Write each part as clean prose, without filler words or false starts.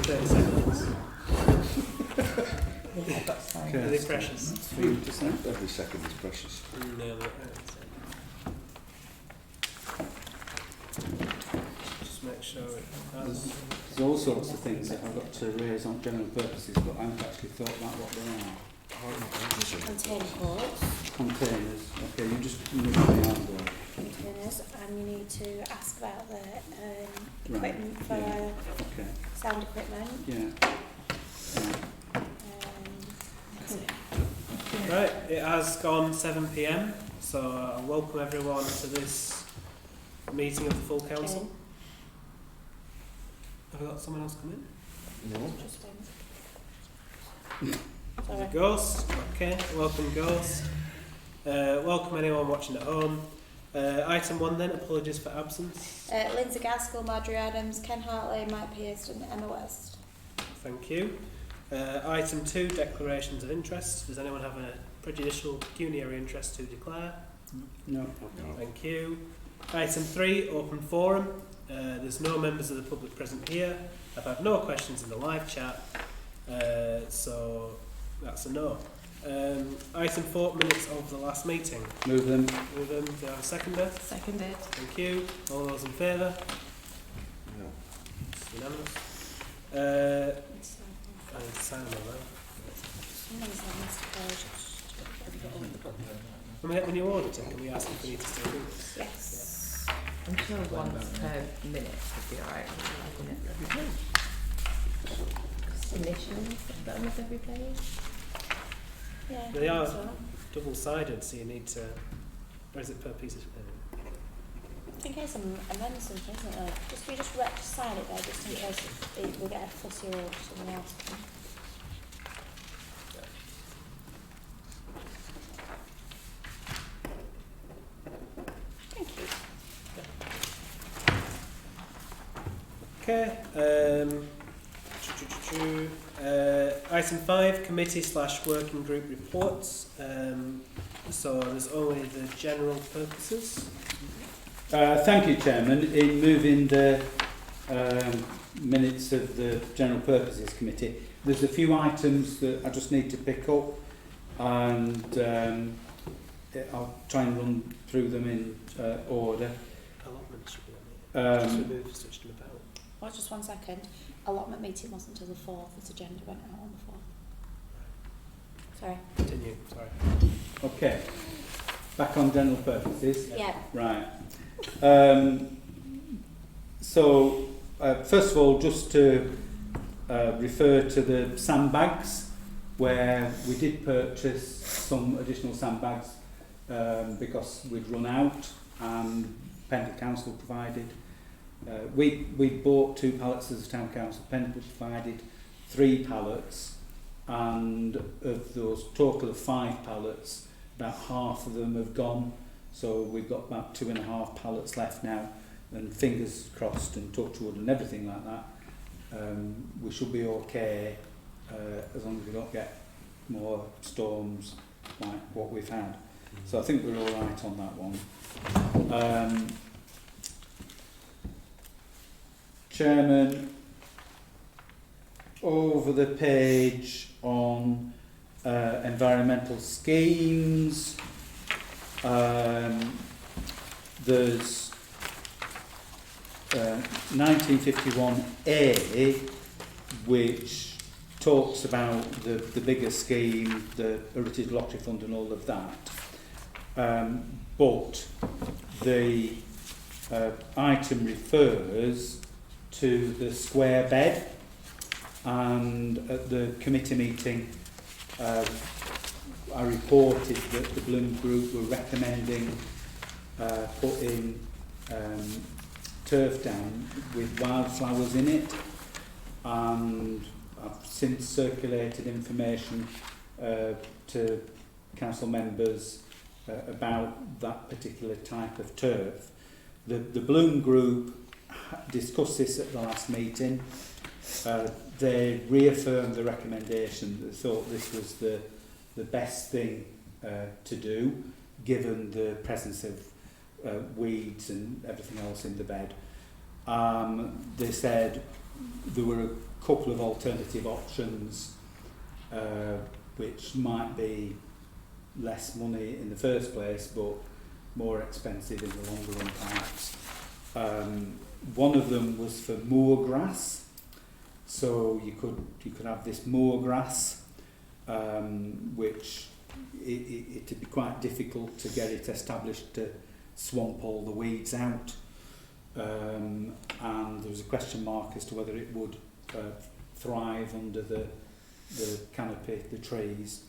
30 seconds. Yeah, that's fine. Are they precious? Every second is precious. No, just make sure it has. There's all sorts of things that I've got to raise on general purposes, but I haven't actually thought about what they are. Container ports. Containers. Okay, you just move the arm Containers, and you need to ask about the Right, equipment for yeah. Okay. sound equipment. Yeah. That's it. Right, it has gone 7 p.m, so I welcome everyone to this meeting of the full council. Have we got someone else come in? No. Sorry. Ghost, okay, welcome Ghost. Welcome anyone watching at home. Item 1 then, apologies for absence. Lindsay Gaskell, Marjorie Adams, Ken Hartley, Mike Pearson, Emma West. Thank you. Item 2, declarations of interest. Does anyone have a prejudicial pecuniary interest to declare? No. Thank you. Item 3, open forum. There's no members of the public present here. I've had no questions in the live chat, so that's a no. Item 4, minutes of the last meeting. Move them. Move them. Do I have a seconder? Seconded. Thank you. All those in favour? No. It's unanimous. I need to sign them all When we get the new auditor, can we ask if we need to still do this? Yes. I'm sure once per minute would be alright. Every page. Initials at the bottom of every page. Yeah. They are so. double-sided, so you need to... Or is it per piece of... I think it's amend something, isn't it? Just you just sign it there, just in case it will get a fussy or something else. Thank you. Okay. Item 5, committee/working group reports. So there's only the general purposes. Thank you, Chairman. In moving the minutes of the General Purposes Committee, there's a few items that I just need to pick up, and I'll try and run through them in order. Allotment should be on it. Just remove, switched them about. Oh, just 1 second. Allotment meeting wasn't until the 4th. This agenda went out on the 4th. Sorry. Continue, sorry. Okay. Back on General Purposes. Yeah. Right. So, first of all, just to refer to the sandbags, where we did purchase some additional sandbags because we'd run out, and Pendle Council provided. We bought 2 pallets as a town council. Pendle provided 3 pallets, and of those total of 5 pallets, about half of them have gone. So we've got about 2.5 pallets left now, and fingers crossed and touch wood and everything like that. We should be okay as long as we don't get more storms like what we've had. So I think we're all right on that one. Chairman, over the page on environmental schemes, there's 1951A, which talks about the bigger scheme, the Heritage Lottery Fund and all of that. But the item refers to the square bed, and at the committee meeting I reported that the Bloom Group were recommending putting turf down with wildflowers in it, and I've since circulated information to council members about that particular type of turf. The Bloom Group discussed this at the last meeting. They reaffirmed the recommendation. They thought this was the best thing to do, given the presence of weeds and everything else in the bed. They said there were a couple of alternative options, which might be less money in the first place, but more expensive in the longer run perhaps. One of them was for moor grass, so you could have this moor grass, which it'd be quite difficult to get it established to swamp all the weeds out, and there was a question mark as to whether it would thrive under the canopy, the trees.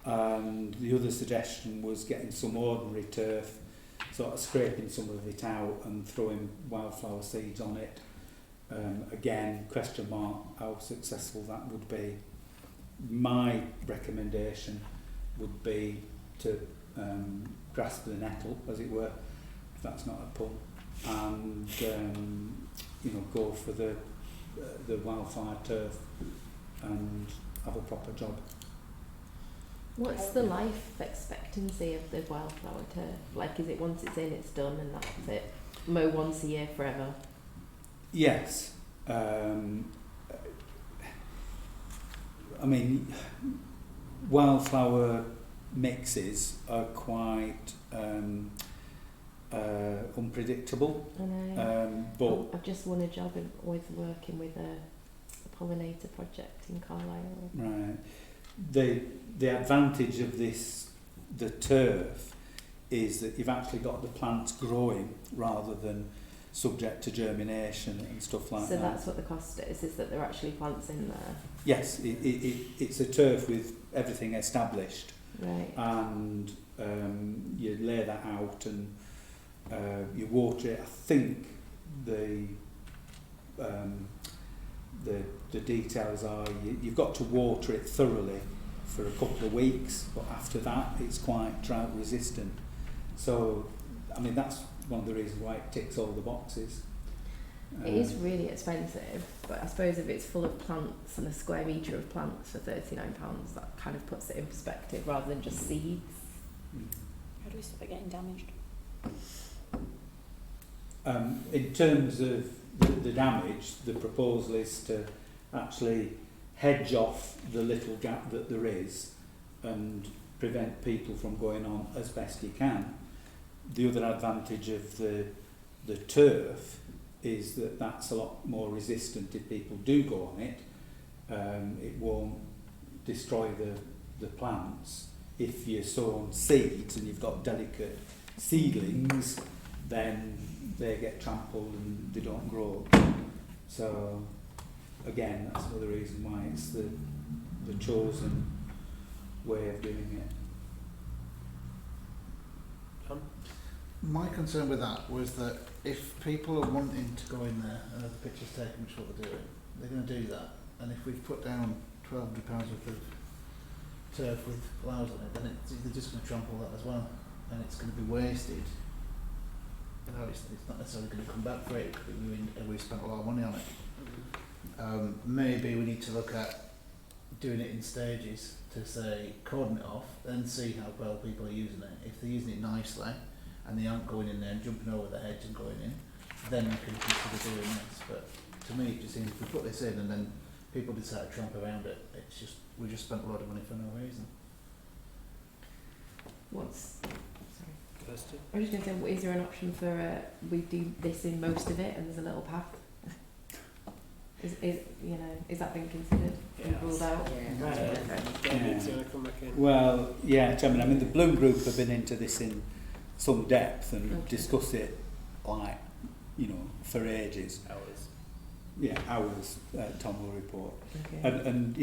And the other suggestion was getting some ordinary turf, sort of scraping some of it out and throwing wildflower seeds on it. Again, question mark how successful that would be. My recommendation would be to grasp the nettle, as it were, if that's not a pun, and go for the wildflower turf and have a proper job. What's the life expectancy of the wildflower turf? Like, is it once it's in, it's done and that's it? Mow once a year forever? Yes. Wildflower mixes are quite unpredictable. I know. But I've just won a job with working with a pollinator project in Carlisle. right. The advantage of the turf, is that you've actually got the plants growing rather than subject to germination and stuff like that. So that's what the cost is that there are actually plants in there? Yes, it's a turf with everything established, Right. and you lay that out and you water it. I think the details are you've got to water it thoroughly for a couple of weeks, but after that it's quite drought resistant. So, that's one of the reasons why it ticks all the boxes. It is really expensive, but I suppose if it's full of plants and a square metre of plants for £39, that kind of puts it in perspective rather than just seeds. How do we stop it getting damaged? In terms of the damage, the proposal is to actually hedge off the little gap that there is and prevent people from going on as best you can. The other advantage of the turf is that that's a lot more resistant if people do go on it. It won't destroy the plants. If you're sowing seeds and you've got delicate seedlings, then they get trampled and they don't grow. So again, that's another reason why it's the chosen way of doing it. John? My concern with that was that if people are wanting to go in there and have the pictures taken, which is what they're doing, they're going to do that. And if we've put down £1,200 worth of turf with flowers on it, then they're just going to trample that as well, and it's going to be wasted. It's not necessarily going to come back for it, but we've spent a lot of money on it. Maybe we need to look at doing it in stages to say cordon it off, then see how well people are using it. If they're using it nicely and they aren't going in there and jumping over the hedge and going in, then we can consider doing this. But to me, it just seems if we put this in and then people decide to tramp around it, we just spent a lot of money for no reason. Kirsty? I was just going to say, is there an option for we do this in most of it and there's a little path? Is that being considered and ruled out? David, do you want to come back in? Well, yeah, Chairman, the Bloom Group have been into this in some depth and discussed it for ages. Hours. Yeah, hours, Tom will report. Okay. And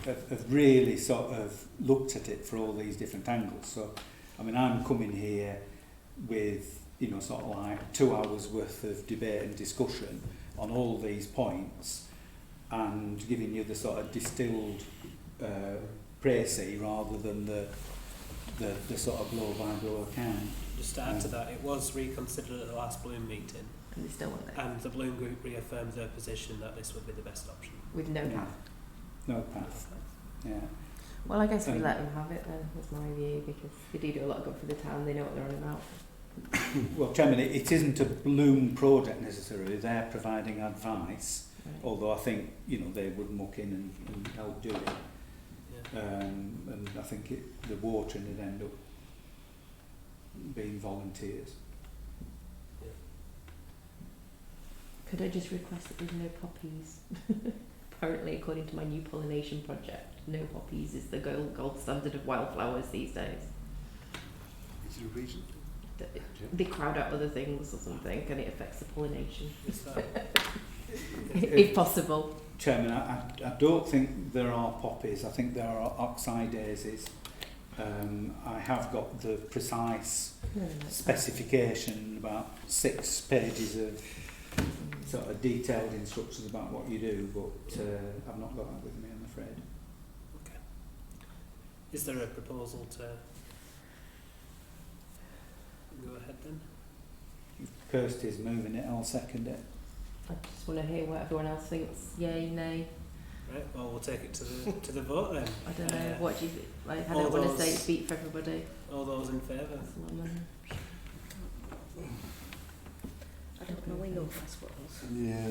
have really sort of looked at it for all these different angles. So, I'm coming here with, sort of like 2 hours worth of debate and discussion on all these points and giving you the sort of distilled précis rather than the sort of blow by blow account. Just to add to that, it was reconsidered at the last Bloom meeting, And they still want it? and the Bloom Group reaffirmed their position that this would be the best option. With no Yeah. path? No path. Yeah. Well, I guess we let them have it then, was my view, because they do a lot of good for the town, they know what they're on about. Well, Chairman, it isn't a Bloom project necessarily. They're providing advice Although I think, you know, they would muck in and help do it. Yeah. And I think the watering would end up being volunteers. Could I just request that there's no poppies? Apparently, according to my new pollination project, no poppies is the gold standard of wildflowers these days. Is there a reason? They crowd out other things or something, and it affects the pollination, Is that, if possible. Chairman, I don't think there are poppies. I think there are oxeye daisies. I have got the precise specification, about 6 pages of sort of detailed instructions about what you do, but I've not got that with me, I'm afraid. is there a proposal to go ahead then? Kirsty's moving it, I'll second it. I just want to hear what everyone else thinks. Yay, nay. Right, well, we'll take it to the vote then. I don't know. What do you think? Like, I all don't want to those- say it's beat for everybody. All those in favour? That's a lot of money. I don't know, we know hospitals. Yeah.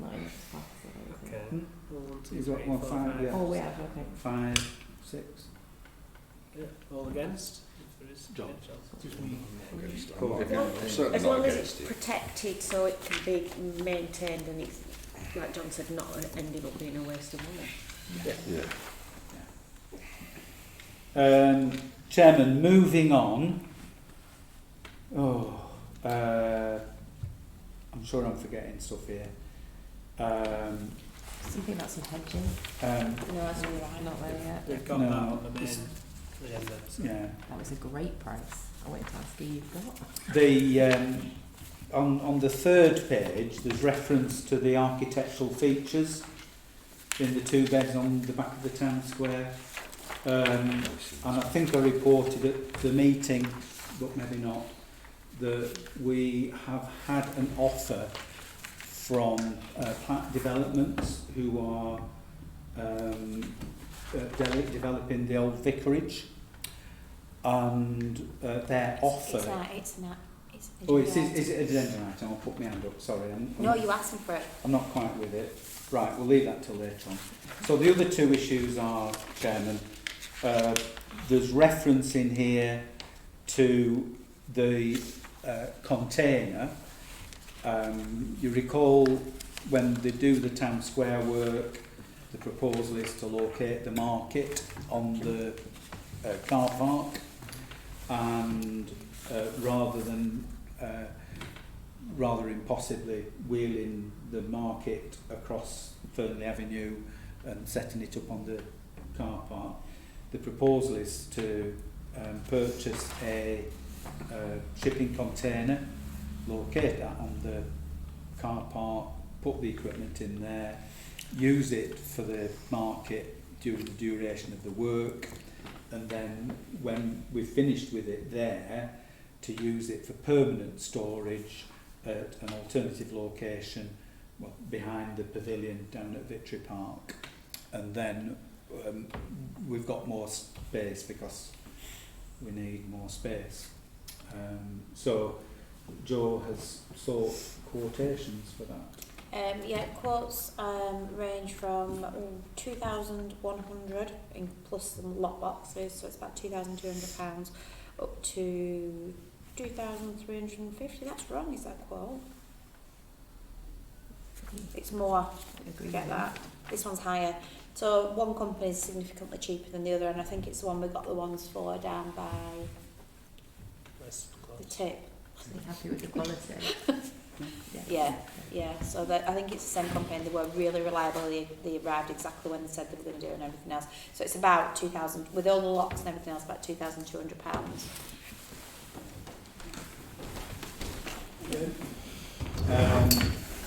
Not enough spots, I don't Okay. think. Well, 1, 2, Is 3, that one 4, fine? 5. Yeah. Oh, we have, okay. 5, 6. Yeah, all against? If there is. John. Yeah, John. Just me. Against it. Go on. I'm certainly As not long as against it's it. protected so it can be maintained and it's, like John said, not ending up being a waste of money. Yeah. Chairman, moving on. I'm sure I'm forgetting stuff here. Something about some hedging. No, that's all right. Not there yet. We've got No, that on the main it's- agenda. So. Yeah. That was a great price. I wanted to ask who you've got. The on the 3rd page, there's reference to the architectural features in the 2 beds on the back of the town square. And I think I reported at the meeting, but maybe not, that we have had an offer from Platt Developments, who are developing the old vicarage, and their offer. It's not. Oh, is it agenda item? I'll put my hand up. Sorry, No, you asked them for it. I'm not quite with it. Right, we'll leave that till later on. So the other 2 issues are, Chairman, there's reference in here to the container. You recall when they do the town square work, the proposal is to locate the market on the car park, and rather impossibly wheeling the market across Fernley Avenue and setting it up on the car park. The proposal is to purchase a shipping container, locate that on the car park, put the equipment in there, use it for the market during the duration of the work, and then when we've finished with it there, to use it for permanent storage at an alternative location, well, behind the pavilion down at Victory Park. And then we've got more space because we need more space. So Joe has sought quotations for that. Yeah, quotes range from 2,100 plus the lot boxes, so it's about £2,200, up to 2,350. That's wrong, is that quote? It's more, you get that. This one's higher. So one company is significantly cheaper than the other, and I think it's the one we got the ones for down by Nice the close. tip. Are you happy with the quality? Yeah. So that, I think it's the same company, and they were really reliable. They arrived exactly when they said they were going to do it and everything else. So it's about 2,000, with all the locks and everything else, about £2,200.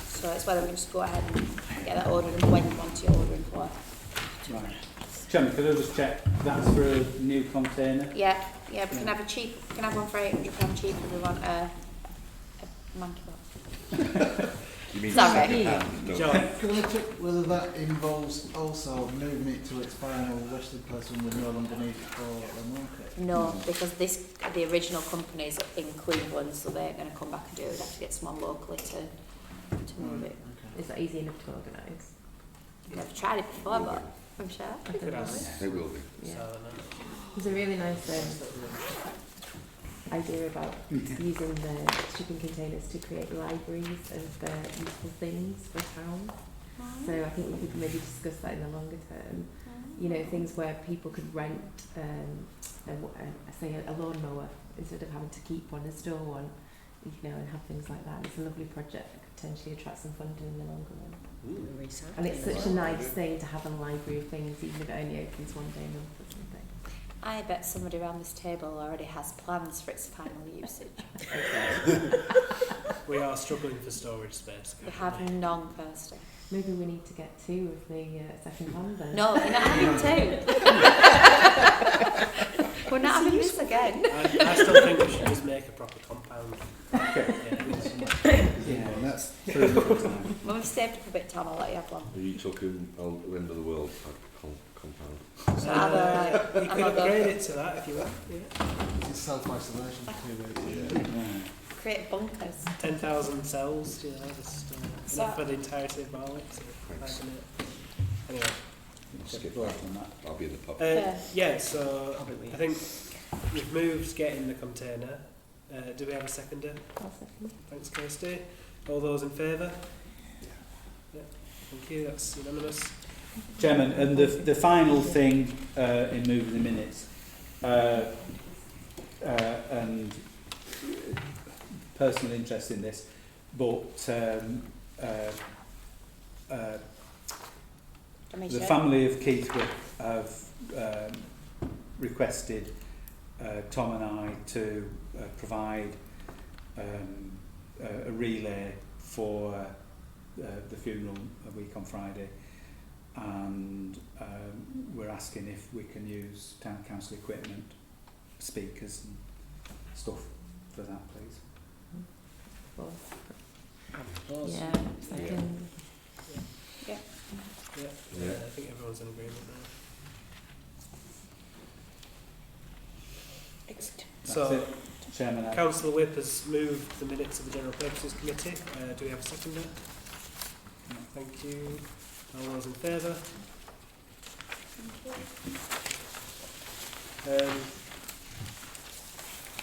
So it's whether we just go ahead and get that ordered and when you want your ordering for. Right. Chairman, could I just check that's for a new container? Yeah, we can have one for £800 cheaper if we want a monkey box. You mean Sorry. second hand? No. John, Can we check whether that involves also moving it to its final resting place when we no longer need it for the market? No, because the original company's in Cleveland, so they're going to come back and do it. We'd have to get someone locally to to move it. Is that easy enough to organise? I've never tried it before, but I'm sure. I don't know. It will be. Yeah. So, no. There's a really nice idea about using the shipping containers to create libraries of useful things for town. So I think we could maybe discuss that in the longer term. You know, things where people could rent, say a lawnmower instead of having to keep one and store one, you know, and have things like that. It's a lovely project that could potentially attract some funding in the longer run. And it's such a nice thing to have a library of things, even if it only opens one day a month or something. I bet somebody around this table already has plans for its final usage. We are struggling for storage space. We have none, Kirsty. Maybe we need to get 2 of the second hand then. No, we're not having 2. We're not having this again. I still think we should just make a proper compound. Okay. Yeah. And that's through the time. When we've saved up a bit, Tom, I'll let you have one. Are you talking end of the world compound? So I'll go, You could upgrade it to that if you want. Yeah. It's self-isolation for 2 weeks. create bunkers. 10,000 cells, you know, just So- enough for the entirety of Barnoldswick. So Thanks. anyway, Skip vote on that. I'll be in the pub. yeah. So I think we've moved getting the container. Do we have a seconder? I'll second. Thanks, Kirsty. All those in favour? Yeah. Thank you. That's unanimous. Chairman, and the final thing in moving the minutes, and personal interest in this, but the family of Keithwood have requested Tom and I to provide a relay for the funeral a week on Friday, and we're asking if we can use town council equipment, speakers and stuff for that, please. Yeah, second. Yeah. Yeah. I think everyone's in agreement now. That's So, it, Chairman. Councillor Whip has moved the minutes of the General Purposes Committee. Do we have a seconder? No. Thank you. All those in favour?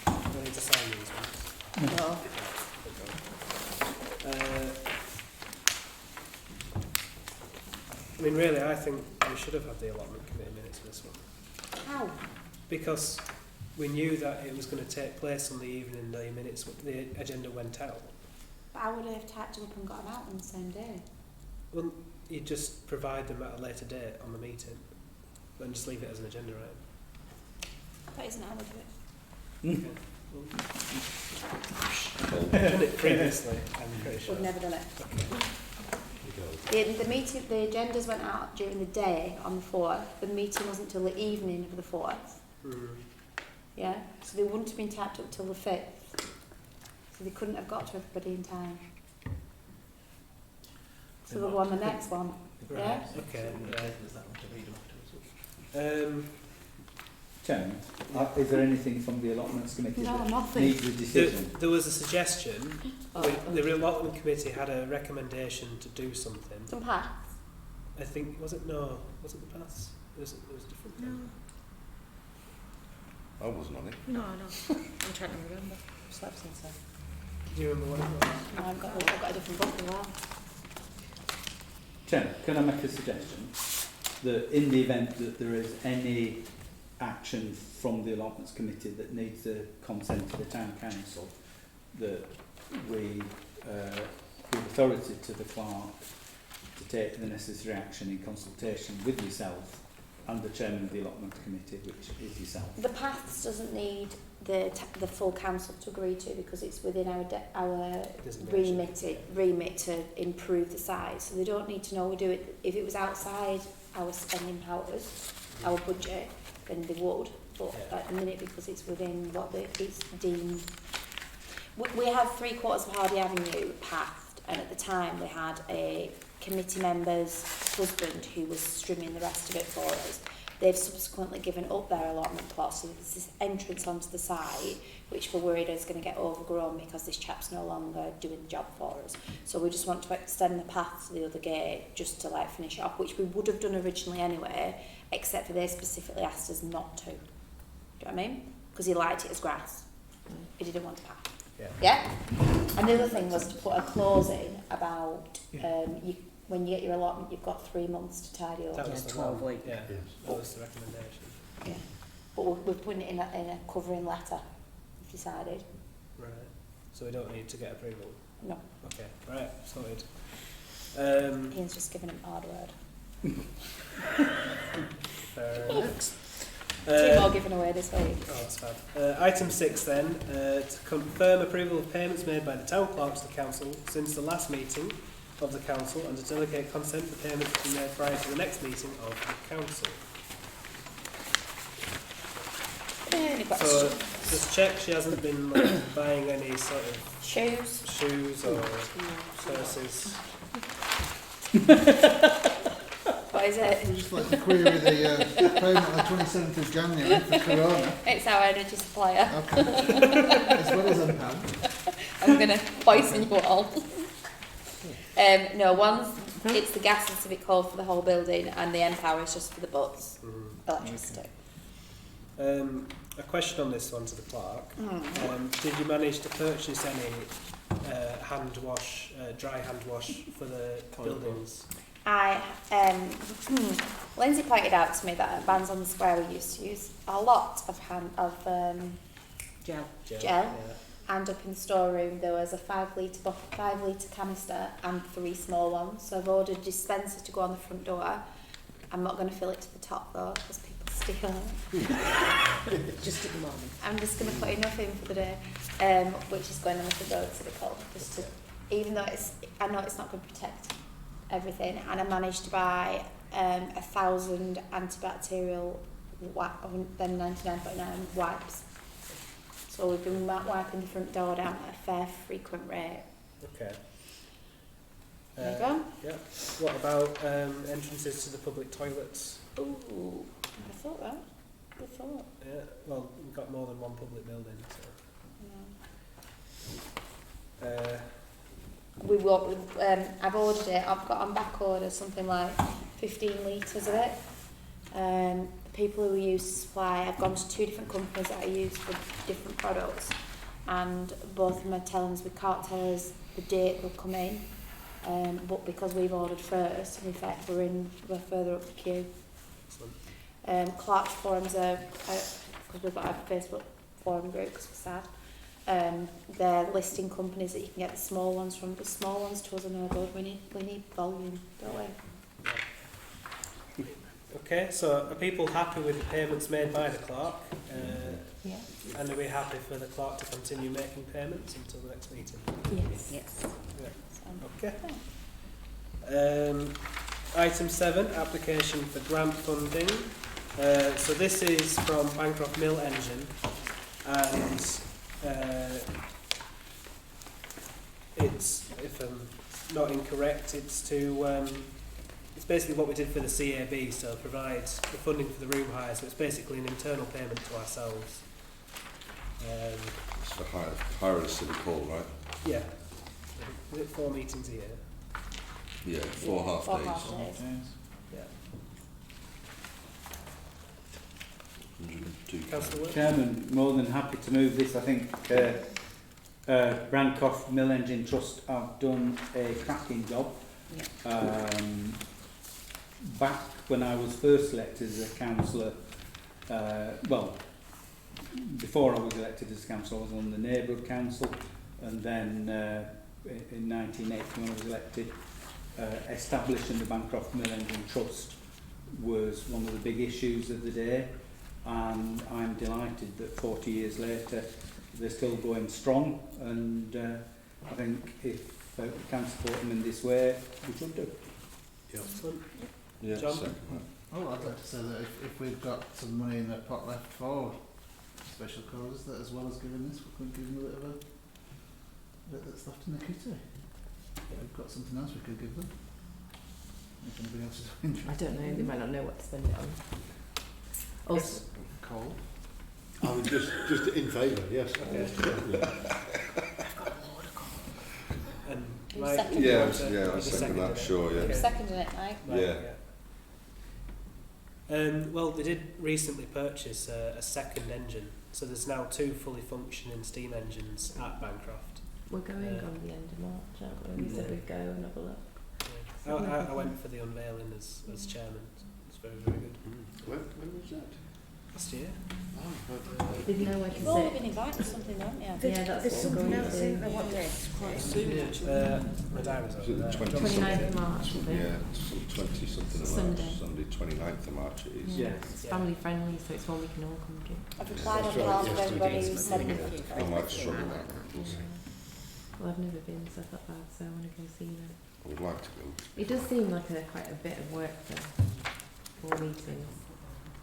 I need to sign these ones. No. I mean, really, I think we should have had the allotment committee minutes for this one. How? Because we knew that it was going to take place on the evening the agenda went out. But I would have typed them up and got them out on the same day. Well, you just provide them at a later date on the meeting and just leave it as an agenda item. That isn't how we do it. I've done it previously, I'm pretty sure. We've never done it. Okay. The meeting, the agendas went out during the day on the 4th. The meeting wasn't till the evening of the 4th. Yeah, so they wouldn't have been typed up till the 5th. So they couldn't have got to everybody in time. So they'll go on the next one. Right. Yeah? Okay. Chairman, is there anything from the allotments committee No, that nothing. needs a decision? There was a suggestion. Oh, The allotment committee had a recommendation to do something. some paths. I think wasn't the paths. It was a different thing. I wasn't on it. No, I'm trying to remember. Slept since then. Do you remember what it was? No, I've got a different book as well. Chairman, can I make a suggestion that in the event that there is any action from the allotments committee that needs the consent of the town council, that we give authority to the clerk to take the necessary action in consultation with yourself and the chairman of the allotment committee, which is yourself. The paths doesn't need the full council to agree to because it's within our remit to improve the size. So they don't need to know we do it. If it was outside our spending powers, our budget, then they would. But at the minute, because it's within what it's deemed. We have 3/4 of Hardy Avenue pathed, and at the time we had a committee member's husband who was strimming the rest of it for us. They've subsequently given up their allotment plot, so there's this entrance onto the site which we're worried is going to get overgrown because this chap's no longer doing the job for us. So we just want to extend the path to the other gate just to like finish it off, which we would have done originally anyway, except for they specifically asked us not to. Do you know what I mean? Because he liked it as grass. He didn't want a path. Yeah? And the other thing was to put a clause in about when you get your allotment, you've got 3 months to tidy up. That was the 12 one. weeks. Yeah, Yes. that was the recommendation. Yeah. But we're putting it in a covering letter, we've decided. Right. So we don't need to get approval? No. Okay, right, sorted. Ian's just given him hard word. Fair enough. 2 more given away this week. Oh, that's fab. Item 6 then, to confirm approval of payments made by the town clerk to the council since the last meeting of the council and to delegate consent for payments to be made prior to the next meeting of the council. Any So, questions? just check she hasn't been like, buying any sort of Shoes? or purses. What is it? We just like to query the payment on the 27th of January for Corona. It's our energy supplier. Okay. As well as unpanned. I'm going to poison you all. No, one's it's the gas and civic hall for the whole building, and the Empower is just for the butts, electricity. A question on this one to the clerk. Did you manage to purchase any dry hand wash for the buildings? Lindsay pointed out to me that at Bands on the Square we used to use a lot of Gel. gel. Yeah. And up in the storeroom there was a 5 litre canister and 3 small ones. So I've ordered a dispenser to go on the front door. I'm not going to fill it to the top though because people steal it. Just at the moment. I'm just going to put enough in for the day, which is going on the front door to the call. Just to, even though I know it's not going to protect everything, and I managed to buy 1,000 antibacterial them 99.9 wipes. So we've been wiping the front door down at a fair frequent rate. Okay. There you go. Yeah. What about entrances to the public toilets? Ooh, I thought that. Good thought. Yeah. Well, we've got more than one public building, so. We will. I've ordered it. I've got on back order something like 15 litres of it. The people who use supply, I've gone to 2 different companies that I use for different products, and both of them are telling us we can't tell us the date they'll come in. But because we've ordered first, in effect we're further up the queue. Clark's forums are, because we've got a Facebook forum group because we're sad, they're listing companies that you can get the small ones from. The small ones to us are no good. We need volume, don't we? Okay, so are people happy with the payments made by the clerk? Yeah. And are we happy for the clerk to continue making payments until the next meeting? Yes. Yes. Okay. Item 7, application for grant funding. So this is from Bancroft Mill Engine, and it's, if I'm not incorrect, it's to it's basically what we did for the CAB, so provide the funding for the room hire. So it's basically an internal payment to ourselves. It's for hire at a civic hall, right? Yeah. Is it 4 meetings a year? Yeah, 4 half Four days. half days. Yeah. 102 Councillor Wood? Chairman, more than happy to move this. I think Bancroft Mill Engine Trust have done a cracking job. Back when I was first elected as a councillor, before I was elected as a councillor, I was on the neighbourhood council, and then in 1980 when I was elected, establishing the Bancroft Mill Engine Trust was one of the big issues of the day, and I'm delighted that 40 years later they're still going strong, and I think if we can support them in this way, we should do. Excellent. Yeah, John? second that. Oh, I'd like to say that if we've got some money in the pot left for special causes, that as well as giving this, we could give them a bit of a bit that's left in the kitty. We've got something else we could give them. If anybody else is interested. I don't know. They might not know what to spend it on. Also, Cole? I was just in favour, yes. And Who Mike, seconded Yeah, you yeah, I just second seconded that, it. sure, yeah. Who's seconding it, Mike? Mike, Yeah. Well, they did recently purchase a second engine, so there's now 2 fully functioning steam engines at Bancroft. we're going Yeah. on the end of March, aren't we? We said we'd go and have a look. Yeah. I went for the unveiling as chairman. It's very, very good. When was that? Last year. Oh, Did you know where to You've all sit? been invited to something, haven't you? Yeah, that's There's what we're something going else to in do. there, what day? Quite My diary's Is over it the there. 29th of March, I think. Yeah, 20 something of Sunday. March. Sunday, 29th of March it is. Yeah. It's Yeah. family friendly, so it's one we can all come to. I've replied on That's right, behalf of yes, we everybody did. who said I might struggle with that. We'll see. Well, I've never been, so I thought bad, so I want to go see them. I would like to go. It does seem like quite a bit of work for 4 meetings.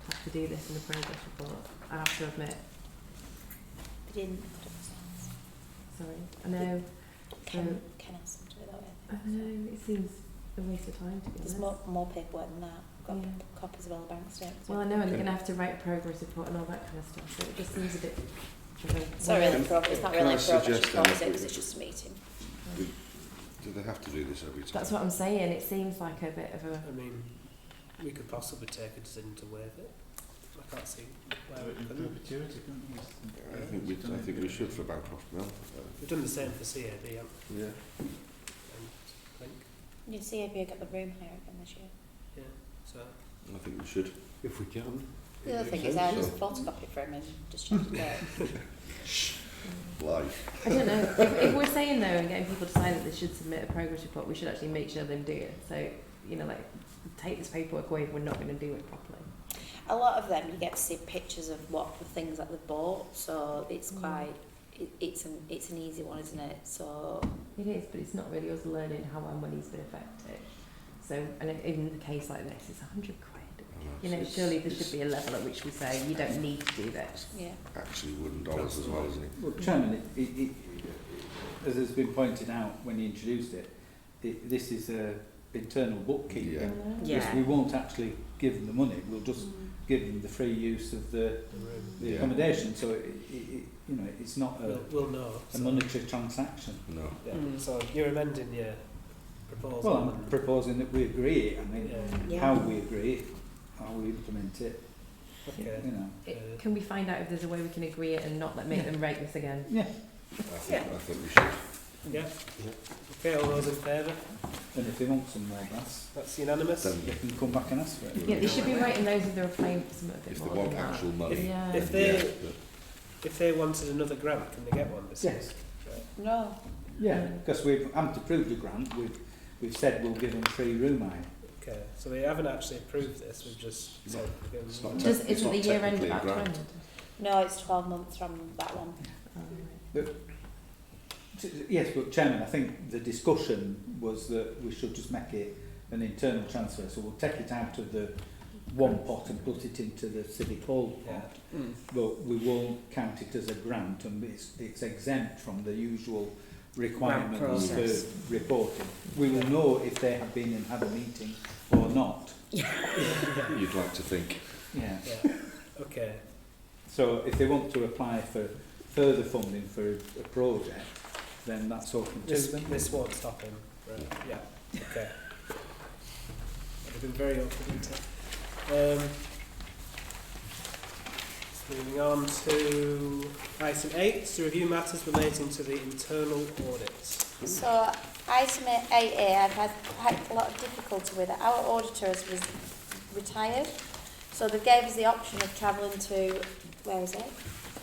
Have to do this in the progress report. I have to admit. They didn't have to do themselves. Sorry, I know. Ken asked them to do it that way. I know it seems a waste of time to be There's honest. more paperwork than that. Got Yeah. copies of all the bank statements. Well, I know, and they're Okay. going to have to write a progress report and all that kind of stuff. So it just seems a bit. It's not really it's not Can really I a progress suggest report, then is it? if Because we- it's just a meeting. Do they have to do this every time? That's what I'm saying. It seems like a bit of a. I mean, we could possibly take a decision to waive it. I can't see why Do we it in couldn't. perpetuity, couldn't we? I think we should for Bancroft Mill. We've done the same for CAB, haven't Yeah. we? I think. You see if you got the room here again this year. Yeah. So I think we should. if we can. The other thing is I just photocopy it for him and just change the date. Live. I don't know. If we're saying though and getting people to sign that they should submit a progress report, we should actually make sure they do it. So like take this paperwork away if we're not going to do it properly. A lot of them you get to see pictures of what the things that they've bought, so it's quite it's an easy one, isn't it? So It is, but it's not really us learning how our money's been affected. So, and in the case like this, it's 100 quid. Surely there should be a level at which we say you don't need to do this. yeah. Actually wooden dollars as well, isn't it? Well, Chairman, as has been pointed out when you introduced it, this is internal bookkeeping. Yeah. Because we won't actually give them the money, we'll just give them the free use of the the room. accommodation. So it's not We'll know. a monetary transaction. No. Yeah. So you're amending your proposal. Well, I'm proposing that we agree it. I mean, Yeah. how we agree it, how we implement it. Okay. Can we find out if there's a way we can agree it and not make them rate this again? Yeah. I think we should. Yeah. Okay, all those in favour? And if they want some more gas, That's unanimous. Then they can come back and ask for it. Yeah, they should be writing those if they're applying for something a bit if they more want than that. actual money. Yeah. If they wanted another grant, can they get one this year? Yes. No. Yeah, because we haven't approved the grant. We've said we'll give them free room hire. Okay, so we haven't actually approved this. We've just said we're going It's not to. Does, It's isn't not the year end technically a about to grant. end? No, it's 12 months from that one. Yes, but Chairman, I think the discussion was that we should just make it an internal transfer. So we'll take it out of the one pot and put it into the Civic Hall pot. Yeah. But we won't count it as a grant, and it's exempt from the usual requirements process. for reporting. We will know if they have been and had a meeting or not. You'd like to think. Yeah. Yeah. Okay. So if they want to apply for further funding for a project, then that's open to them. This won't stop him. Right. Yeah. Okay. I've been very open into. Moving on to item 8, to review matters relating to the internal audits. So item 8A, I've had quite a lot of difficulty with it. Our auditor was retired, so they gave us the option of travelling to, where is it?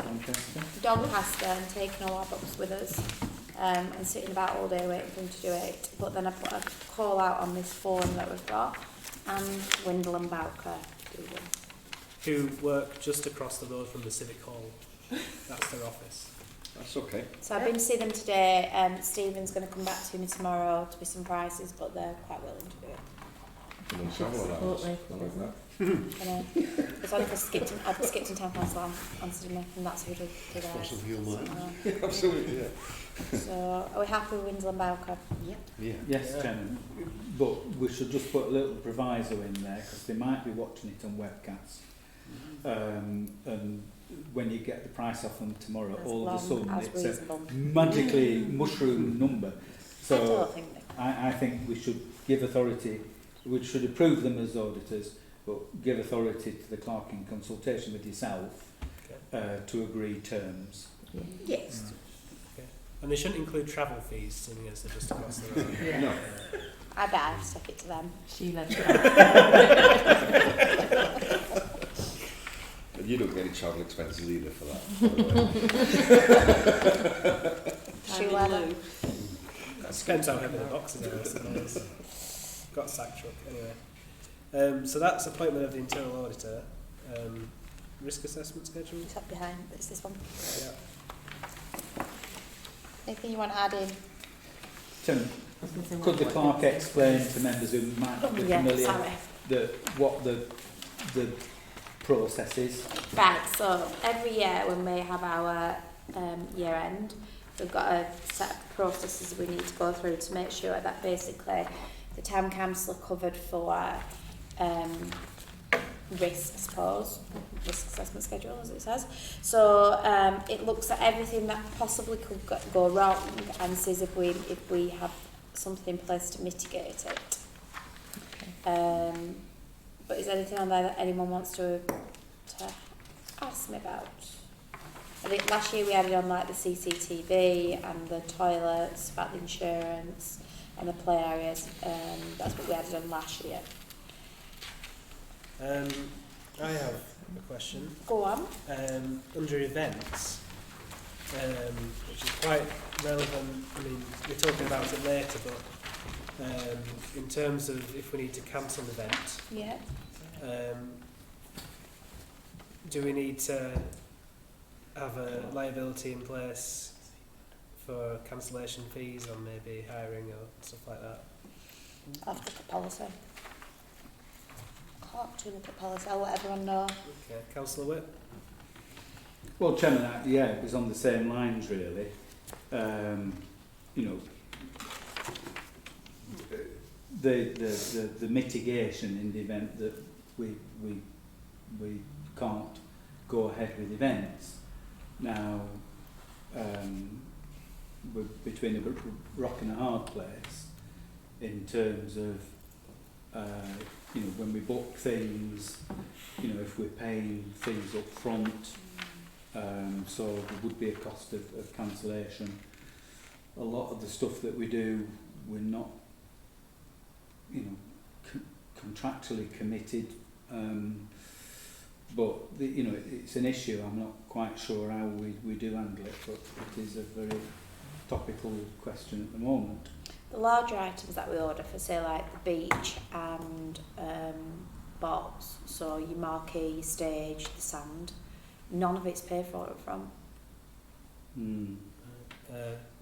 Manchester. Doncaster, and taking all our books with us, and sitting about all day waiting for them to do it. But then I put a call out on this forum that we've got, and Windle and Bowker do them. Who work just across the road from the Civic Hall. That's their office. That's okay. So I've been to see them today. Stephen's going to come back to me tomorrow to be some prices, but they're quite willing to do it. And then travel Support allowance. local I like business. that. It's only for Skipton. I've Skipton Town Council answered me, and that's who did ours. Cross of your mind. Absolutely, yeah. So are we happy with Windle and Bowker? Yep. Yeah. Yes, Yeah. Chairman. But we should just put a little proviso in there because they might be watching it on webcast. And when you get the price off them tomorrow, As all of a long sudden as it's reasonable. a magically mushroom number. I So don't think they I think we should give authority, we should approve them as auditors, but give authority to the clerk in consultation with yourself to agree terms. Yeah. Yes. And they shouldn't include travel fees, seeing as they're just across the road. Yeah. No. I bet I'd stick it to them. She loves it. And you don't get any travel expenses either for that, by the way. Shoe leather. That depends how heavy the boxes are, I suppose. Got a sack truck, anyway. So that's appointment of the internal auditor. Risk assessment schedule? It's up behind. It's this one. Yeah. Anything you want to add in? Tim, I was gonna say, could the what- clerk explain to members who might not be Yeah, familiar sorry. what the process is? Right, so every year when we have our year end, we've got a set of processes we need to go through to make sure that basically the town council are covered for risk, I suppose, risk assessment schedule as it says. So it looks at everything that possibly could go wrong and says if we have something in place to mitigate it. But is there anything on there that anyone wants to ask me about? I think last year we added on like the CCTV and the toilets, about the insurance and the play areas. That's what we added on last year. I have a question. Go on. Under events, which is quite relevant. I mean, we're talking about it later, but in terms of if we need to cancel an event, Yeah. do we need to have a liability in place for cancellation fees on maybe hiring or stuff like that? I'll have to look at policy. Can't do look at policy. I'll let everyone know. Okay, Councillor Whip? Well, Chairman, yeah, it was on the same lines really. You know, the mitigation in the event that we can't go ahead with events. Now, we're between a rock and a hard place in terms of you know, when we book things, you know, if we're paying fees up front, so there would be a cost of cancellation. A lot of the stuff that we do, we're not, you know, contractually committed, but you know, it's an issue. I'm not quite sure how we do handle it, but it is a very topical question at the moment. The larger items that we order for, say, like the beach and box, so your marquee, your stage, the sand, none of it's paid for up front.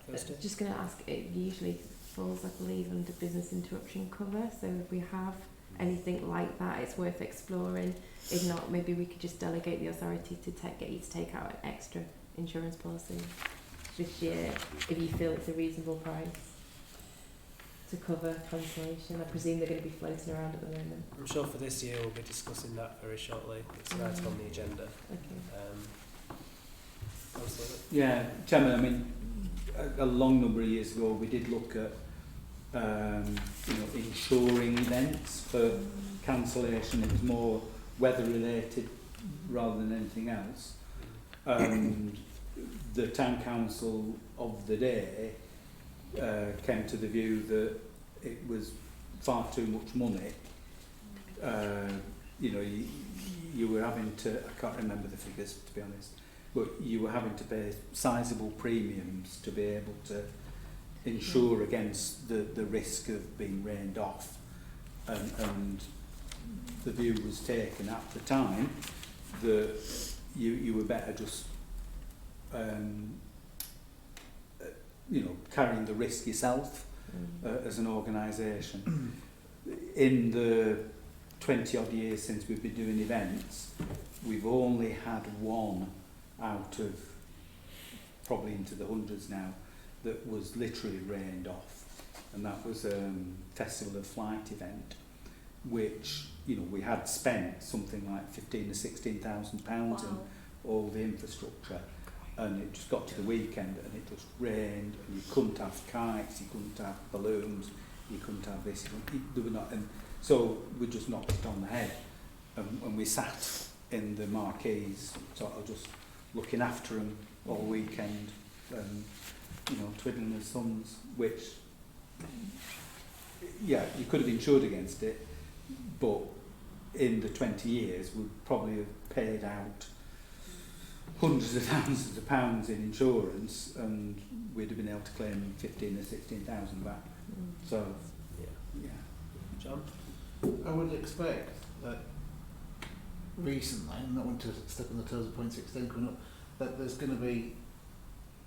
Kirsty? Just going to ask, it usually falls, I believe, under business interruption cover, so if we have anything like that, it's worth exploring. If not, maybe we could just delegate the authority to get you to take out an extra insurance policy this year, if you feel it's a reasonable price to cover cancellation. I presume they're going to be floating around at the moment. I'm sure for this year we'll be discussing that very shortly. It's an item on the agenda. Okay. Councillor Whip? Yeah, Chairman, I mean, a long number of years ago we did look at you know, insuring events for cancellation. It was more weather related rather than anything else. The town council of the day came to the view that it was far too much money. You know, you were having to, I can't remember the figures to be honest, but you were having to pay sizable premiums to be able to insure against the risk of being rained off. And the view was taken at the time that you were better just you know, carrying the risk yourself as an organisation. In the 20 odd years since we've been doing events, we've only had one out of probably into the hundreds now that was literally rained off, and that was Festival of Flight event, which, you know, we had spent something like £15,000 or £16,000 Wow. on all the infrastructure, and it just got to the weekend and it just rained, and you couldn't have kites, you couldn't have balloons, you couldn't have this, they were not, and so we just knocked it on the head, and we sat in the marquees, sort of just looking after them all weekend, and, you know, twiddling their thumbs, which, yeah, you could have insured against it, but in the 20 years we'd probably have paid out hundreds of thousands of pounds in insurance, and we'd have been able to claim 15 or 16,000 back. So, yeah. John? I would expect that recently, I'm not wanting to step on the toes of point 16 coming up, that there's going to be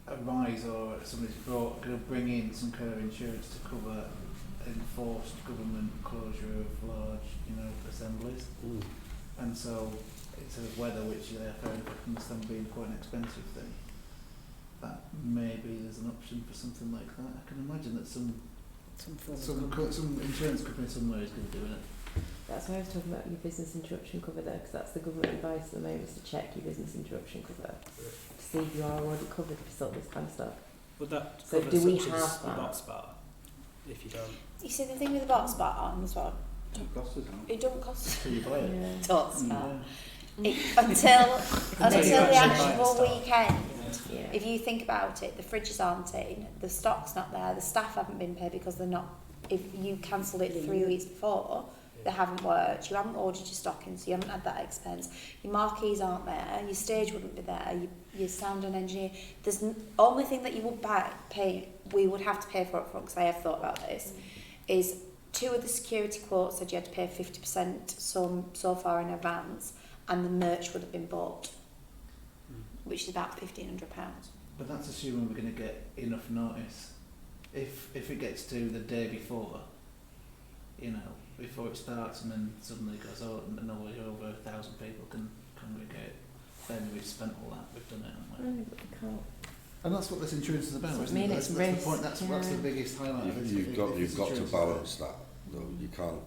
a rise, or somebody's going to bring in some kind of insurance to cover enforced government closure of large, you know, assemblies. And so it's a weather which therefore I understand being quite an expensive thing. That maybe there's an option for something like that. I can imagine that some insurance company somewhere is going to do it. That's why I was talking about your business interruption cover there, because that's the government advice at the moment, is to check your business interruption cover to see if you are already covered for this kind of stuff. Would that So cover do we such have as the that? box bar? If you don't, You see the thing with the box bar on as well, It costs us, don't it don't cost Till you buy it. Yeah. box Mm. bar. Yeah. Until Until you the actually buy actual the stock. weekend. Yeah. If you think about it, the fridges aren't in, the stock's not there, the staff haven't been paid because they're not. If you cancelled it 3 weeks before, they haven't worked. You haven't ordered your stock in, so you haven't had that expense. Your marquees aren't there. Your stage wouldn't be there. Your sound and engineer. There's only thing that you would pay. We would have to pay for it front, because I have thought about this. Is 2 of the security quotes said you had to pay 50% so far in advance, and the merch would have been bought, which is about £1,500. But that's assuming we're going to get enough notice. If it gets to the day before, you know, before it starts, and then suddenly goes, oh, no, over 1,000 people can congregate, then we've spent all that, we've done it, haven't we? But we can't. And that's what this insurance is about, So isn't I mean, it? it's That's risk, the point. That's the yeah. biggest highlight. of it. You've got If to insurance balance that, though. You can't.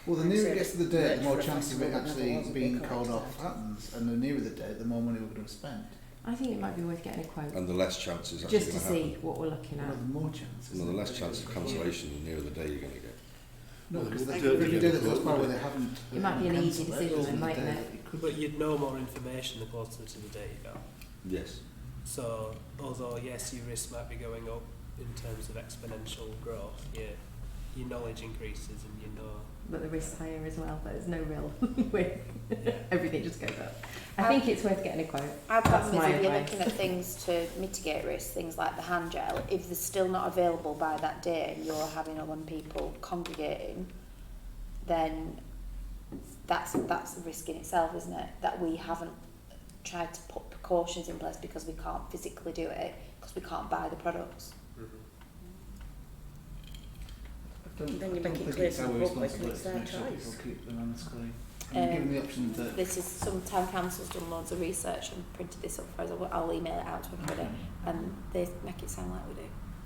Well, the nearer it gets to the date, the more Virtual chance of it festival actually never was a being big called collector. off happens, and the nearer the date, the more money we're going to spend. I think it might be worth getting a quote And the less chances actually just to going to happen. see what we're looking Well, at. the more chances. No, the less chance of cancellation, the nearer the day you're going to get. No, because I if don't you think do it that goes would, by would where it? they haven't. It might be an easy cancelled decision, on the mightn't day it? that could but you'd know more information the closer to the day you go. Yes. So, although yes, your risk might be going up in terms of exponential growth, your knowledge increases and you know. But the risk's higher as well, but there's no real win. Yeah. Everything just goes up. I think it's worth getting a quote. Our That's problem is my if you're advice. looking at things to mitigate risk, things like the hand gel, if they're still not available by that day and you're having 11 people congregating, then that's a risk in itself, isn't it? That we haven't tried to put precautions in place because we can't physically do it, because we can't buy the products. Then you I make don't it think clear it's to our the public responsibility it's to their make sure choice. people keep them honest clean. And given the option that This is, some town council's done loads of research and printed this up for us. I'll email it out to everybody, and they make it sound like we do.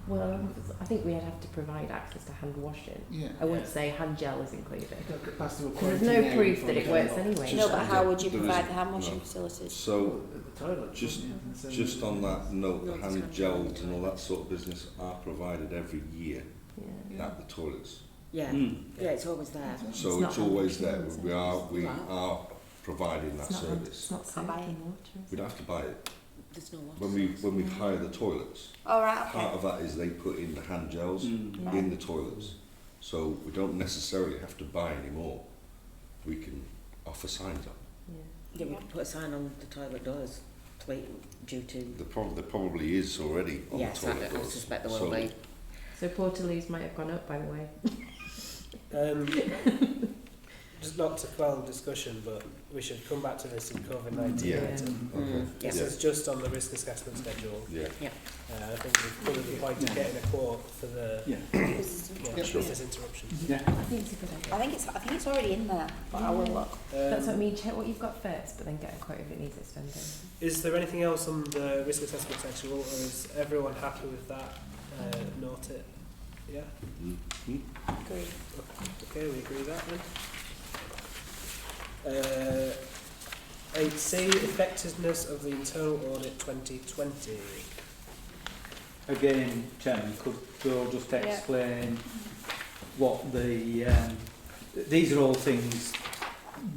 Well, I think we'd have to provide access to hand washing. yeah, I wouldn't say hand gel is included. don't get past the Because there's quarantine no area proof before that you it get works involved. anyway. No, but how would you There provide is- the hand washing no. facilities? So, At the toilet, just- wouldn't you? And so- just on that note, No, the it's hand hand gels gel. and all that sort of business are provided every year Yeah. at the toilets. Yeah, yeah, it's always there. So not it's always hand there. washing, is it? We Wow. are providing that It's not, service. it's not soap I'll buy and it. water. Is We it? don't have to buy it. There's no water. When we hire the toilets, All right, part okay. of that is they put in the hand gels Yeah. in the toilets. So we don't necessarily have to buy any more. We can offer signs up. Yeah. Yeah, we could put a sign on the toilet doors due to... There probably is already on Yes, the toilet I doors. suspect there So will be. So Portaloos might have gone up, by the way. Just not to quell discussion, but we should come back to this in COVID-19 Yeah. later. Okay. Yes. This is just on the risk assessment schedule. Yeah. I think we've covered the point of getting a quote for the Yeah. business interruptions. Yeah. I think it's a good idea. I think it's already in there, but I will look. That's what I mean. Check what you've got first, but then get a quote if it needs extending. Is there anything else on the risk assessment section, or is everyone happy with that? Note it. Yeah. Mm-hmm. Agreed. Okay. Okay, we agree with that then. 8C, effectiveness of the internal audit 2020. Again, Chairman, could Joe just explain what the... these are all things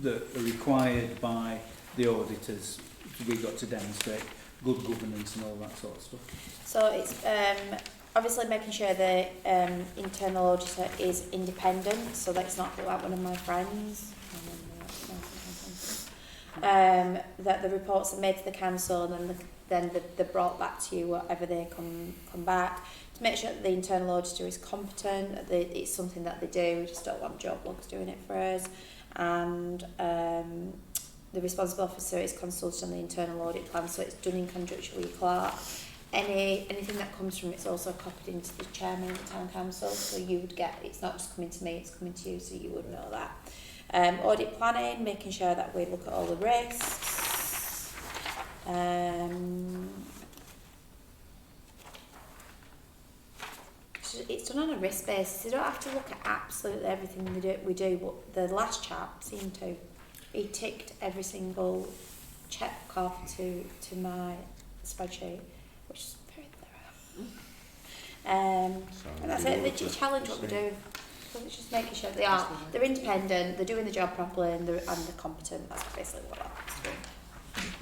that are required by the auditors. We've got to demonstrate good governance and all that sort of stuff. So it's obviously making sure the internal auditor is independent, so that's not like one of my friends. That the reports are made to the council and then they're brought back to you, whatever they come back. To make sure that the internal auditor is competent, that it's something that they do, we just don't want job logs doing it for us. And the responsible officer is consulted on the internal audit plan, so it's done in conjunction with your clerk. Anything that comes from it's also copied into the chairman of the town council, so you would get, it's not just coming to me, it's coming to you, so you would know that. Audit planning, making sure that we look at all the risks. It's done on a risk basis. You don't have to look at absolutely everything we do, but the last chap seemed to. He ticked every single check off to my spreadsheet, which is very thorough. And that's it. They challenge what we do. So it's just making sure they're independent, they're doing the job properly, and they're competent. That's basically what I'm doing.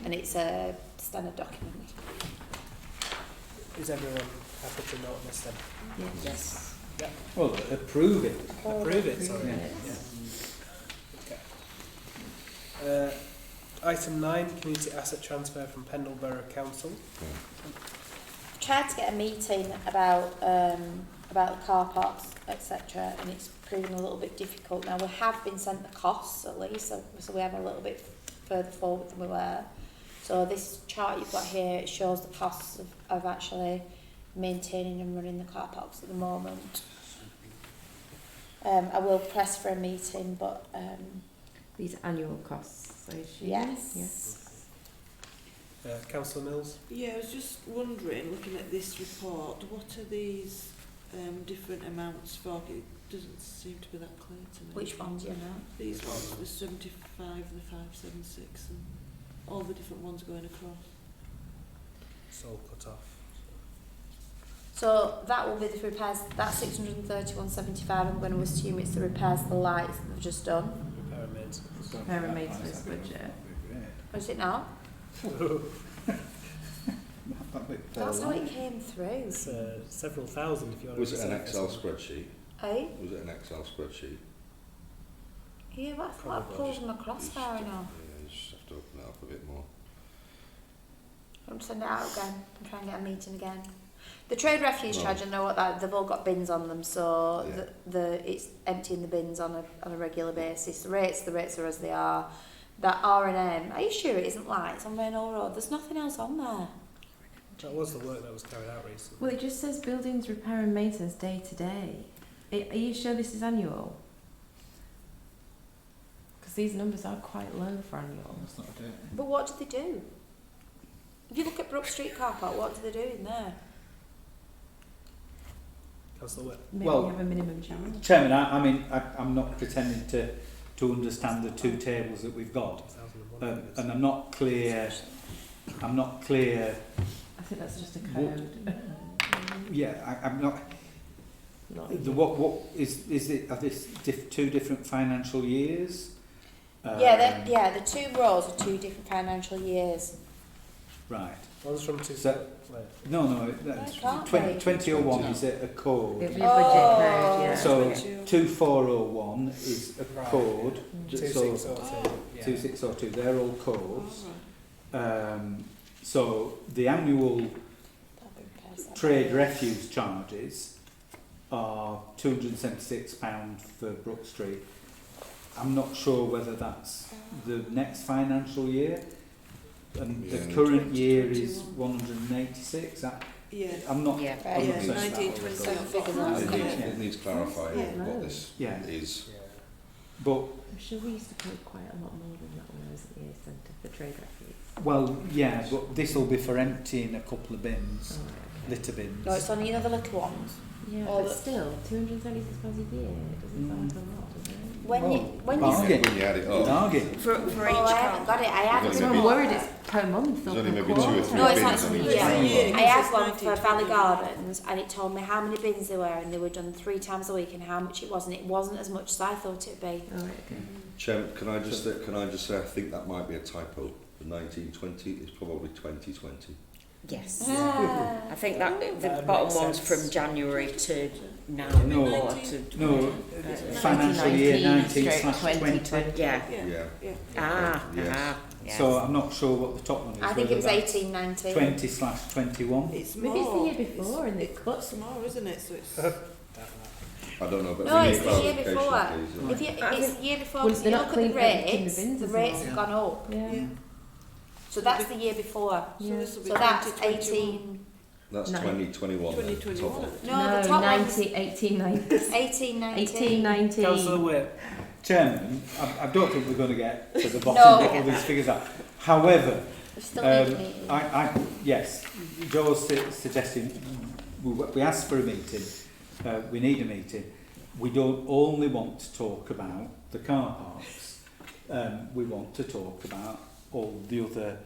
And it's a standard document. Is everyone happy to note this then? Yes. Yeah. Well, approve it. Approve it, sorry. Yeah. Okay. Item 9, community asset transfer from Pendle Borough Council. Tried to get a meeting about the car parks, etc., and it's proven a little bit difficult. Now we have been sent the costs at least, so we have a little bit further forward than we were. So this chart you've got here, it shows the costs of actually maintaining and running the car parks at the moment. I will press for a meeting, but these annual costs, I assume. yes. Councillor Mills? Yeah, I was just wondering, looking at this report, what are these different amounts for? It doesn't seem to be that clear to me. Which ones, you know? These ones, the 75, the 576, and all the different ones going across. It's all cut off. So that will be the repairs. That's 631.75. I'm going to assume it's the repairs to the lights that they've just done. Repair and maintenance. Repair and maintenance budget. Or is it not? That's how it came through. It's several thousand if you want Was to it an Excel spreadsheet? Eh? Was it an Excel spreadsheet? Yeah, but I thought I pulled them across far enough. Yeah, you just have to open it up a bit more. I'm send it out again and try and get a meeting again. The trade refuse charge, I know what that. They've all got bins on them, so it's emptying the bins on a regular basis. The rates are as they are. That R&M, are you sure it isn't lights on Rainhall Road? There's nothing else on there. That was the work that was carried out recently. Well, it just says buildings repair and maintenance day to day. Are you sure this is annual? Because these numbers are quite low for annual. That's not a date. But what do they do? If you look at Brook Street car park, what do they do in there? Councillor Witt? Maybe Well, you have a minimum charge. Chairman, I'm not pretending to understand the two tables that we've got, 2001. and I'm not clear. I think that's just a code. Yeah, I'm not. Not What is it? Are this two different financial years? The two rows are 2 different financial years. Right. One's from two. So- No, that's can't 2001 is a code. It'll be a budget code, yeah. So 2401 is a Right. code. So 2602. Yeah. 2602, they're all codes. So the annual trade refuse charges are £276 for Brook Street. I'm not sure whether that's the next financial year, and Yeah. the current year is 186. Yeah. I'm not. Yeah, I'm not right. certain that 1927 was- figures out. It needs clarifying Yeah. what this Yeah. is. Yeah. But I'm sure we used to pay quite a lot more than that when I was at the A Centre for trade refuse. well, yeah, but this will be for emptying a couple of bins, Oh, right, okay. litter bins. No, it's on the little ones. Yeah, All but the- still, £276 a year, it doesn't sound like a lot, does when you bargain. When you add it up, Bargain. For each oh, I haven't got it. I had There's it. only I'm maybe- worried it's per month or there's only per maybe quarter. 2 or 3 No, it's bins not on each yeah. side. Yeah. I had It's one 19, for Valley 20. Gardens, and it told me how many bins there were, and they were done 3 times a week, and how much it was, and it wasn't as much as I thought it'd be. Oh, right, okay. Chairman, can I just say I think that might be a typo. The 1920 is probably 2020. Yes. Ah. I think that the That bottom makes one's sense. from January to now. No. or to, No, financial year 19/20. 19/20. yeah. Yeah. Ah, Yes. ah, yes. So I'm not sure what the top one is. I think it was whether that's 1819. 20/21. It's Maybe it's the more. year before and they cut. It's more, isn't it? So it's I don't know, but No, we it's need the year clarification, before. please. If you, it's the year before, Well, because if they're you not look at the clean- emptying the rates, bins the as rates well. have gone up. Yeah. So that's the year before. Yeah. this will be So that's 2021. 18... That's No. 2021. then, 2021. top one. No, the top one was 1890. 1819. 1890. Councillor Whip. Chairman, I don't think we're going to get to the bottom No. of all these figures are. However, We still need a Um, meeting. yes, Joe's suggesting we asked for a meeting, we need a meeting. We don't only want to talk about the car parks, we want to talk about all the other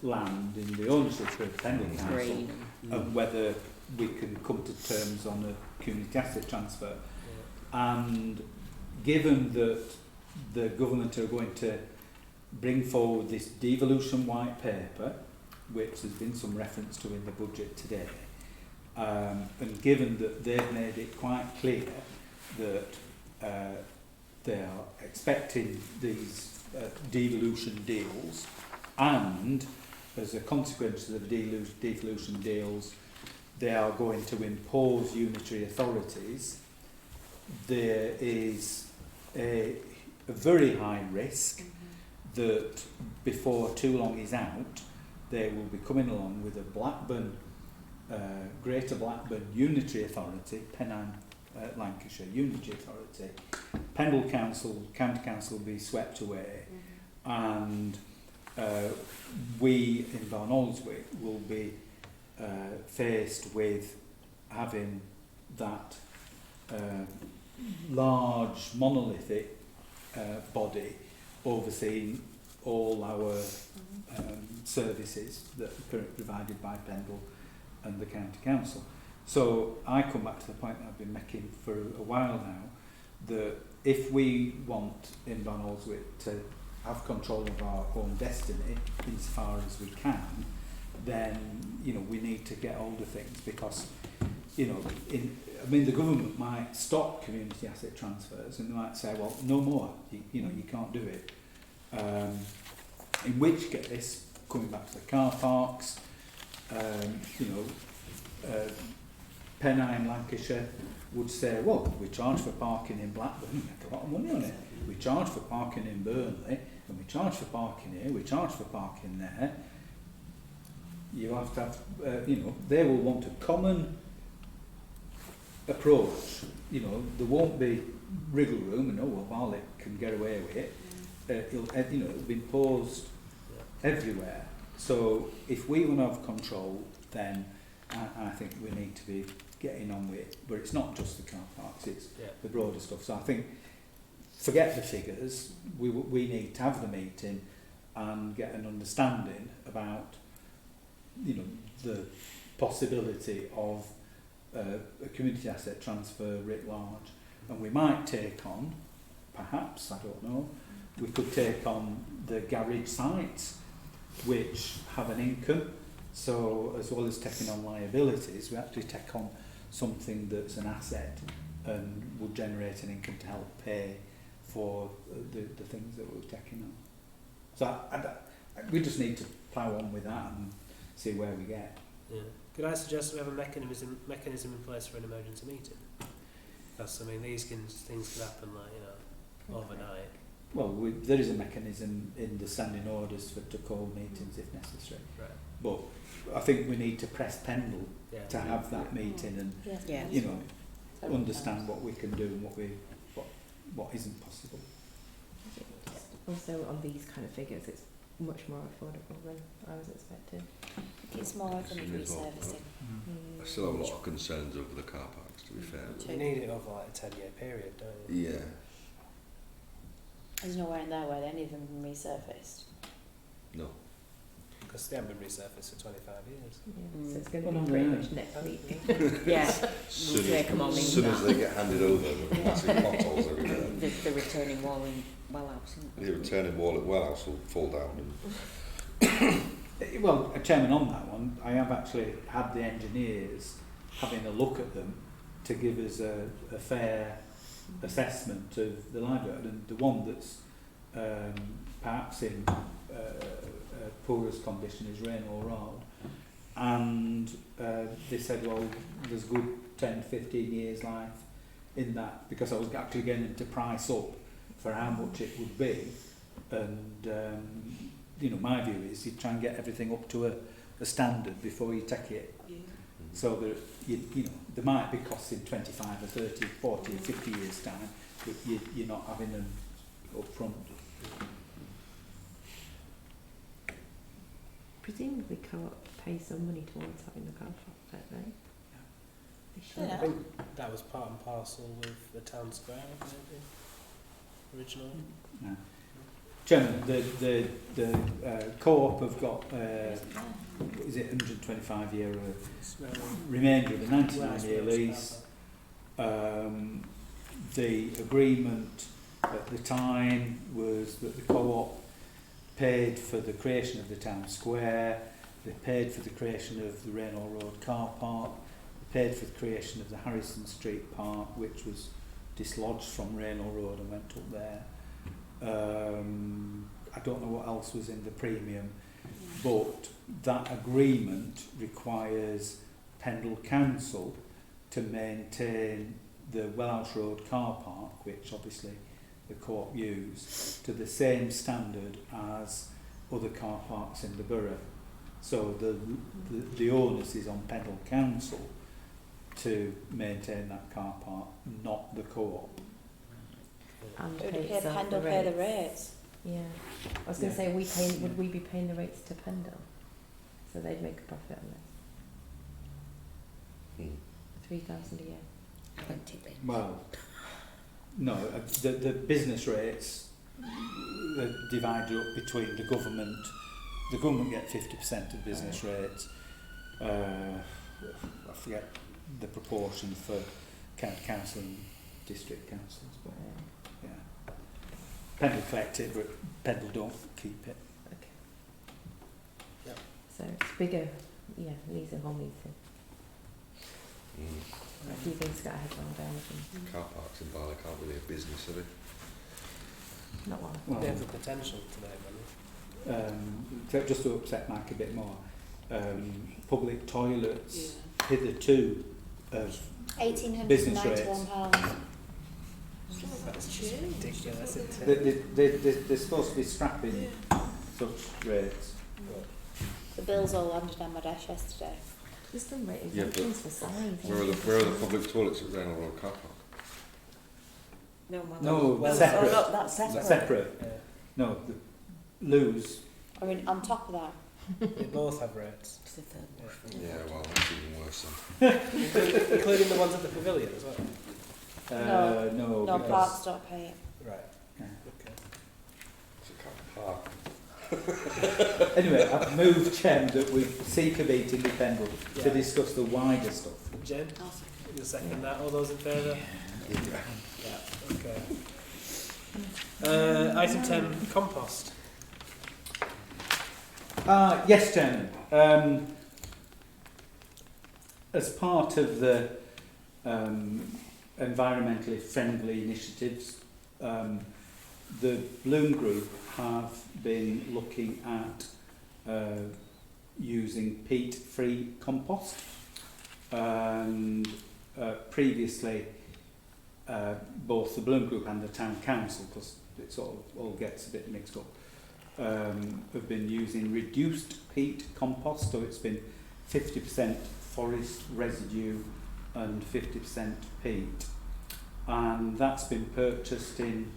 land in the ownership of Pendle Council Green. and whether we can come to terms on a community asset transfer. And given that the government are going to bring forward this devolution white paper, which there's been some reference to in the budget today, and given that they've made it quite clear that they are expecting these devolution deals, and as a consequence of the devolution deals, they are going to impose unitary authorities, there is a very high risk that before too long is out, they will be coming along with a Blackburn, Greater Blackburn Unitary Authority, Pennine, Lancashire Unitary Authority. Pendle Council, County Council will be swept away, and we in Barnoldswick will be faced with having that large monolithic body overseeing all our services that are currently provided by Pendle and the County Council. So I come back to the point that I've been making for a while now, that if we want in Barnoldswick to have control of our own destiny insofar as we can, then we need to get hold of things, because the government might stop community asset transfers and they might say, well, no more, you can't do it. In which case, coming back to the car parks, Pennine, Lancashire would say, well, we charge for parking in Blackburn, we make a lot of money on it. We charge for parking in Burnley, and we charge for parking here, we charge for parking there. You have to have, they will want a common approach. There won't be wriggle room, and while it can get away with it, it'll be imposed everywhere. So if we want to have control, then I think we need to be getting on with it. But it's not just the car parks, it's the broader stuff. So I think, forget the figures, we need to have the meeting and get an understanding about the possibility of a community asset transfer writ large. And we might take on, perhaps, I don't know, we could take on the garage sites, which have an income. So as well as taking on liabilities, we actually take on something that's an asset and would generate an income to help pay for the things that we're taking on. So we just need to plough on with that and see where we get. Yeah. Could I suggest we have a mechanism in place for an emergency meeting? Because these things could happen overnight. Well, there is a mechanism in the standing orders to call meetings if necessary. Right. But I think we need to press Pendle to have that meeting and Yeah. understand what we can do and what isn't possible. Also on these kind of figures, it's much more affordable than I was expecting. It's more than resurfacing. I still have a lot of concerns over the car parks, to be fair. You need it over a 10-year period, don't you? Yeah. There's nowhere in there where any of them have been resurfaced. No. Because they haven't been resurfaced for 25 years. Yeah, so it's going to Well, be no, pretty no. much next week. Yeah, Soon we'll take them on as in soon as that. they get handed over, the massive potholes everywhere. The returning wall in Wellhouse, isn't The it? returning wall at Wellhouse will fall down. And Well, Chairman, on that one, I have actually had the engineers having a look at them to give us a fair assessment of the library, and the one that's perhaps in poorest condition is Rainhall Road, and they said, well, there's good 10-15 years life in that, because I was actually getting them to price up for how much it would be, and you know, my view is you try and get everything up to a standard before you take it. Yeah. So that you know, there might be costs in 25 or 30, 40 or 50 years time, but you're not having them up front. Presumably Co-op pay some money towards having the car park, don't they? They should. I think that was part and parcel with the town square, maybe, originally. Yeah. Chairman, the Co-op have got, is it 125 year remainder of the 99-year lease. The agreement at the time was that the Co-op paid for the creation of the town square, they paid for the creation of the Rainhall Road car park, they paid for the creation of the Harrison Street park, which was dislodged from Rainhall Road and went up there. I don't know what else was in the premium, but that agreement requires Pendle Council to maintain the Wellhouse Road car park, which obviously the Co-op use, to the same standard as other car parks in the borough. So the onus is on Pendle Council to maintain that car park, not the Co-op. And Would pay pay itself Pendle the pay the rates. rates? Yeah. I was going to say, would we be paying the rates to Pendle? So they'd make a profit on this. 3,000 a year. Haven't it been? Well, no, the business rates are divided up between the government. The government get 50% of business rates. I forget the proportion for county council and district councils, but yeah. Pendle collect it, but Pendle don't keep it. Okay. Yep. So it's bigger, yeah, needs a whole meeting. A few things got ahead on down. Car parks in Barley aren't really a business, are they? Not one. Well, They have the potential today, really. just to upset Mike a bit more, public toilets Yeah. hitherto of £1,891. That's just ridiculous, isn't it? they're supposed to be scrapping such rates. The bills all landed on my desk yesterday. There's some rate Yeah, but exemptions for signs. Where are the public toilets at Rainhall Road car park? No, well, No, well, separate. Oh, that's separate. Separate. Yeah. No, the loos. I mean, on top of that, They both have rates. It's the third one. Yeah, well, that's even worse then. Including the ones at the pavilion as well. No, no because- parks don't pay it. Right. Yeah. Okay. It's a car park. Anyway, I've moved, Chairman, that we seek a meeting with Pendle to Yeah. discuss the wider stuff. Jen, I'll second. you'll second that. All those in favour? Yeah. Yeah. Okay. Item 10, compost. Yes, Chairman. As part of the environmentally friendly initiatives, the Bloom Group have been looking at using peat-free compost. And previously, both the Bloom Group and the Town Council, because it sort of all gets a bit mixed up, have been using reduced peat compost, so it's been 50% forest residue and 50% peat, and that's been purchased in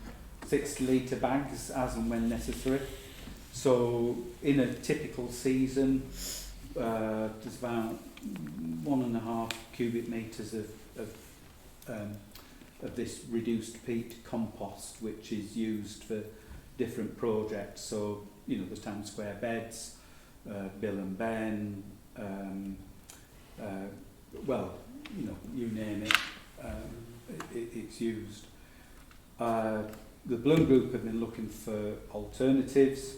60-litre bags as and when necessary. So in a typical season, there's about 1.5 cubic metres of of this reduced peat compost, which is used for different projects. So, you know, the town square beds, Bill and Ben, well, you know, you name it, it's used. The Bloom Group have been looking for alternatives,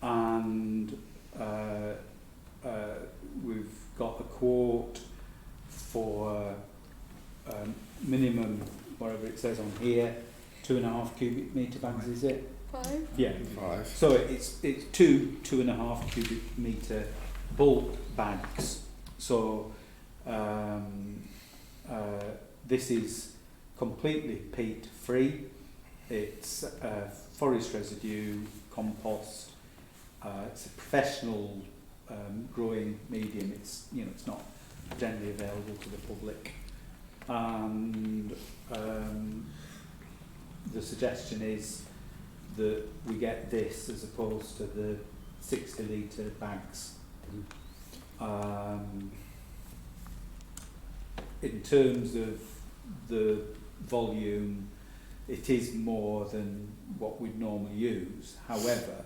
and we've got a quote for minimum, whatever it says on here, 2.5 cubic metre bags, is it? 5. Yeah. 5. So it's 2.5 cubic metre bulk bags. So this is completely peat free. It's forest residue, compost. It's a professional growing medium. It's, you know, it's not generally available to the public. And the suggestion is that we get this as opposed to the 60 litre bags. In terms of the volume, it is more than what we'd normally use. However,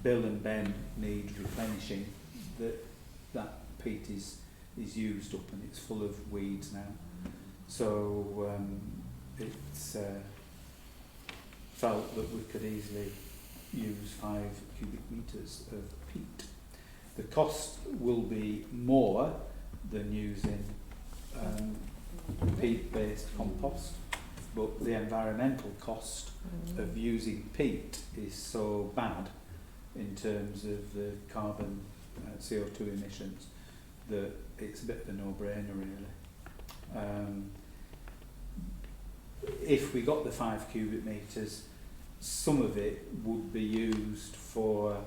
Bill and Ben need replenishing. That peat is used up and it's full of weeds now. So it's felt that we could easily use 5 cubic metres of peat. The cost will be more than using peat-based compost, but the environmental cost of using peat is so bad in terms of the carbon CO2 emissions that it's a bit of a no-brainer really. If we got the 5 cubic metres, some of it would be used for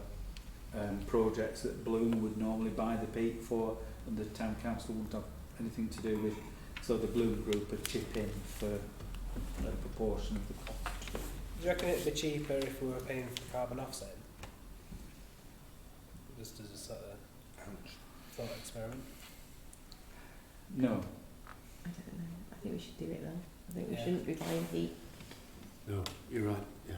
projects that Bloom would normally buy the peat for, and the town council wouldn't have anything to do with. So the Bloom Group would chip in for a proportion of the cost. Do you reckon it'd be cheaper if we were paying for carbon offset? Just as a sort of thought experiment? No. I don't know. I think we should do it though. I think we Yeah. shouldn't be buying peat. No, you're right. Yeah.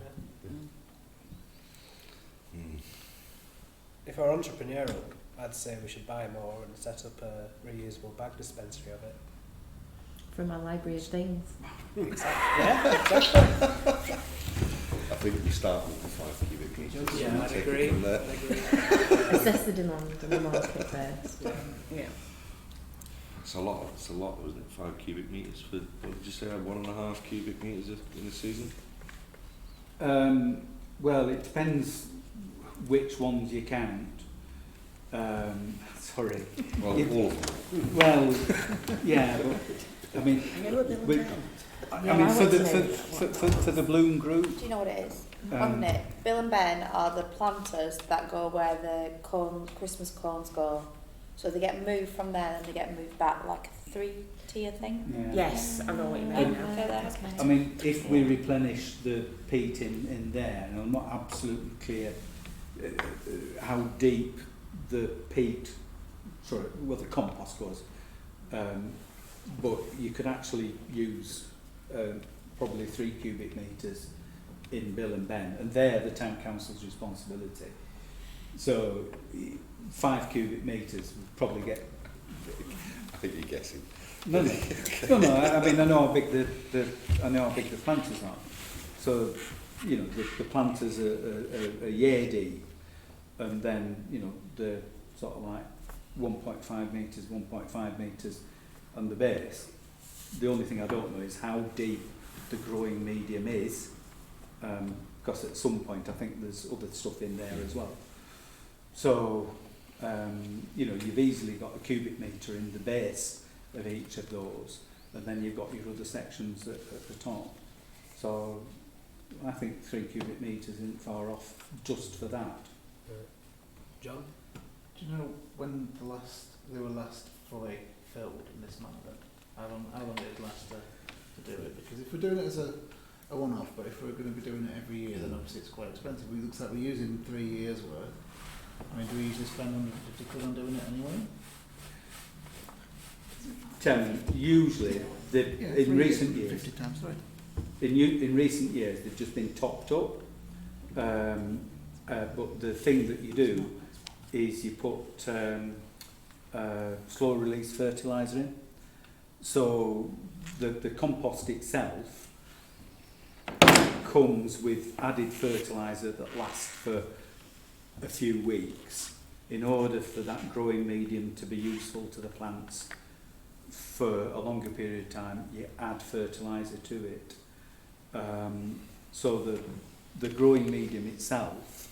If we're entrepreneurial, I'd say we should buy more and set up a reusable bag dispensary of it. From our library of things. Exactly. Yeah, exactly. I think we start with the 5 cubic metres. Yeah, and I'd take agree. it from there. I'd agree. Assess the demand in the market first. Yeah. It's a lot, wasn't it? 5 cubic metres for, what did you say, 1.5 cubic metres in a season? Well, it depends which ones you count. Sorry. Well, all of them. Well, yeah, but I mean, I mean for the Bloom Group. Do you know what it is? Um, On it, Bill and Ben are the planters that go where the Christmas cones go. So they get moved from there and they get moved back, like a 3-tier thing. Yeah. Yes, I know what you Oh, mean now. okay, there. I mean, if we replenish the peat in there, and I'm not absolutely clear how deep the peat, the compost was, but you could actually use probably 3 cubic metres in Bill and Ben, and they're the town council's responsibility. So 5 cubic metres would probably get. I think you're guessing. No. I mean, I know how big the planters are. So, you know, the planters are year deep, and then, you know, they're sort of like 1.5 metres on the base. The only thing I don't know is how deep the growing medium is, because at some point I think there's other stuff in there as well. So, you know, you've easily got a cubic metre in the base of each of those, and then you've got your other sections at the top. So I think 3 cubic metres isn't far off just for that. John? Do you know when they were last fully filled and dismantled? How long it would last to do it? Because if we're doing it as a one-off, but if we're going to be doing it every year, then obviously it's quite expensive. It looks like we're using 3 years' worth. I mean, do we usually spend 150 quid on doing it anyway? Chairman, usually in recent years, 50 times 3. in recent years they've just been topped up. But the thing that you do is you put slow release fertiliser in. So the compost itself comes with added fertiliser that lasts for a few weeks in order for that growing medium to be useful to the plants for a longer period of time. You add fertiliser to it. So the growing medium itself,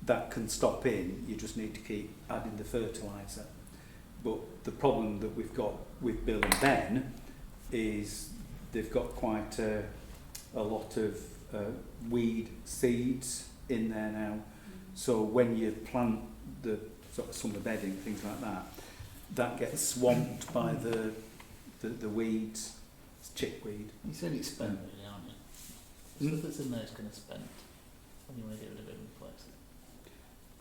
that can stop in, you just need to keep adding the fertiliser. But the problem that we've got with Bill and Ben is they've got quite a lot of weed seeds in there now. So when you plant the sort of summer bedding, things like that, that gets swamped by the weeds. It's chickweed. You said it's spent, really, aren't you? Stuff that's in there is kind of spent, and you want to get rid of it and replace it.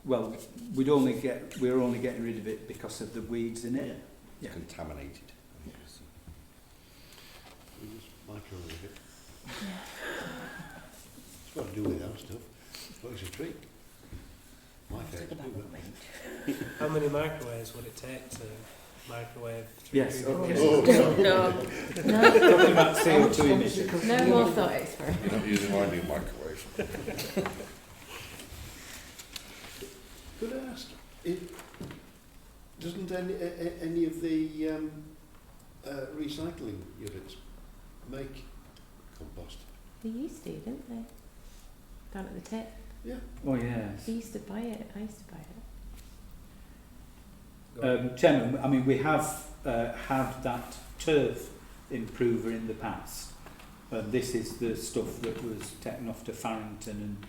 Well, we're only getting rid of it because of the weeds in it. Yeah. Contaminated. We just microwave it. It's got to do with our stuff. But it's a treat. My favourite. How many microwaves would it take to microwave? Yes. Okay. No. Talking about CO2 emissions. No more thought experiment. You're not using my new microwave. Could I ask, doesn't any of the recycling units make compost? They used to, didn't they? Down at the tip. Yeah. Oh yes. They used to buy it. I used to buy it. Chairman, I mean, we have had that turf improver in the past, and this is the stuff that was taken off to Farrington and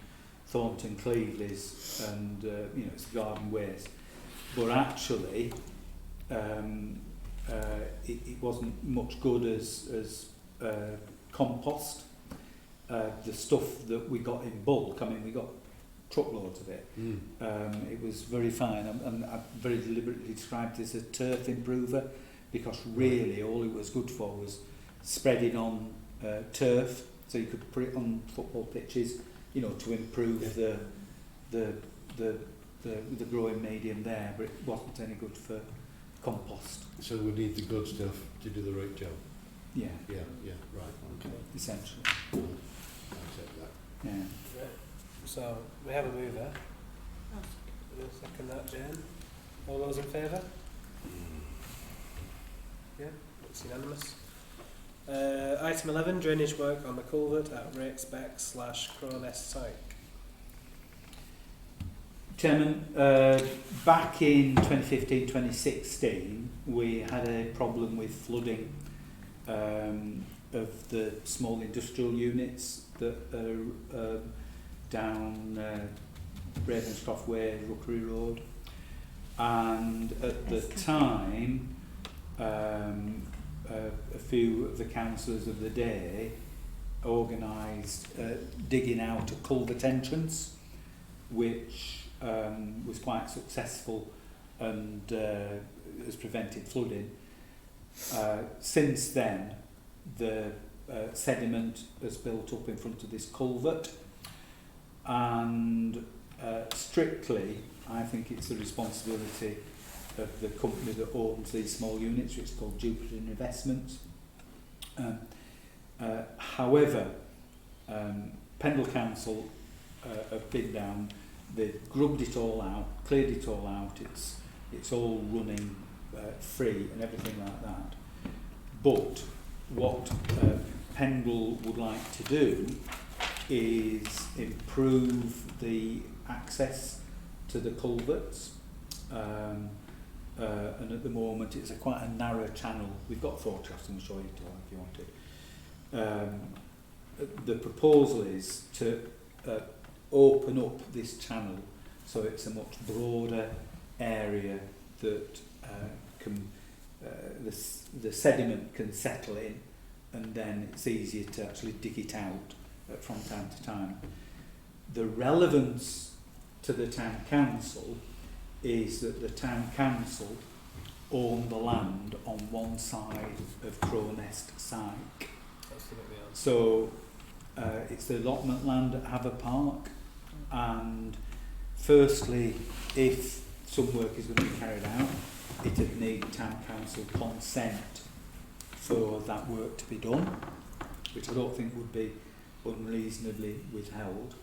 Thornton Cleveley's, and it's garden waste. But actually, it wasn't much good as compost. The stuff that we got in bulk, I mean, we got truckloads of it. It was very fine, and I very deliberately described it as a turf improver, because really all it was good for was spreading on turf, so you could put it on football pitches, to improve the growing medium there, but it wasn't any good for compost. So we need the good stuff to do the right job. Yeah. Yeah, right. Okay. Essentially. I'll accept that. Yeah. So we have a mover. We'll second that, Jane. All those in favour? Yeah, it's unanimous. Item 11, drainage work on the culvert at Rakesbeck/Crowness site. Chairman, back in 2015-2016 we had a problem with flooding of the small industrial units that are down Ravenscroft Way, Rookery Road, and at the time a few of the councillors of the day organised digging out a culvert entrance, which was quite successful and has prevented flooding. Since then, the sediment has built up in front of this culvert, and strictly I think it's the responsibility of the company that owns these small units, which is called Jupiter Investments. However, Pendle Council have been down, they've grubbed it all out, cleared it all out, it's all running free and everything like that. But what Pendle would like to do is improve the access to the culverts, and at the moment it's quite a narrow channel. We've got photographs and we'll show you if you wanted. The proposal is to open up this channel so it's a much broader area that the sediment can settle in, and then it's easier to actually dig it out from time to time. The relevance to the town council is that the town council own the land on one side of Crownest Syke. That's the bit we own. So it's the allotment land at Haver Park, and firstly, if some work is going to be carried out, it would need town council consent for that work to be done, which I don't think would be unreasonably withheld.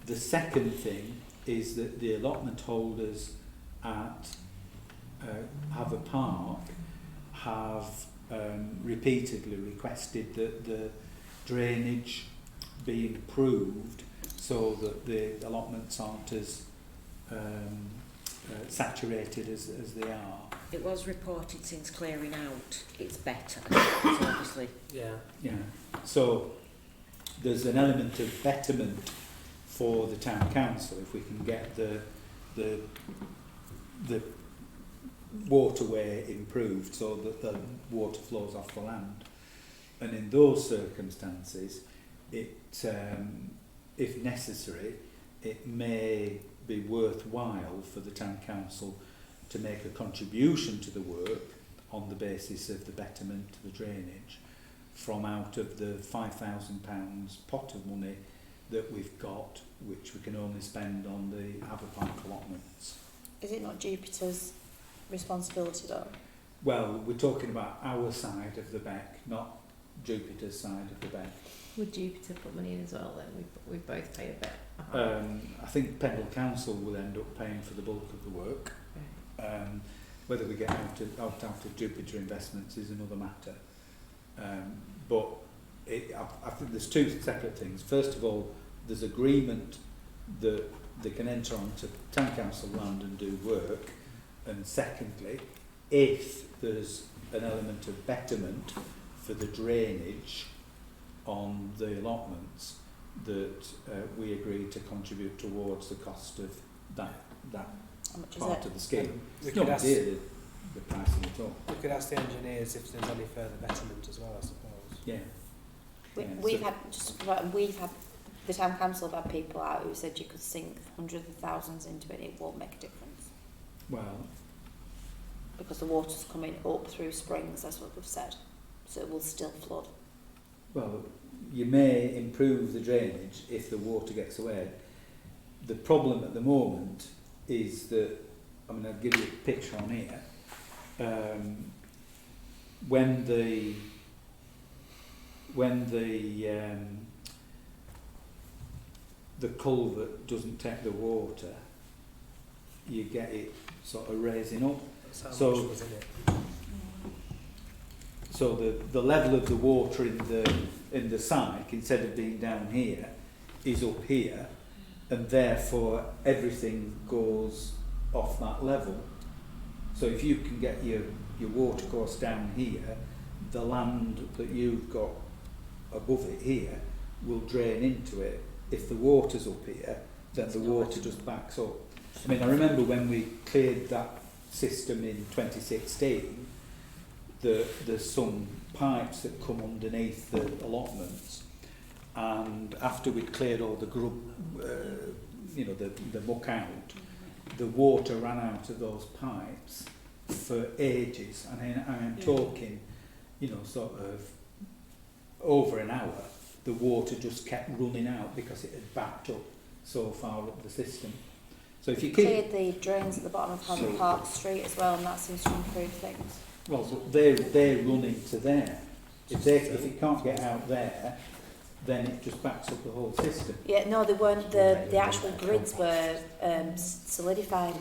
The second thing is that the allotment holders at Haver Park have repeatedly requested that the drainage be improved so that the allotments aren't as saturated as they are. It was reported since clearing out it's better. So obviously, Yeah. Yeah. So there's an element of betterment for the town council if we can get the waterway improved so that the water flows off the land. And in those circumstances, it if necessary, it may be worthwhile for the town council to make a contribution to the work on the basis of the betterment of the drainage from out of the £5,000 pot of money that we've got, which we can only spend on the Haver Park allotments. Is it not Jupiter's responsibility though? Well, we're talking about our side of the beck, not Jupiter's side of the beck. Would Jupiter put money in as well then? We both pay a bit. I think Pendle Council will end up paying for the bulk of the work. Whether we get out of Jupiter investments is another matter. But I think there's two separate things. First of all, there's agreement that they can enter onto town council land and do work. And secondly, if there's an element of betterment for the drainage on the allotments, that we agree to contribute towards the cost of that How much is part it? of the scheme. We It's could not ask, dear, the pricing at all. we could ask the engineers if there's any further betterment as well, I suppose. Yeah. We've had the town council have had people out who said you could sink hundreds of thousands into it, it won't make a difference Well, because the water's coming up through springs. That's what we've said, so it will still flood. well, you may improve the drainage if the water gets away. The problem at the moment is that, I mean, I'll give you a picture on here. When the culvert doesn't take the water, you get it sort of raising up. That's how So- much was in it. So the level of the water in the Syke, instead of being down here, is up here, and therefore everything goes off that level. So if you can get your water course down here, the land that you've got above it here will drain into it. If the water's up here, then the water just backs up. I mean, I remember when we cleared that system in 2016, there's some pipes that come underneath the allotments, and after we'd cleared all the grub, the muck out, the water ran out of those pipes for ages. And I'm talking, sort of over an hour. The water just kept running out because it had backed up so far up the system. So if you Cleared the drains at the bottom of Haver Park Street as well, and that seems to improve things. well, but they're running to there. If it can't get out there, then it just backs up the whole system. Yeah, no, they weren't. The actual grids were solidified.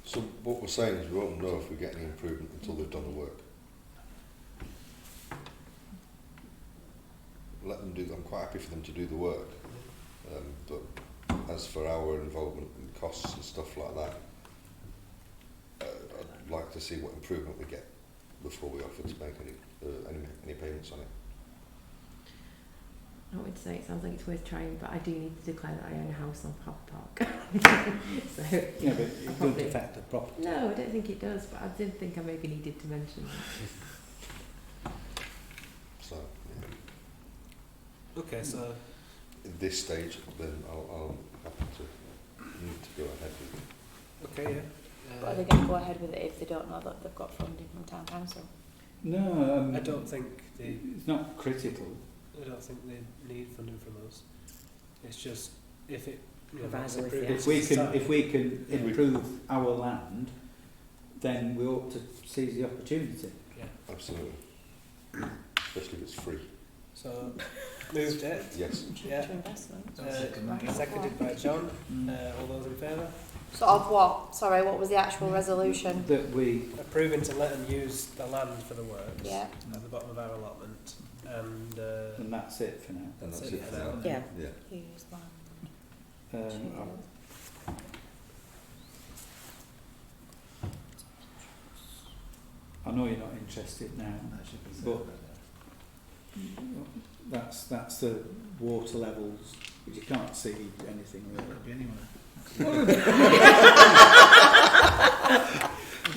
So what we're saying is we won't know if we get any improvement until they've done the work. Let them do. I'm quite happy for them to do the work, but as for our involvement in costs and stuff like that, I'd like to see what improvement we get before we offer to make any payments on it. I would say it sounds like it's worth trying, but I do need to declare that I own a house on Haver Park. So Yeah, but it probably- doesn't affect the property. no, I don't think it does, but I did think I maybe needed to mention that. So yeah. Okay, so At this stage, then I'll happy to need to go ahead with it. okay, But are they going to go ahead with it if they don't know that they've got funding from town council? No, I don't think they. it's not critical. I don't think they need funding from us. It's just if it. Provides it's with the improved If we can improve our land, then we ought to seize the opportunity. Yeah. Absolutely. Especially if it's free. So moved it. Yes. Yeah. To investment. Seconded by John. All those in favour? So of what? Sorry, what was the actual resolution? That we Approving to let them use the land for the works. Yeah. At the bottom of our allotment. And and that's it for now. And that's So, it for now. Yeah. Yeah. Use land. I know you're not interested now, That should be but that's the water levels, but you can't see anything It really. could be anywhere.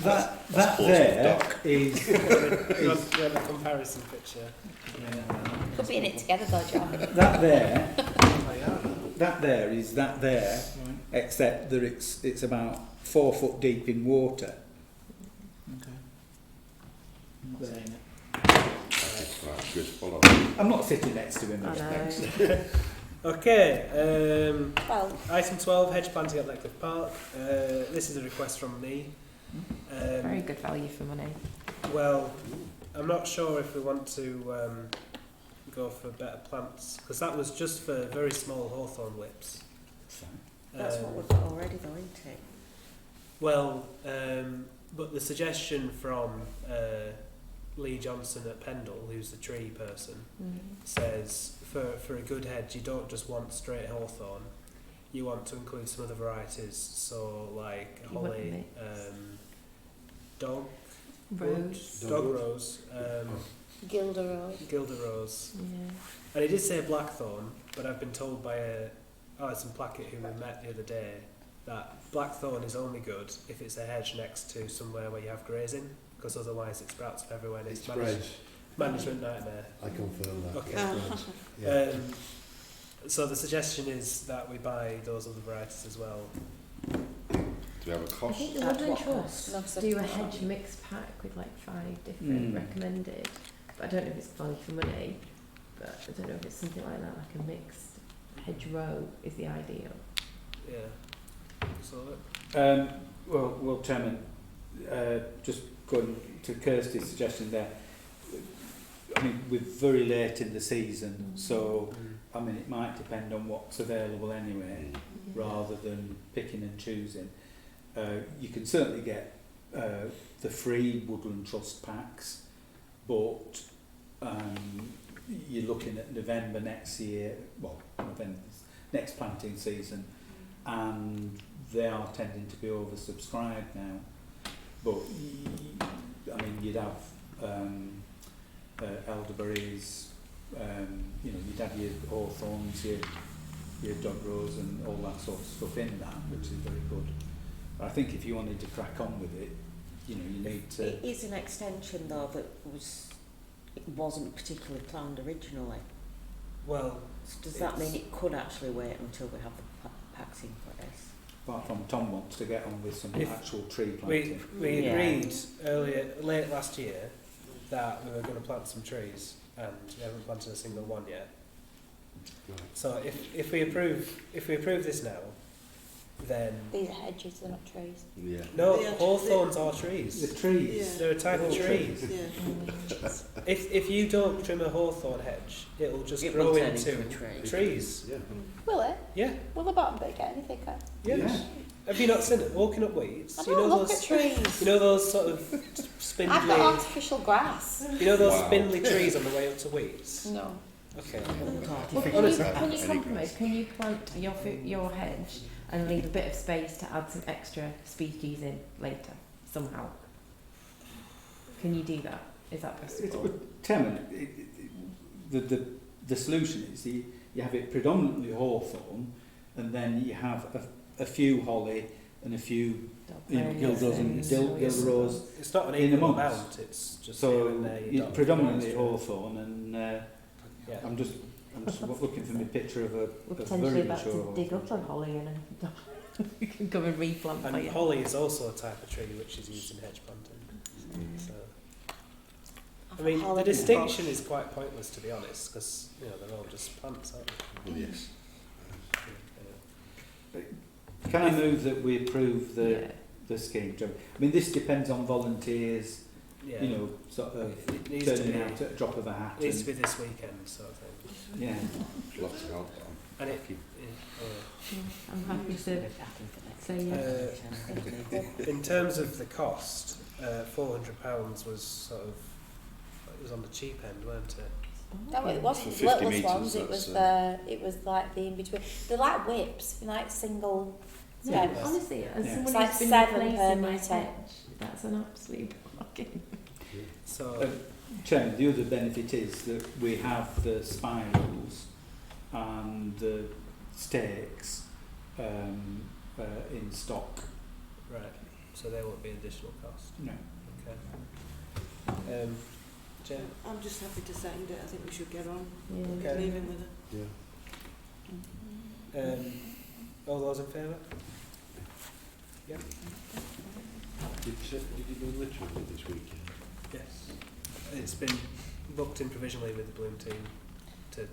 That That's there dark. is you want a comparison picture. Could be in it together though, John. that there is that there, except that it's about 4 foot deep in water. Okay. I'm not saying it. Right, good. Follow on. I'm not sitting next to him. I Thanks. know. Okay. Well, Item 12, hedge planting at Leckliffe Park. This is a request from me. Very good value for money. Well, I'm not sure if we want to go for better plants, because that was just for very small hawthorn whips. That's Um, what we've got already, though, isn't it? Well, but the suggestion from Lee Johnson at Pendle, who's the tree person, says for a good hedge you don't just want straight hawthorn, you want to include some other varieties, so like You want holly, mix. dog Rose. dog rose, Gilder Road. gilder rose, Yeah. and he did say blackthorn, but I've been told by Alison Plackett, who we met the other day, that blackthorn is only good if it's a hedge next to somewhere where you have grazing, because otherwise it sprouts from everywhere and it's management nightmare. I confirm that. Okay. Yeah. So the suggestion is that we buy those other varieties as well. Do we have a I cost? think the At Woodland what Trust cost? do a hedge mix pack with like 5 different recommended, but I don't know if it's value for money, but I don't know if it's something like that, like a mixed hedgerow is the ideal. Yeah. So Well, Chairman, just going to Kirsty's suggestion there, I mean, we're very late in the season, so I mean, it might depend on what's available anyway, rather than picking and choosing. You can certainly get the free Woodland Trust packs, but you're looking at November next year, well, November, next planting season, and they are tending to be oversubscribed now. But I mean, you'd have elderberries, you'd have your hawthorns, your dog rose and all that sort of stuff in that, which is very good. But I think if you wanted to crack on with it, you need to... It is an extension, though, that wasn't particularly planned originally. well, So does that mean it could actually wait until we have the packs in place? Apart from Tom wants to get on with some If actual tree we planting. we Yeah. agreed late last year that we were going to plant some trees, and we haven't planted a single one yet. Right. So if we approve this now, then These are hedges, they're not trees. Yeah. no, Yeah, hawthorns are trees. The trees. Yeah. They're a type of tree. Yeah. If you don't trim a hawthorn hedge, it will just It grow will turn into into a tree. trees. Yeah. Will it? Yeah. Will the bottom bit get any thicker? Yeah. Yeah. Have you not seen it? Walking up weeds. I You don't know look those. at trees. You know those sort of I've got spindly. artificial grass. You know those Wow. spindly trees on the way up to weeds. No. Okay. Well, can you compromise? Can you plant your hedge and leave a bit of space to add some extra species in later, somehow? Can you do that? Is that possible? Chairman, the solution is you have it predominantly hawthorn, and then you have a few holly and a few gilderose and gilderose. It's not an In equal amongst. amount. It's just So here and there. You it's don't- predominantly Yeah. hawthorn, and Yeah. I'm just looking for my picture of a We're very potentially about mature to dig up hawthorn. on holly and We can come and replant for And you. holly is also a type of tree which is used in hedge planting. So, I mean, the distinction is quite pointless, to be honest, because they're all just plants, aren't they? Well, yes. Can I move that we approve the scheme? I mean, this depends on volunteers, Yeah. sort of It needs to turning be. out at a drop of a hat. It needs to be this weekend, sort of thing. Yeah. Lots of help. And it, I'm happy to say yes. in terms of the cost, £400 was sort of, it was on the cheap end, weren't it? No, it wasn't For the 50 littlest metres, ones. It was that's, it was like the in between. They're like whips, like single No, stems. honestly, as Yeah. someone It's like who's been 7 replacing per my metre. hedge, that's an absolute bargain. So, Chairman, the other benefit is that we have the spirals and the stakes in stock. right, so there won't be additional cost. No. Okay. Jen? I'm just happy to second it. I think we should get on. Yeah. Okay. Leaving with it. Yeah. All those in favour? Yep. Did you do literally this weekend? Yes. It's been booked in provisionally with the Bloom team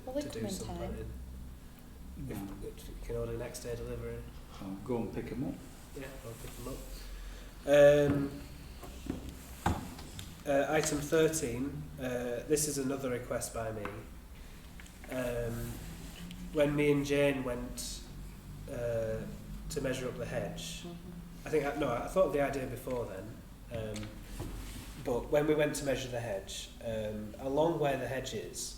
Will they to come do in some time? planting. If you can order next day delivery. So go and pick them up. Yeah, I'll pick them up. Item 13, this is another request by me. When me and Jane went to measure up the hedge, I thought of the idea before then, but when we went to measure the hedge, along where the hedge is,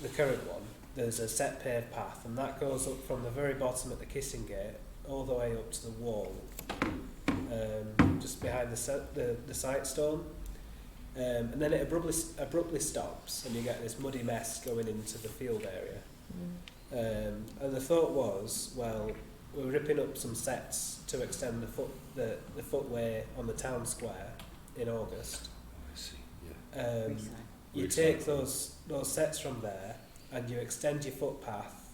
the current one, there's a set paved path, and that goes up from the very bottom at the kissing gate all the way up to the wall, just behind the sight stone, and then it abruptly stops, and you get this muddy mess going into the field area. And the thought was, well, we're ripping up some sets to extend the footway on the town square in August. I see, yeah. You take those sets from there and you extend your footpath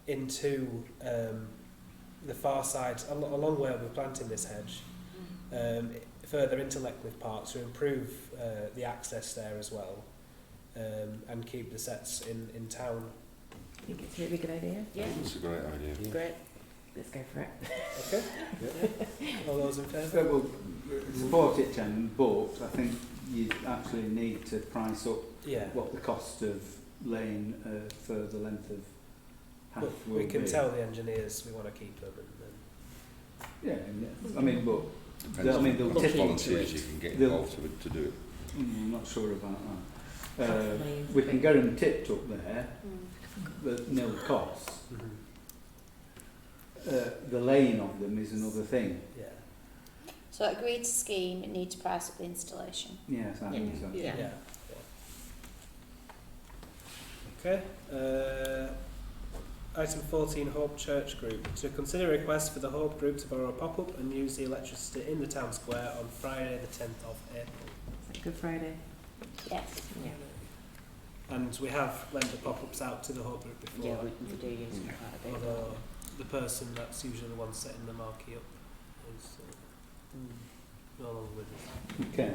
into the far side, along where we're planting this hedge, further into Leckliffe Park to improve the access there as well, and keep the sets in town. I think it's a really good idea. Yeah, That's a great idea. Yeah. great. Let's go for it. Okay? All those in favour? Well, support it, Jen, but I think you actually need to price up Yeah. what the cost of laying a further length of path But will we can be. tell the engineers we want to keep them, and Yeah. I mean, but Depends I mean, on they'll how much tip into volunteers it. you can get They'll- involved to do it. I'm not sure about that. Definitely. We can get them tipped up there, but nil costs. The laying of them is another thing. yeah. So agreed to scheme, it needs to price up the installation. Yes, I think so. Yeah. Yeah. Okay. Item 14, Hope Church Group. To consider requests for the Hope Group to borrow a pop-up and use the electricity in the town square on Friday the 10th of April. Is that Good Friday? Yes. Yeah, And we have lent the pop-ups out to the Hope Group before, yeah, we do use them quite a bit. although the person that's usually the one setting the marquee up is no longer with us. Okay.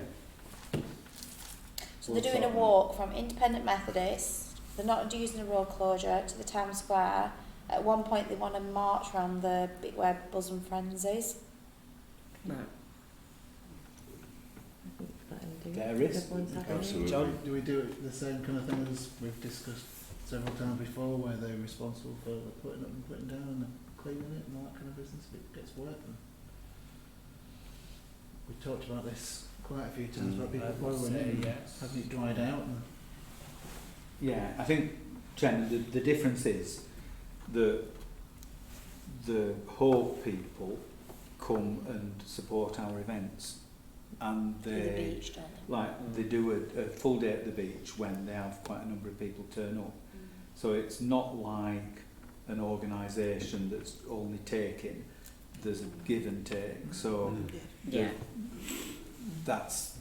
So they're doing a walk from Independent Methodist. They're not using a road closure to the town square. At one point, they want to march around the bit where Buzz and Friends is. Right. I think let them do Get a it. risk. Everyone's happy. Absolutely. John? Do we do it the same kind of thing as we've discussed several times before, where they're responsible for the putting up and putting down and the cleaning it and all that kind of business if it gets wet? And we've talked about this quite a few times about people I would borrowing say it and yes. having it dried out. And Yeah, I think, Jen, the difference is that the Hope people come and support our events, and To the they beach, don't they? like they do a full day at the beach when they have quite a number of people turn up. So it's not like an organisation that's only taking. There's a give and take. So Yeah. that's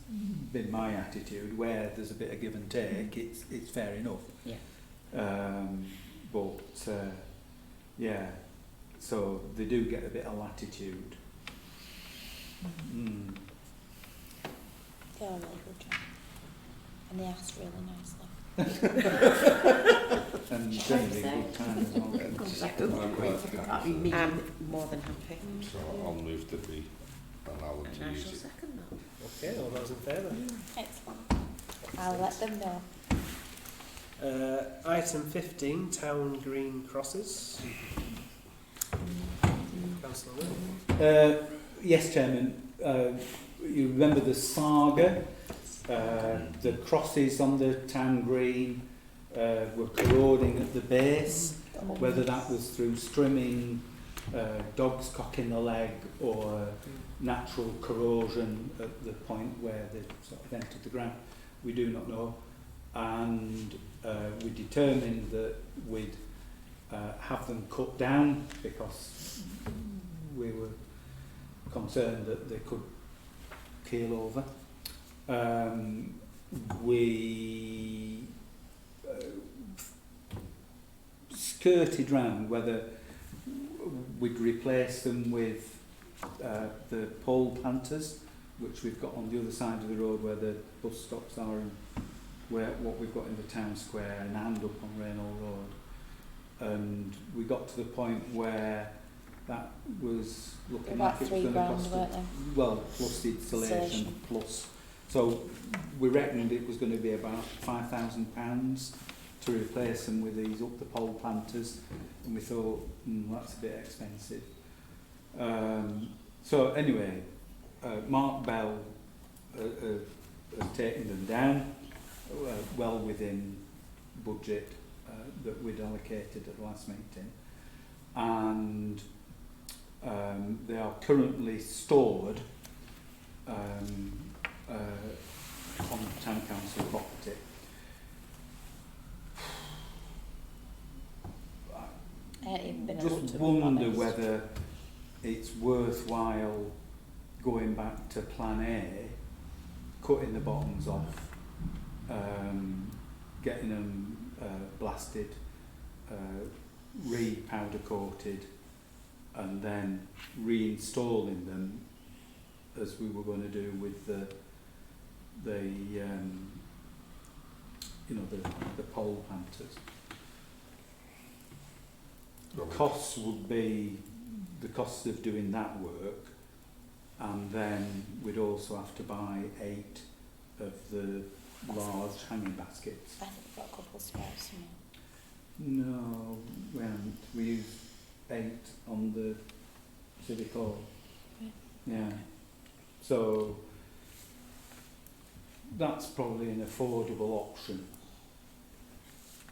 been my attitude. Where there's a bit of give and take, it's fair enough. Yeah. But yeah, so they do get a bit of latitude. Mm. They are really good job. And they asked really nicely. And generally good time as well. I'm more than happy. So I'll move that we allow them And to I use shall it. second that. Okay, all those in favour? Excellent. I'll let them know. Item 15, Town Green Crosses. Councillor Will. Yes, Chairman. You remember the saga? The crosses on the town green were corroding at the base, whether that was through strimming, dogs cocking the leg, or natural corrosion at the point where they sort of entered the ground. We do not know. And we determined that we'd have them cut down because we were concerned that they could keel over. We skirted round whether we'd replace them with the pole planters, which we've got on the other side of the road where the bus stops are, and where what we've got in the town square and up on Rainhall Road. And we got to the point where that was looking About like it was going to £3,000, cost weren't they? well, plus the installation, plus. So we reckoned it was going to be about £5,000 to replace them with these up the pole planters, and we thought that's a bit expensive. So anyway, Mark Bell has taken them down, well within budget that we'd allocated at the last meeting, and they are currently stored on town council property. Just wonder whether it's worthwhile going back to Plan A, cutting the bottoms off, getting them blasted, re-powder coated, and then reinstalling them as we were going to do with the pole planters. The costs would be the costs of doing that work, and then we'd also have to buy 8 of the large hanging baskets. I think we've got a couple spares. No, we haven't. We used 8 on the Civic Hall. Yeah. So that's probably an affordable option.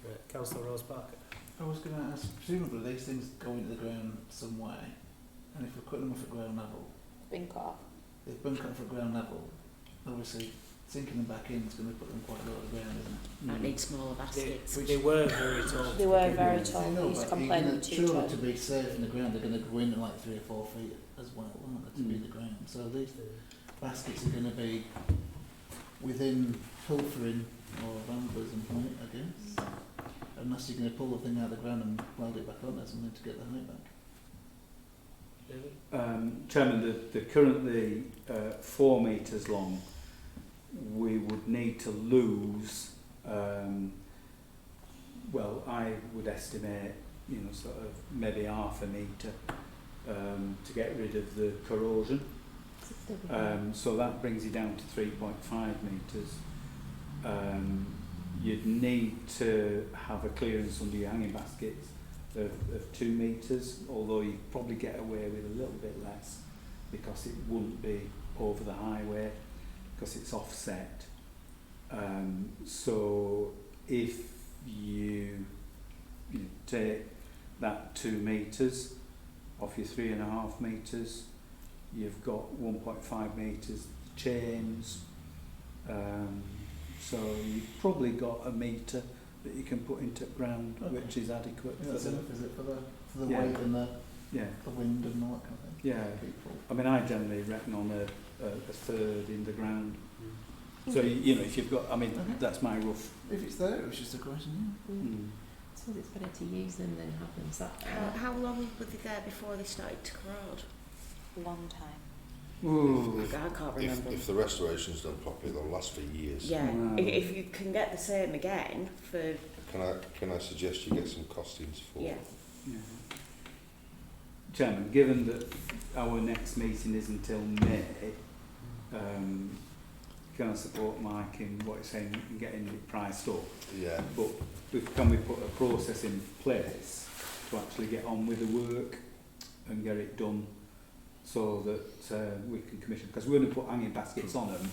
Right, Councillor Rose Parker. I was going to ask, presumably these things go into the ground some way, and if we're cutting them off at ground level, It's been cut off. they've been cut off at ground level, obviously sinking them back in is going to put them quite low to the ground, isn't it? That needs smaller baskets. They were very tall. They were very I tall. know, They used to but complain you're they were gonna- too surely tall. to be safe in the ground, they're going to go in like 3 or 4 feet as well, aren't they, to be in the ground. So these baskets are going to be within pilfering or vandalism point, I guess. Unless you're going to pull the thing out of the ground and weld it back on or something to get the height back. Chairman, they're currently 4 metres long. We would need to lose, well, I would estimate, sort of maybe half a metre to get rid of the corrosion. So that brings you down to 3.5 metres. You'd need to have a clearance under your hanging baskets of 2 metres, although you'd probably get away with a little bit less because it wouldn't be over the highway because it's offset. So if you take that 2 metres off your 3.5 metres, you've got 1.5 metres chains. So you've probably got a metre that you can put into ground, which is adequate. Yeah, that's for enough, is it, for the Yeah. weight and the Yeah, wind and all that kind of thing? yeah. I mean, I generally reckon on a third in the ground. So if you've got, I mean, Okay. that's my rough. If it's there, it was just a question, Mm. It's suppose it's better to use them than have them sat there. How long were they there before they started to corrode? Long time. Ooh. I can't remember. If the restoration's done properly, they'll last for years. Yeah, Wow. if you can get the same again for... Can I suggest you get some costings for? Yeah. Yeah. Chairman, given that our next meeting is until May, can I support Mike in what he's saying in getting it priced up? Yeah. But can we put a process in place to actually get on with the work and get it done so that we can commission? Because we're going to put hanging baskets on them,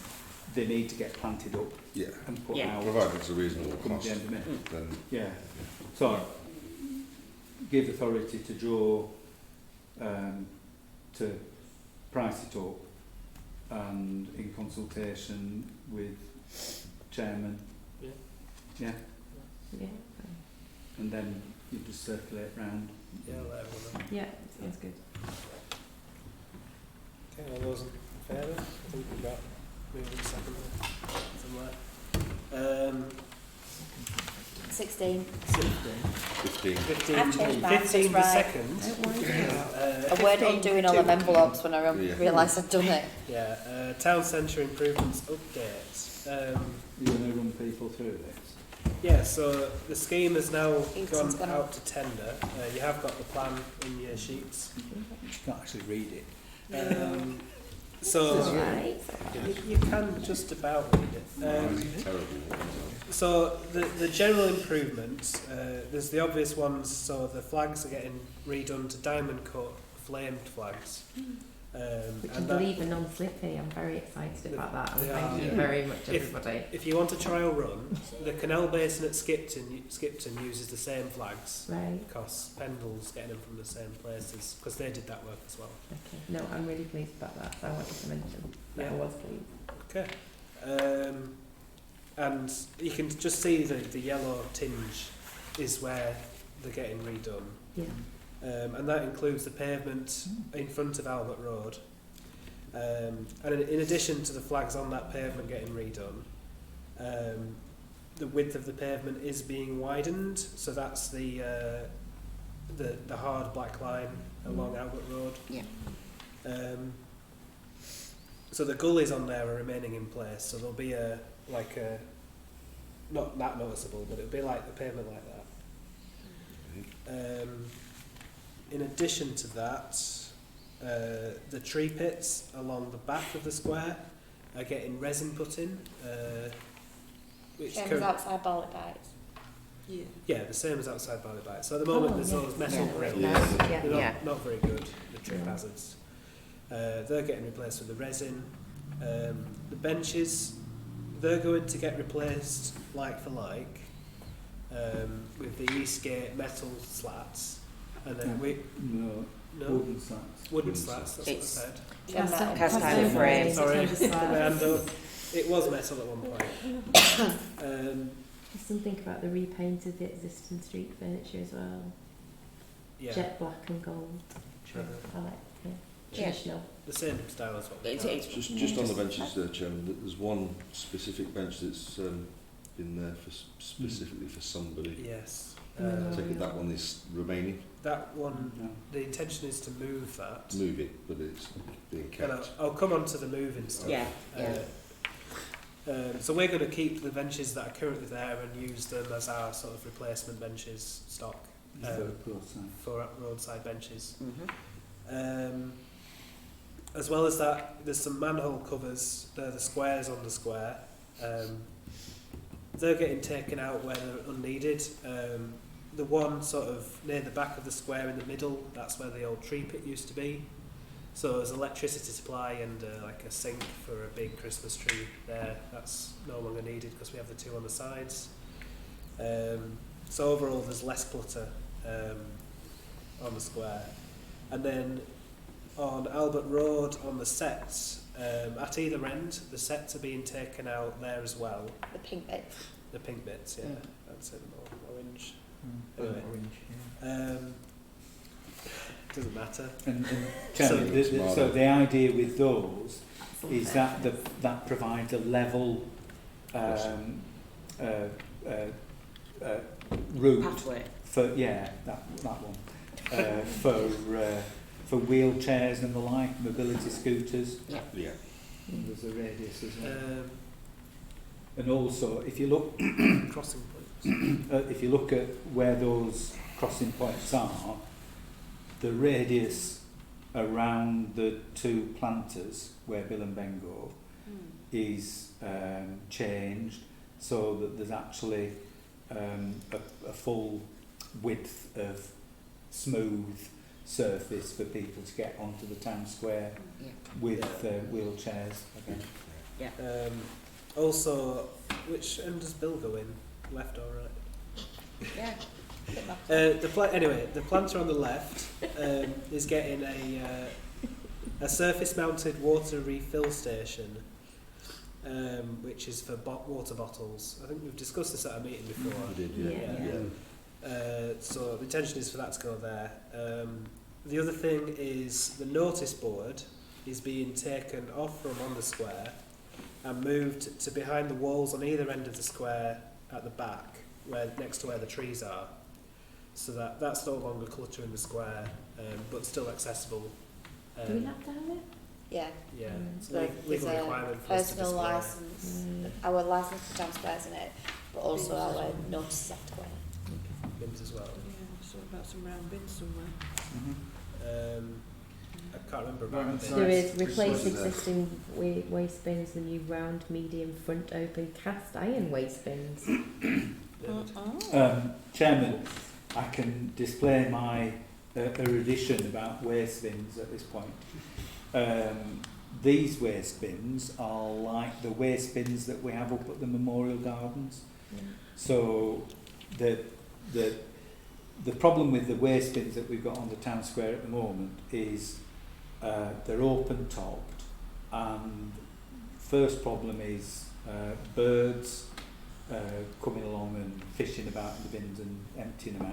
they need to get planted up Yeah. and put Yeah. out. Provided it's a reasonable come cost, the end of May. then Yeah. So, give authority to Joe to price it up, and in consultation with chairman. Yeah. Yeah. Yeah, And then you just circulate round. Yeah, I'll let everyone know. yeah, sounds good. Okay, all those in favour? I think we've got moving second somewhere. 16. 15. 15. I've changed mine, 15 it's right. second. Don't worry. I weren't undoing all them envelopes when I Yeah. realised I'd done it. Yeah, town centre improvements update. You're going to run people through this. Yeah, so the scheme has now Eaton's gone gone out to tender. You have got the plan in your sheets. You can't actually read it. So Alright. you can just about read it. It's terrible. So the general improvements, there's the obvious ones. So the flags are getting redone to diamond cut flamed flags. Which I And that, believe are non-slippy. I'm very excited about that. They And are, thank you yeah. very much, everybody. if you want a trial run, the canal basin at Skipton uses the same flags. Right. Because Pendle's getting them from the same places, because they did that work as well. Okay. No, I'm really pleased about that. So I wanted to mention that I Yeah. was pleased. Okay. And you can just see the yellow tinge is where they're getting redone. Yeah. And that includes the pavement in front of Albert Road. And in addition to the flags on that pavement getting redone, the width of the pavement is being widened. So that's the hard black line along Albert Road. Yeah. So the gullies on there are remaining in place. So there'll be not that noticeable, but it'll be like the pavement like that. In addition to that, the tree pits along the back of the square are getting resin put in. Which Same as outside Barley Bites. yeah, the same as outside Barley Bites. So at the moment there's those metal grills. Yeah. They're not very good, the trip hazards. They're getting replaced with the resin. The benches, they're going to get replaced like for like with the Eastgate metal slats. And then No. Wooden slats. wooden slats, that's It's- what I said. Cast Cast iron frame. Sorry, Cast put my iron. hand up. It was metal at one point. There's something about the repaint of the existing street furniture as well. Yeah, Jet black and gold. I like traditional. the same style as what we It's, had. it's Just on the benches there, Chairman, there's one specific bench that's been there for specifically for somebody. Yes. I take it that one is remaining. That one, No. the intention is to move that. Move it, but it's being And kept. I'll come on to the moving stuff. yeah, yeah. So we're going to keep the benches that are currently there and use them as our sort of replacement benches stock for roadside benches. Mm-hmm. As well as that, there's some manhole covers. They're the squares on the square. They're getting taken out where they're unneeded. The one sort of near the back of the square in the middle, that's where the old tree pit used to be. So there's electricity supply and like a sink for a big Christmas tree there. That's no longer needed because we have the two on the sides. So overall there's less clutter on the square. And then on Albert Road on the sets, at either end, the sets are being taken out there as well. The pink bits. The pink bits, yeah. I'd say the more orange. Anyway. Doesn't matter. And Chairman, so the idea with those is that that provides a level route Pathway. that one. For wheelchairs and the like, mobility scooters. Yeah. Yeah. And there's a radius as well. And also, if you look crossing points. if you look at where those crossing points are, the radius around the two planters where Bill and Ben go is changed so that there's actually a full width of smooth surface for people to get onto the town square with wheelchairs again. Also, which end does Bill go in? Left or right? Yeah. The planter on the left is getting a surface-mounted water refill station, which is for water bottles. I think we've discussed this at a meeting before. We did, So the intention is for that to go there. The other thing is the notice board is being taken off from on the square and moved to behind the walls on either end of the square at the back, next to where the trees are. So that's no longer cluttering the square, but still accessible. Do we have to have it? Yeah. Yeah, it's So legal there's a requirement for us to personal display. licence, our licence for town squares in it, but also our notices have to go in. Bins as well. Yeah, so about some round bins somewhere. I can't remember Right, about so There it. is replace Which was there? existing waste bins, the new round, medium, front open cast iron waste bins. Chairman, I can display my erudition about waste bins at this point. These waste bins are like the waste bins that we have up at the Memorial Gardens. So the problem with the waste bins that we've got on the town square at the moment is they're open topped, and first problem is birds coming along and fishing about in the bins and emptying them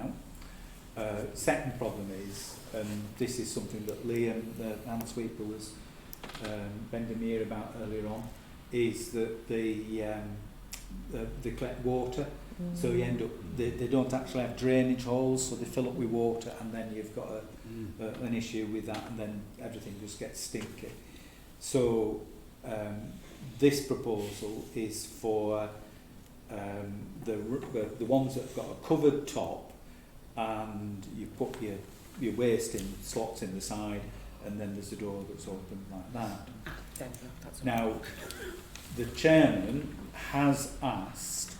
out. Second problem is, and this is something that Liam, the land sweeper, was bending me ear about earlier on, is that they collect water. So you end up, they don't actually have drainage holes, so they fill up with water, and then you've got an issue with that, and then everything just gets stinky. So this proposal is for the ones that have got a covered top, and you put your waste in slots in the side, and then there's a door that's open like that. Now, the chairman has asked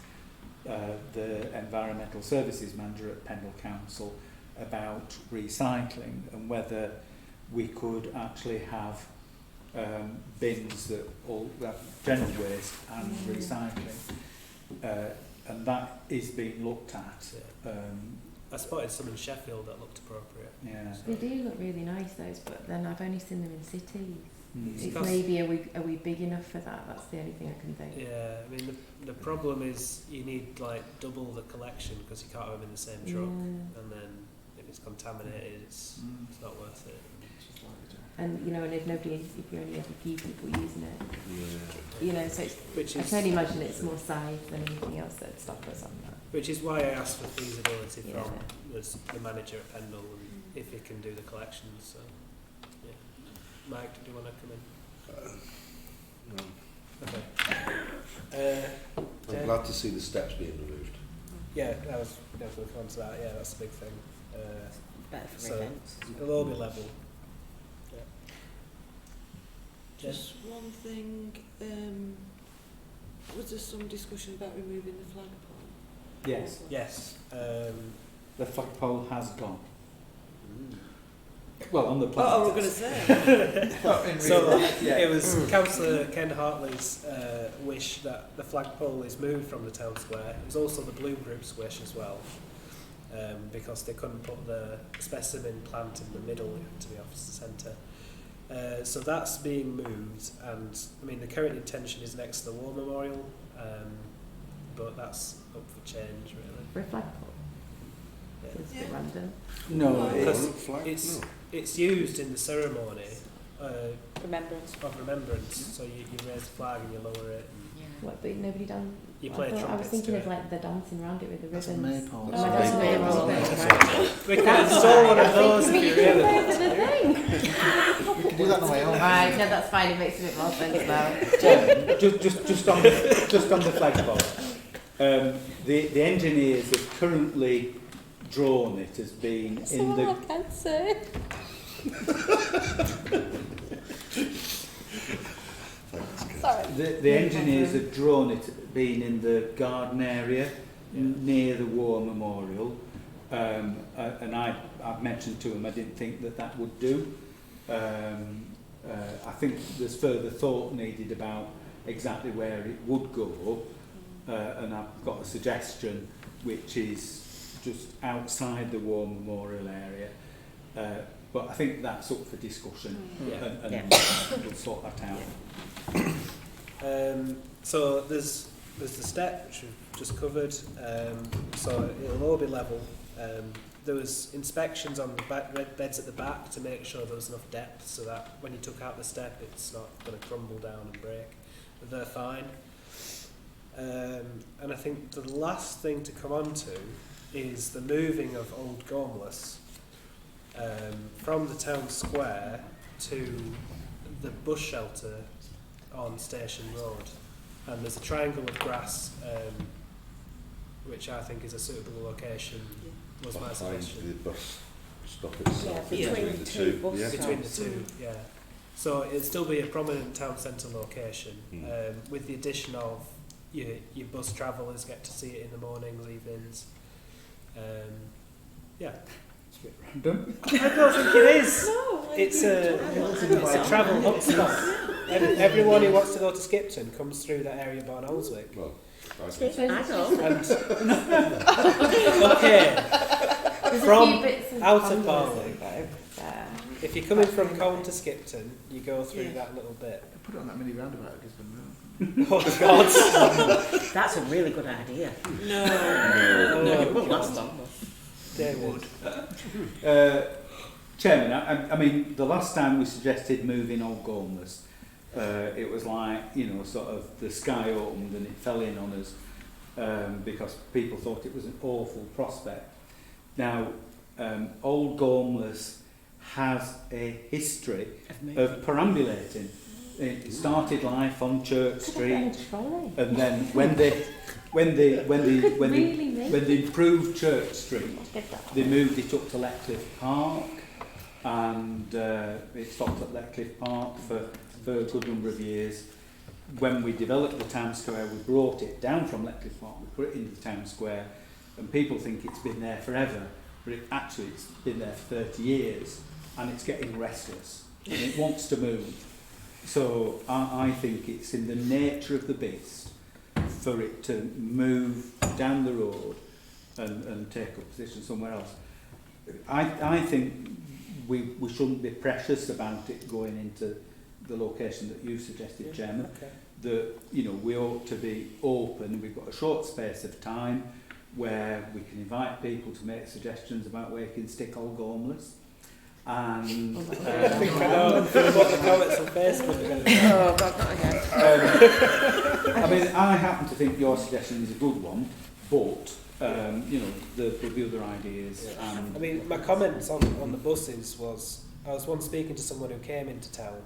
the Environmental Services Manager at Pendle Council about recycling and whether we could actually have bins that all that general waste and recycling, and that is being looked at. I spotted some in Sheffield that looked appropriate. Yeah. They do look really nice, those, but then I've only seen them in cities. It's Because- maybe are we big enough for that? That's the only thing I can think. Yeah, I mean the problem is you need like double the collection because you can't have them in the same truck, and then if it's contaminated, it's not worth it. And you know, and if you only have a few people using it, you know, so it's, Which I is can only imagine it's more size than anything else that'd stop us on that. which is why I asked for feasibility Yeah. from the manager at Pendle and if he can do the collections. So, yeah. Mike, do you want to come in? Okay. I'm glad to see the steps being removed. Yeah, that was going to come to that. Yeah, that's a big thing. Better for So- events. It'll all be level. Just one thing, was there some discussion about removing the flagpole? Yes, Yes. the flagpole has gone. Well, on the Oh, I plan. was going to say. So it was Councillor Ken Hartley's wish that the flagpole is moved from the town square. It was also the Blue Group's wish as well, because they couldn't put the specimen plant in the middle, it had to be off the centre. So that's being moved, and I mean the current intention is next to the War Memorial, but that's up for change really. For a flagpole, Yeah. it's a bit random. No, Because it's used in the ceremony Remembrance. of remembrance, so you raise the flag and you lower it. And What, but nobody done? You play I was trumpets thinking to of it. like the dancing around it with the That's a ribbons. maypole. Oh, that's Maypole. We could install one of those if you really want want the to. thing. We can do that on the way home. Right, no, that's fine. It makes a bit more sense now. just on the flagpole. The engineers have currently drawn it as being in the. I can't say. Sorry. The engineers have drawn it being in the garden area near the War Memorial, and I've mentioned to them I didn't think that would do. I think there's further thought needed about exactly where it would go, and I've got a suggestion which is just outside the War Memorial area. But I think that's up for discussion, and we'll sort that out. So there's the step which we've just covered. So it'll all be level. There was inspections on the beds at the back to make sure there was enough depth so that when you took out the step, it's not going to crumble down and break. They're fine. And I think the last thing to come on to is the moving of Old Gormless from the town square to the bus shelter on Station Road. And there's a triangle of grass which I think is a suitable location, was my Behind suggestion. the bus stop itself. Yeah, between the two bus Yeah. stops. Between the two, yeah. So it'll still be a prominent town centre location, with the addition of your bus travellers get to see it in the mornings, evenings. Yeah. It's a bit random. I don't think it is. No, It's a travel hub stop. Everyone who wants to go to Skipton comes through that area of Barnoldswick. Well, I know. Okay, There's From a few bits of out of condos Barnoldswick. though, if you're coming from Colne to Skipton, you go through that little bit. Put it on that mini roundabout at Gisborne Road. Oh God! That's a really good idea. No. No, it won't last long. David. Chairman, I mean, the last time we suggested moving Old Gormless, it was like, sort of the sky opened and it fell in on us because people thought it was an awful prospect. Now, Old Gormless has a history of perambulating. It started life on Church Street, and then when they improved Church Street, they moved it up to Letcliffe Park, and it stopped at Letcliffe Park for a good number of years. When we developed the town square, we brought it down from Letcliffe Park, we put it into the town square, and people think it's been there forever, but it's been there for 30 years, and it's getting restless, and it wants to move. So I think it's in the nature of the beast for it to move down the road and take up position somewhere else. I think we shouldn't be precious about it going into the location that you suggested, Chairman. Okay. That we ought to be open. We've got a short space of time where we can invite people to make suggestions about where you can stick Old Gormless. And I think I know what the comments on Facebook are going to be. Oh, God, not again. I mean, I happen to think your suggestion is a good one, but there'll be other ideas. Yeah. And I mean, my comments on the buses was, I was once speaking to someone who came into town,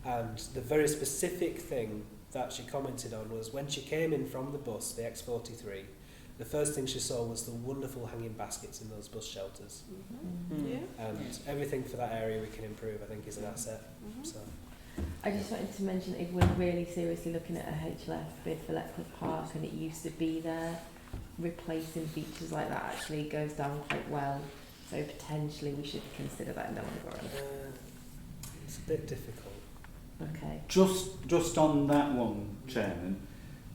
and the very specific thing that she commented on was when she came in from the bus, the X43, the first thing she saw was the wonderful hanging baskets in those bus shelters. Yeah. And everything for that area we can improve, I think, is an asset. So. I just wanted to mention if we're really seriously looking at a HLF bid for Letcliffe Park and it used to be there, replacing features like that actually goes down quite well. So potentially we should consider that in the long run. It's a bit difficult. Okay. just on that one, Chairman,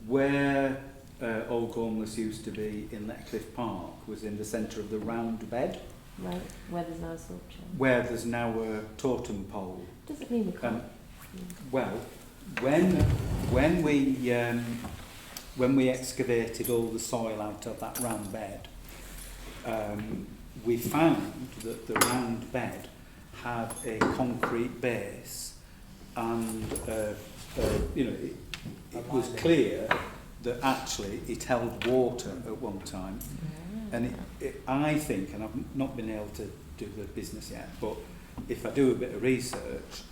where Old Gormless used to be in Letcliffe Park was in the centre of the round bed, Right, where there's no sculpture. where there's now a totem pole. Doesn't mean we can't. Well, when we excavated all the soil out of that round bed, we found that the round bed had a concrete base, and it was clear that actually it held water at one time. And I think, and I've not been able to do the business yet, but if I do a bit of research,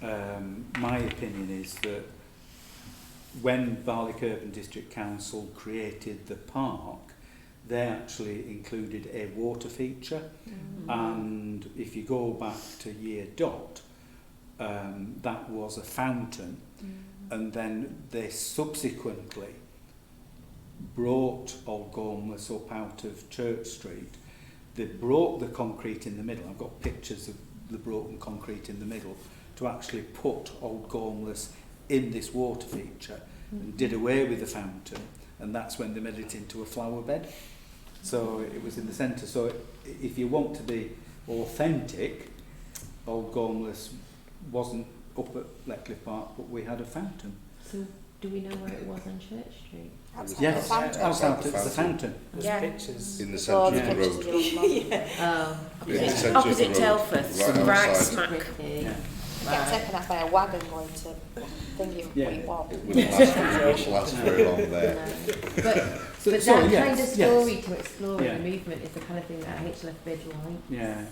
my opinion is that when Barlick Urban District Council created the park, they actually included a water feature. And if you go back to year dot, that was a fountain. And then they subsequently brought Old Gormless up out of Church Street. They broke the concrete in the middle. I've got pictures of the broken concrete in the middle to actually put Old Gormless in this water feature and did away with the fountain, and that's when they made it into a flower bed. So it was in the centre. So if you want to be authentic, Old Gormless wasn't up at Leckley Park, but we had a fountain. So do we know where it was on Church Street? Yes, outside the fountain. There's Yeah. pictures. In the centre of the road. Oh, In the centre of Opposite the road, Telford, right outside. smack. pretty. Yeah. Get taken out by a wagon going to thingy Yeah. what you want. It wouldn't last very long there. No. But So, that sorry, kind of yes, story to explore Yeah. in the movement is the kind of thing that HLF Bid likes. Yeah.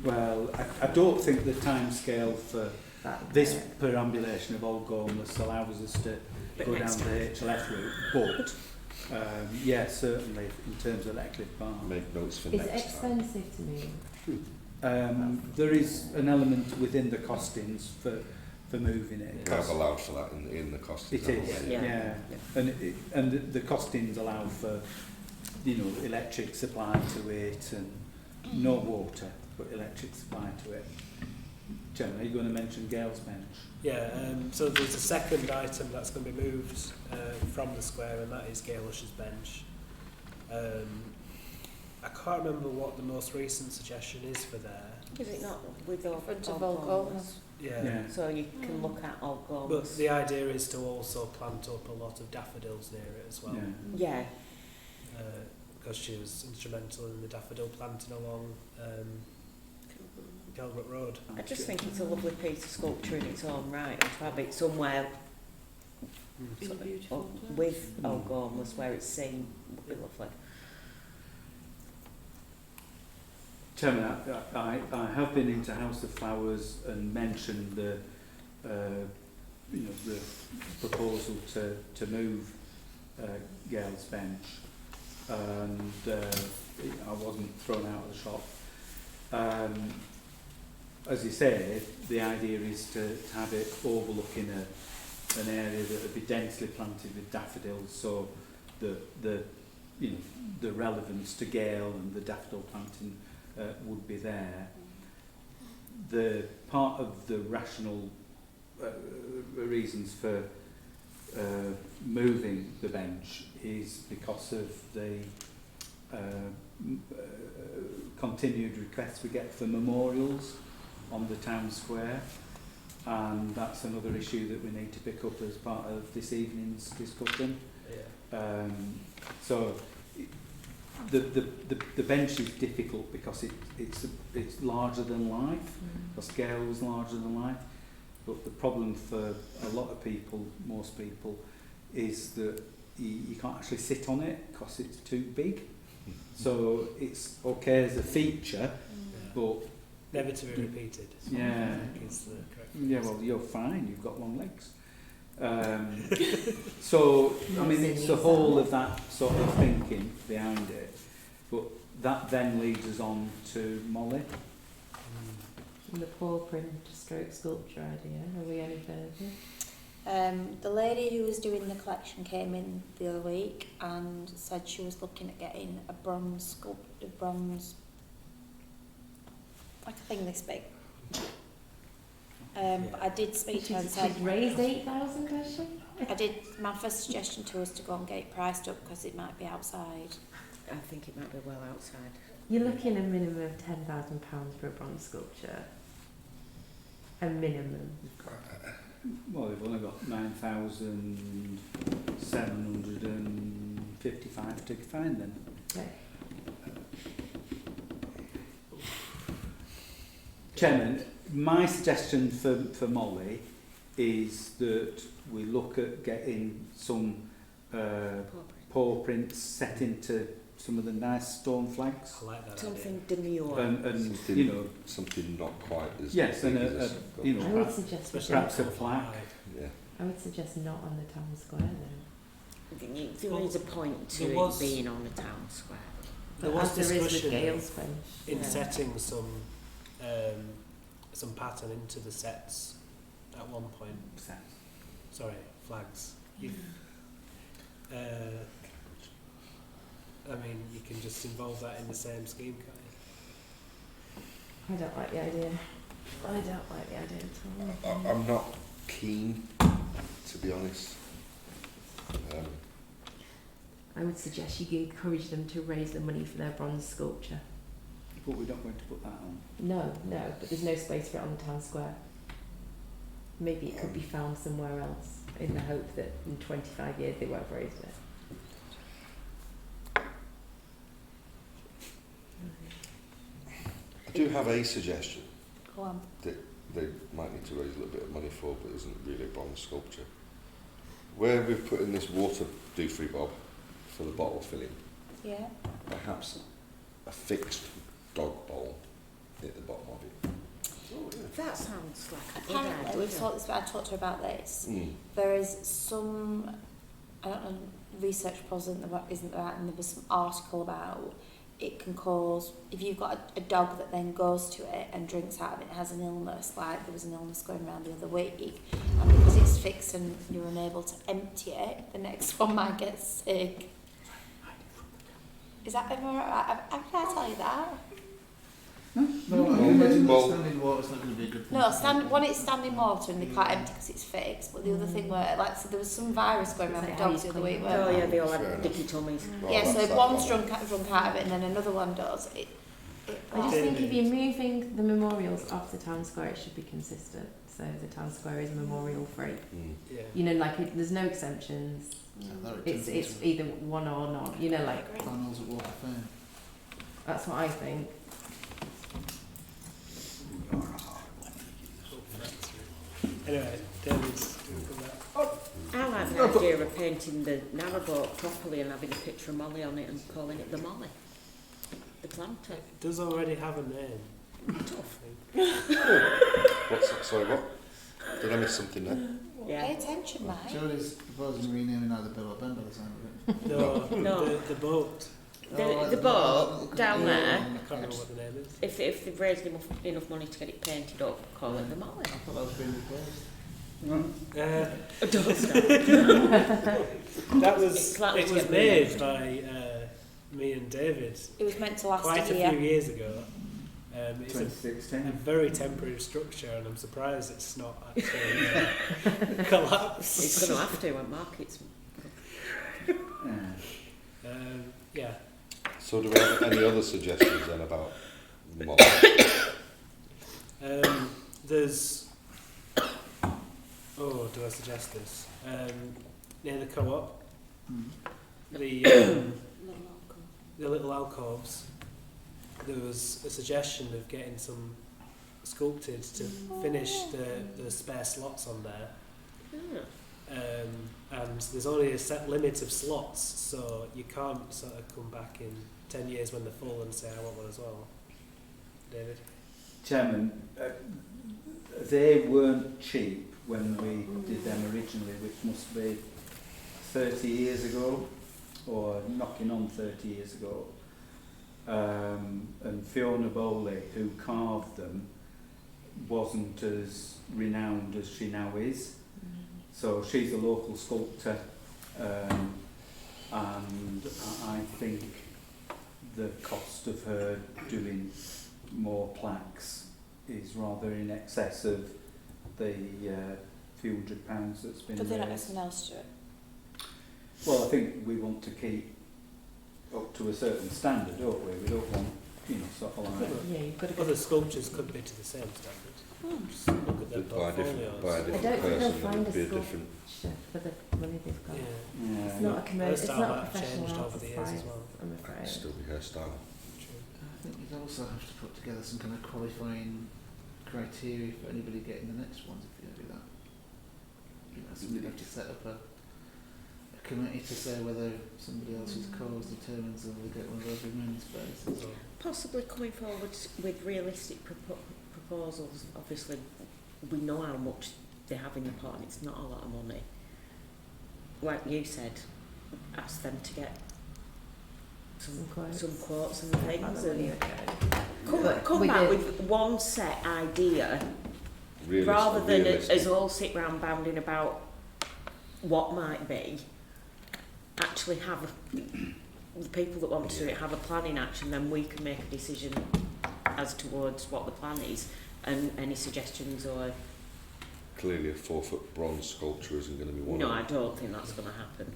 Well, I don't think the timescale for That this work. perambulation of Old Gormless allows us to Bit go down next the HLF route, but yeah, certainly in terms of Leckley Park. Make notes for Is it next time. expensive to move? There is an element within the costings for moving it. We have allowed for that in the cost. It is, yeah. And the costings allow for, electric supply to it and no water, but electric supply to it. Jen, are you going to mention Gale's Bench? Yeah, so there's a second item that's going to be moved from the square, and that is Gale Usher's bench. I can't remember what the most recent suggestion is for there. Is it not with Old Front of Old Old Gormless? Gormless. Yeah. So you can look at Old But Gormless. the idea is to also plant up a lot of daffodils near it as well. Yeah. Yeah. Because she was instrumental in the daffodil planting along Kelbrook Road. I just think it's a lovely piece of sculpture in its own right, and to have it somewhere In a sort of beautiful up place. with Old Gormless where it's seen would be lovely. Chairman, I have been into House of Flowers and mentioned the proposal to move Gale's Bench, and I wasn't thrown out of the shop. As you say, the idea is to have it overlooking an area that would be densely planted with daffodils, so the relevance to Gale and the daffodil planting would be there. The part of the rational reasons for moving the bench is because of the continued requests we get for memorials on the town square, and that's another issue that we need to pick up as part of this evening's discussion. Yeah. So the bench is difficult because it's larger than life, because Gale was larger than life, but the problem for a lot of people, most people, is that you can't actually sit on it because it's too big. So it's okay as a feature, but Never to be repeated. Yeah. I think is the correct yeah, well, you're fine. You've got long legs. So I mean, it's the whole of that sort of thinking behind it. But that then leads us on to Molly. And the paw print stroke sculpture idea. Are we any further? The lady who was doing the collection came in the other week and said she was looking at getting a bronze like a thing this big. But I did speak to her and said She's raised 8,000, has she? my first suggestion to her was to go and get it priced up because it might be outside. I think it might be well outside. You're looking at a minimum of £10,000 for a bronze sculpture. A minimum. Well, they've only got 9,755 to find then. Right. Chairman, my suggestion for Molly is that we look at getting some paw prints set into some of the nice stone flags. I like that Something demure. And something, you know, something not quite as yes, big and as you know, I would perhaps, suggest we perhaps a don't. plaque. yeah. I would suggest not on the town square though. There is a point to there it was- being on a town square. There But was as there is with discussion Gales Bench. in Yeah. setting some pattern into the sets at one point. Sorry, flags. You, I mean, you can just involve that in the same scheme, can't you? I don't like the idea. I don't like the idea at all. I'm not keen, to be honest. I would suggest you encourage them to raise the money for their bronze sculpture. But we're not going to put that on. No, but there's no space for it on the town square. Maybe it could be found somewhere else in the hope that in 25 years they won't have raised it. I do have a suggestion Go on. that they might need to raise a little bit of money for, but isn't really a bronze sculpture. Where we've put in this water do-free bob for the bottle filling, Yeah. perhaps a fixed dog bowl at the bottom of it. That sounds like a good Apparently, idea. we've talked this. I talked to her about this. Mm. There is some, I don't know, research probably isn't right, and there was some article about it can cause, if you've got a dog that then goes to it and drinks out of it, has an illness, like there was an illness going around the other week, and because it's fixed and you're unable to empty it, the next one might get sick. Is that, am I right? Can I tell you that? No, I imagine that Well- standing water's not going to be a good thing. No, one it's standing water and they can't empty because it's fixed, but the other thing where, like, so there was some virus going around with dogs the other week, Oh weren't yeah, there? they all Fair had enough. dicky tummies. Well, Yeah, so that's if that one's one. drunk out of it and then another one does, it I just think if you're moving the memorials off the town square, it should be consistent. So the town square is memorial free. Mm. Yeah. You know, like there's no exemptions. Yeah, that would It's turn into either one or not. You know, like Barnoldswick at Water Fair. that's what I think. Anyway, David's I like the idea of painting the narrowboat properly and having a picture of Molly on it and calling it the Molly. The planter. it does already have a name. Tough. What's that? Sorry, what? Did I miss something there? Pay Yeah. attention, mate. Jody's proposing renaming either Bill or Ben by the sound of it. No, No. The boat. The boat down there, I can't remember what the name is. if they've raised enough money to get it painted up, call it the Molly. I thought that was being replaced. That was It's likely it to was get made by me and David It was meant to last quite a a year. few years ago. It's a 2016. very temporary structure, and I'm surprised it's not actually collapsed. It's going to have to when markets. Yeah. So do we have any other suggestions then about Molly? There's. Oh, do I suggest this? Near the co-op, the little alcoves. There was a suggestion of getting some sculpted to finish the spare slots on there. And there's only a set limit of slots, so you can't sort of come back in 10 years when they're full and say I want one as well. David? Chairman, they weren't cheap when we did them originally, which must be 30 years ago, or knocking on 30 years ago. And Fiona Bowley, who carved them, wasn't as renowned as she now is. So she's a local sculptor, and I think the cost of her doing more plaques is rather in excess of the few £100 that's been But they're not raised. someone else to do it. Well, I think we want to keep up to a certain standard, don't we? We don't want, sort of like... Yeah, you've got to go. Other sculptures could be to the same standard. Just look at their By a different, by a portfolios. I different don't think they'll person, find it'd be a a different... sculpture for the money they've got. Yeah. It's not a Her it's style not a might have professional changed over art the years as supplies, well. I'm It'd afraid. still be her style. True. I think you'd also have to put together some kind of qualifying criteria for anybody getting the next ones if you're going to do that. somebody'd have to set up a committee to say whether somebody else's cause determines whether they get one of those remaining spaces. Or Possibly coming forward with realistic proposals. Obviously, we know how much they have in the pot and it's not a lot of money. Like you said, ask them to get some quotes and things, and come back with one set idea rather than us all sit round bounding about what might be. Actually have the people that want to do it have a plan in action, then we can make a decision as towards what the plan is and any suggestions or... Clearly a 4-foot bronze sculpture isn't going to be one No, of I them. don't think that's going to happen.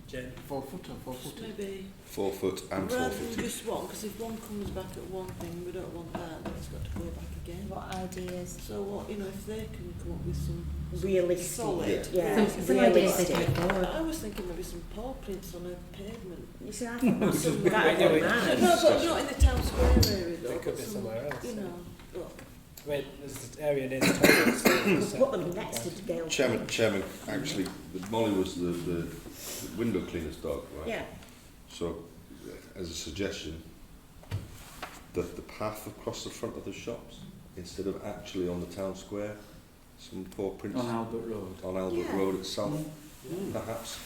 Jen? 4 foot or 4 foot? Maybe 4 foot and 4 rather foot. than just one, because if one comes back at one thing, we don't want that, then it's got to go back again. What ideas? So what, if they can come up with some Realistic. solid, Yeah. Some ideas they realistic. can forward. I was thinking maybe some paw prints on a pavement. You see, I think that's some Yeah, that yeah, would we- nice. No, but not in the town square area though. They could but be some, somewhere else. Look. I mean, there's an area near the toilet. We'll put them next to Gale. Chairman, actually, Molly was the window cleaner's dog, right? Yeah. So, as a suggestion, that the path across the front of the shops, instead of actually on the town square, some paw prints On Albert Road. on Albert Yeah. Road itself, perhaps.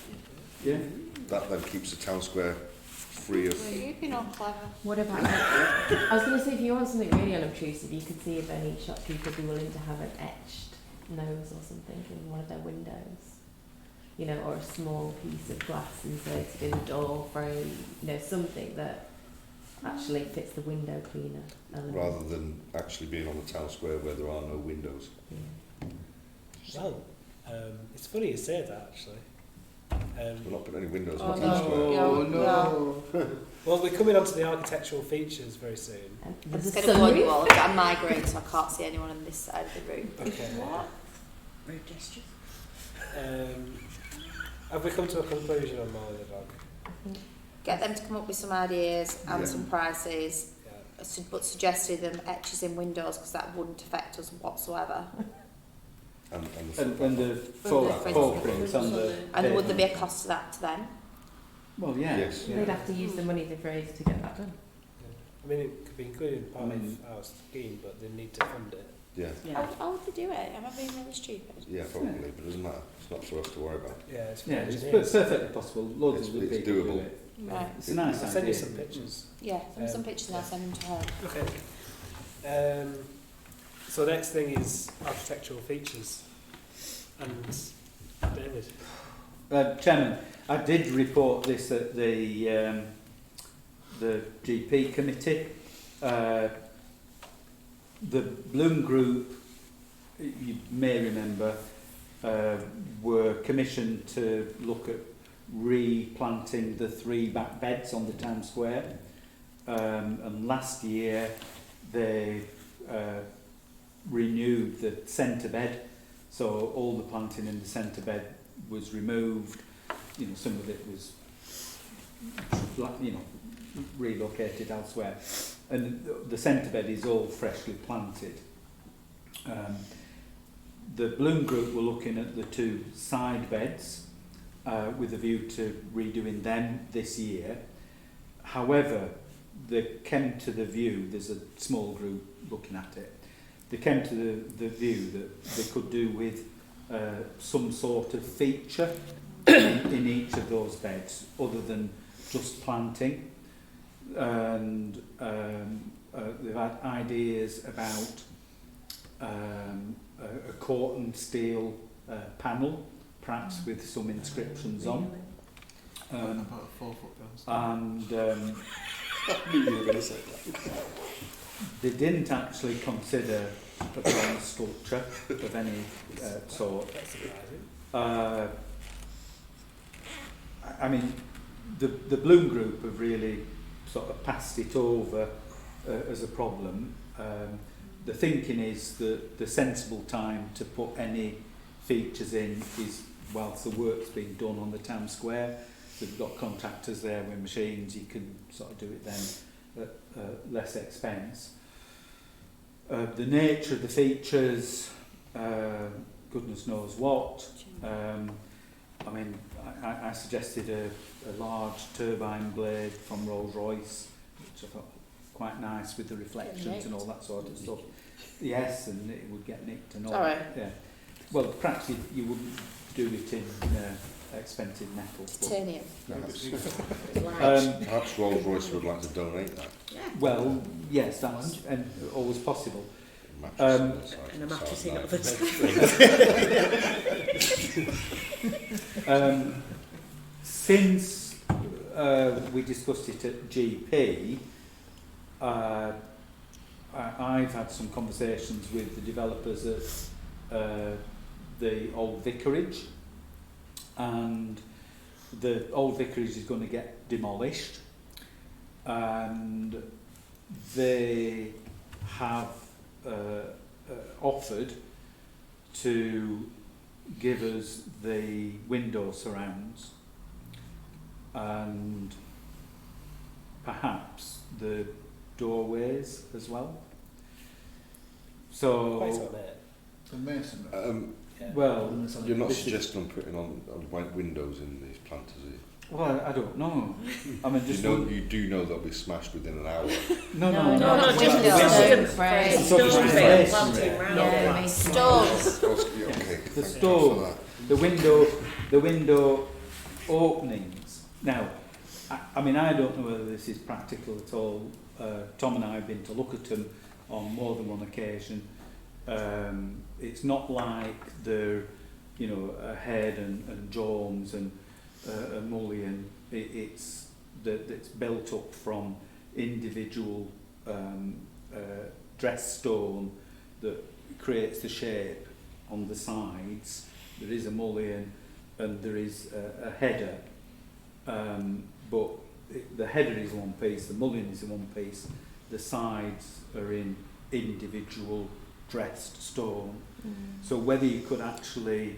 Yeah. That then keeps the town square free of... You've been all clever. What about, I was going to say, if you want something really unobtrusive, you could see if any shopkeeper would be willing to have an etched nose or something in one of their windows. Or a small piece of glass inserted in the door frame, something that actually fits the window cleaner element. rather than actually being on the town square where there are no windows. Yeah. Well, it's funny you say that, actually. We're not putting any windows Oh, on the town square. no. Well, we're coming on to the architectural features very soon. And I'm there's just a going to warn you sunroof. all that I'm migraine, so I can't see anyone on this side of the room. Okay. What? Rude gestures. Have we come to a conclusion on Molly the dog? Get them to come up with some ideas and Yeah. some prices, Yeah. but suggested them etches in windows because that wouldn't affect us whatsoever. And And the paw prints on the... And would there be a cost to that to them? Well, yeah. Yes. Yeah. They'd have to use the money they've raised to get that done. I mean, it could be included in part I mean- of our scheme, but they need to fund it. Yeah, How would they do it? Am I being really stupid? yeah, probably, but it doesn't matter. It's not for us to worry about. Yeah, it's, Yeah, it's engineers. perfectly possible. Loads It's- of good it's people do doable. it. Right. It's a nice I'll idea. send you some pictures. Yeah, some pictures and I'll send them to her. Okay. So next thing is architectural features. And David. Chairman, I did report this at the GP committee. The Bloom Group, you may remember, were commissioned to look at replanting the 3 back beds on the town square. And last year they renewed the centre bed, so all the planting in the centre bed was removed. Some of it was relocated elsewhere, and the centre bed is all freshly planted. The Bloom Group were looking at the 2 side beds with a view to redoing them this year. However, they came to the view, there's a small group looking at it, they came to the view that they could do with some sort of feature in each of those beds other than just planting. And they've had ideas about a corten steel panel, perhaps with some inscriptions on. About a 4 foot bronze. And I knew you were going to say that. they didn't actually consider a bronze sculpture of any sort. That's surprising. I mean, the Bloom Group have really sort of passed it over as a problem. The thinking is that the sensible time to put any features in is whilst the work's being done on the town square. So we've got contractors there with machines, you can sort of do it then at less expense. The nature of the features goodness knows what. I mean, I suggested a large turbine blade from Rolls-Royce, which I thought quite nice with the reflections and all that sort of stuff. Yes, and it would get nicked and all. Alright. Yeah. Well, perhaps you wouldn't do it in expensive metal. Titanium. Perhaps Rolls-Royce would like to donate that. Well, yes, that's and always possible. And a mattress in oven. Since we discussed it at GP, I've had some conversations with the developers at the old vicarage, and the old vicarage is going to get demolished, and they have offered to give us the window surrounds and perhaps the doorways as well. So, Quite on it. The masonry. well, You're not this is- suggesting putting on white windows in these planters, are you? well, I don't know. I mean, just You do know they'll be smashed within an hour. no, just windows. the Right. stone Stone bit masonry. planting round Yeah, it. masonry. Stones. Okay. The thank stone. you for that. the window openings. Now, I mean, I don't know whether this is practical at all. Tom and I have been to look at them on more than one occasion. It's not like they're, you know, a head and Jones and a mullion. It's built up from individual dressed stone that creates the shape on the sides. There is a mullion and there is a header, but the header is one piece, the mullion is in one piece, the sides are in individual dressed stone. So whether you could actually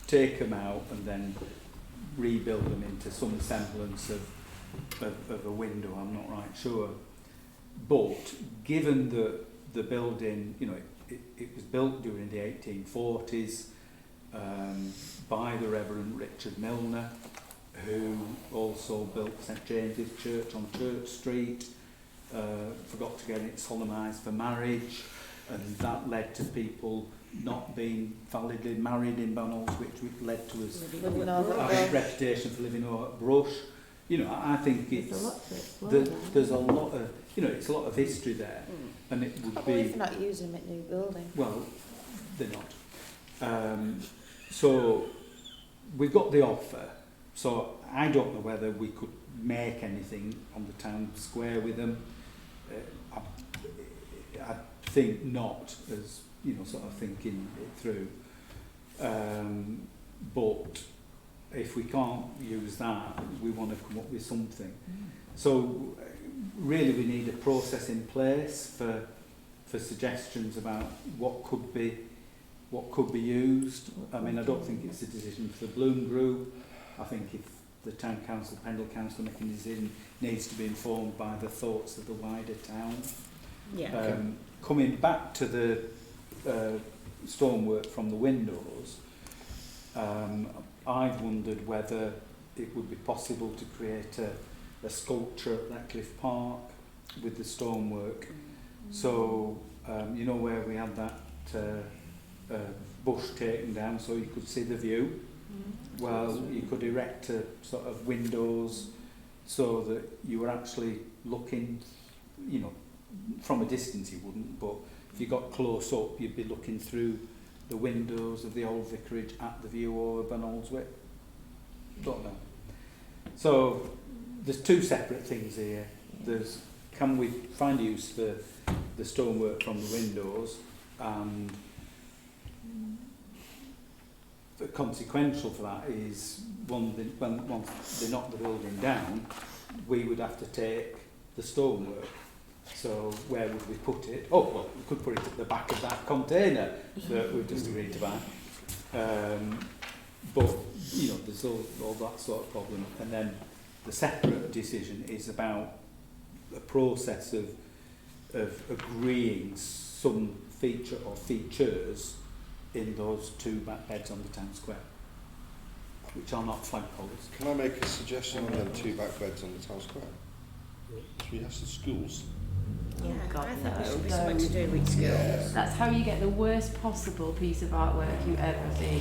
take them out and then rebuild them into some semblance of a window, I'm not right sure. But given that the building, you know, it was built during the 1840s by the Reverend Richard Milner, who also built St James's Church on Church Street, forgot to get it solemnised for marriage, and that led to people not being validly married in Barnoldswick, which led to us Living over having a Brush. reputation for living over Brush. You know, I think There's it's a lot to explore the, there. there's a lot of, you know, it's a lot of history there, and it would Well, if be, they're not using them at new building. well, they're not. So we've got the offer. So I don't know whether we could make anything on the town square with them. I think not, as you know, sort of thinking it through. But if we can't use that, we want to come up with something. So really, we need a process in place for suggestions about what could be used. I mean, I don't think it's a decision for the Bloom Group. I think if the Town Council, Pendle Council making a decision, needs to be informed by the thoughts of the wider town. Yeah. Coming back to the stonework from the windows, I've wondered whether it would be possible to create a sculpture at Ratcliffe Park with the stonework. So, you know where we had that bush taken down so you could see the view? Well, you could erect a sort of windows so that you were actually looking, you know, from a distance you wouldn't, but if you got close up you'd be looking through the windows of the old vicarage at the view over Barnoldswick. Don't know. So there's two separate things here. There's, can we find use for the stonework from the windows, and the consequential for that is once they knock the building down, we would have to take the stonework. So where would we put it? Oh, well, we could put it at the back of that container that we've just agreed to buy. But, you know, there's all that sort of problem. And then the separate decision is about a process of agreeing some feature or features in those 2 back beds on the town square, which are not flagpoles. Can I make a suggestion on them 2 back beds on the town square? Should we have some schools? Yeah, God, I think there no. should be something to do with schools. Yeah. That's how you get the worst possible piece of artwork you ever see.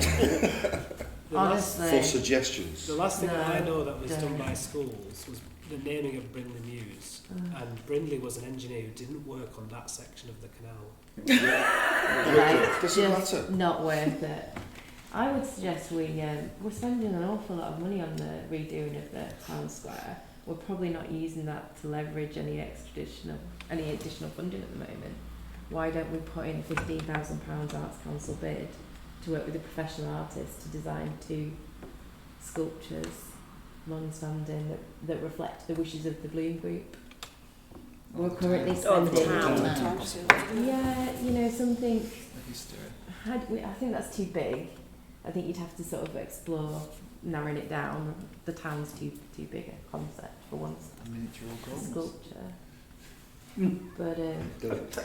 The last, Honestly. For suggestions. the last thing that I No, know that was done don't. by schools was the naming of Brindley Mews. Mm. And Brindley was an engineer who didn't work on that section of the canal. Like, Does it just matter? not worth it. I would suggest we're spending an awful lot of money on the redoing of the town square. We're probably not using that to leverage any additional funding at the moment. Why don't we put in a £15,000 Arts Council bid to work with a professional artist to design 2 sculptures, long-standing, that reflect the wishes of the Bloom Group. We're currently Oh, the spending... town. Yeah, you know, something... The history. I think that's too big. I think you'd have to sort of explore narrowing it down. The town's too big a concept for one A miniature or goals. sculpture. Mm. But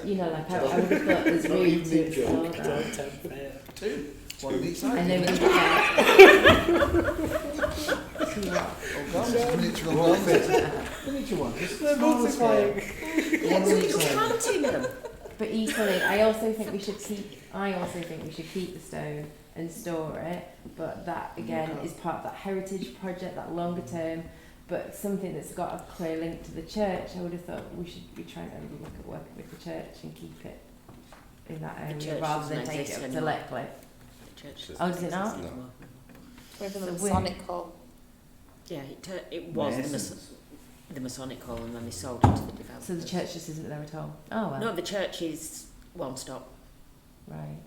you know, like I would have thought there's room to explore that. Don't tempt fate. 2. One on each side. I know we've got Or goals. Miniature or goals. Miniature one. Just They're smaller multiplying. scale. One on each side. Counting them. But equally, I also think we should keep the stone and store it. But that again is part of that heritage project, that longer term. But something that's got a clear link to the church. I would have thought we should be trying to look at working with the church and keep it in that area church rather than doesn't take it exist up to anymore. Leckley. The church Oh, does it not? No. With the So Masonic Hall. Yeah, it was Masons. the Masonic Hall, and then they sold it to the developers. So the church just isn't there at all? Oh well. No, the church is one stop, Right.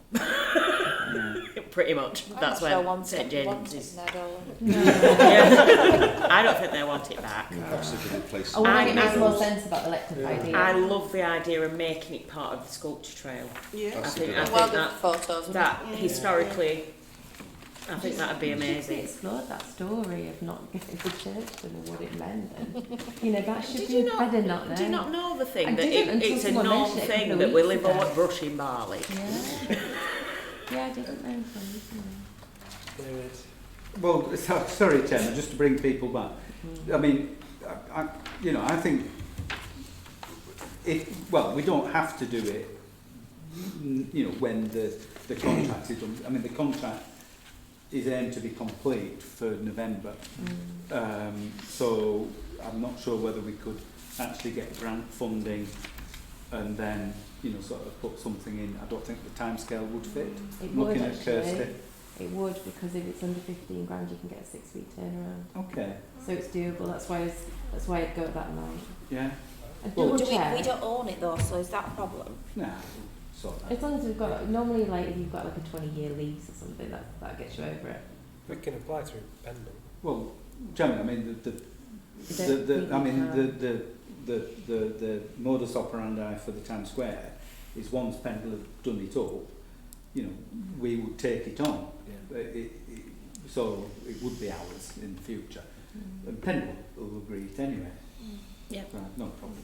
pretty much. I'm That's not where sure one St James is. there, don't Yeah. I don't think they want it back. Perhaps they could replace Oh, well, I- it makes I more love- sense about the Leckley idea. I love the idea of making it part of the sculpture trail. Yeah. That's I think- a good I idea. Well, think good photos. That Yeah. historically, I think that'd be We should amazing. explore that story of not getting the church and what it meant, and you know that should Did be you not- better not there. Do you not know the thing I that didn't until it's a someone known mentioned it a thing couple that of we weeks live ago. on brushing barley? Yeah. Yeah, I didn't know from recently. Well, sorry, Chairman, just to bring people back. I mean, I think we don't have to do it, when the contract is done. I mean, the contract is aimed to be complete for November. So I'm not sure whether we could actually get grant funding and then, sort of put something in. I don't think the timescale would fit. It would Looking at Kirsty. actually. It would, because if it's under 15 grand, you can get a 6-week turnaround. Okay. So it's doable. That's why I'd go at that amount. Yeah. And Well, double we check. don't own it though, so is that a problem? Nah. Sort that. As long as we've got normally like if you've got like a 20-year lease or something, that gets you over it. We can apply through pending. Well, Chairman, I mean the modus operandi for the town square is once Pendle have done it all, we would take it on. Yeah. So it would be ours in the future. And Pendle will agree it anyway. Yeah. Right, no problem.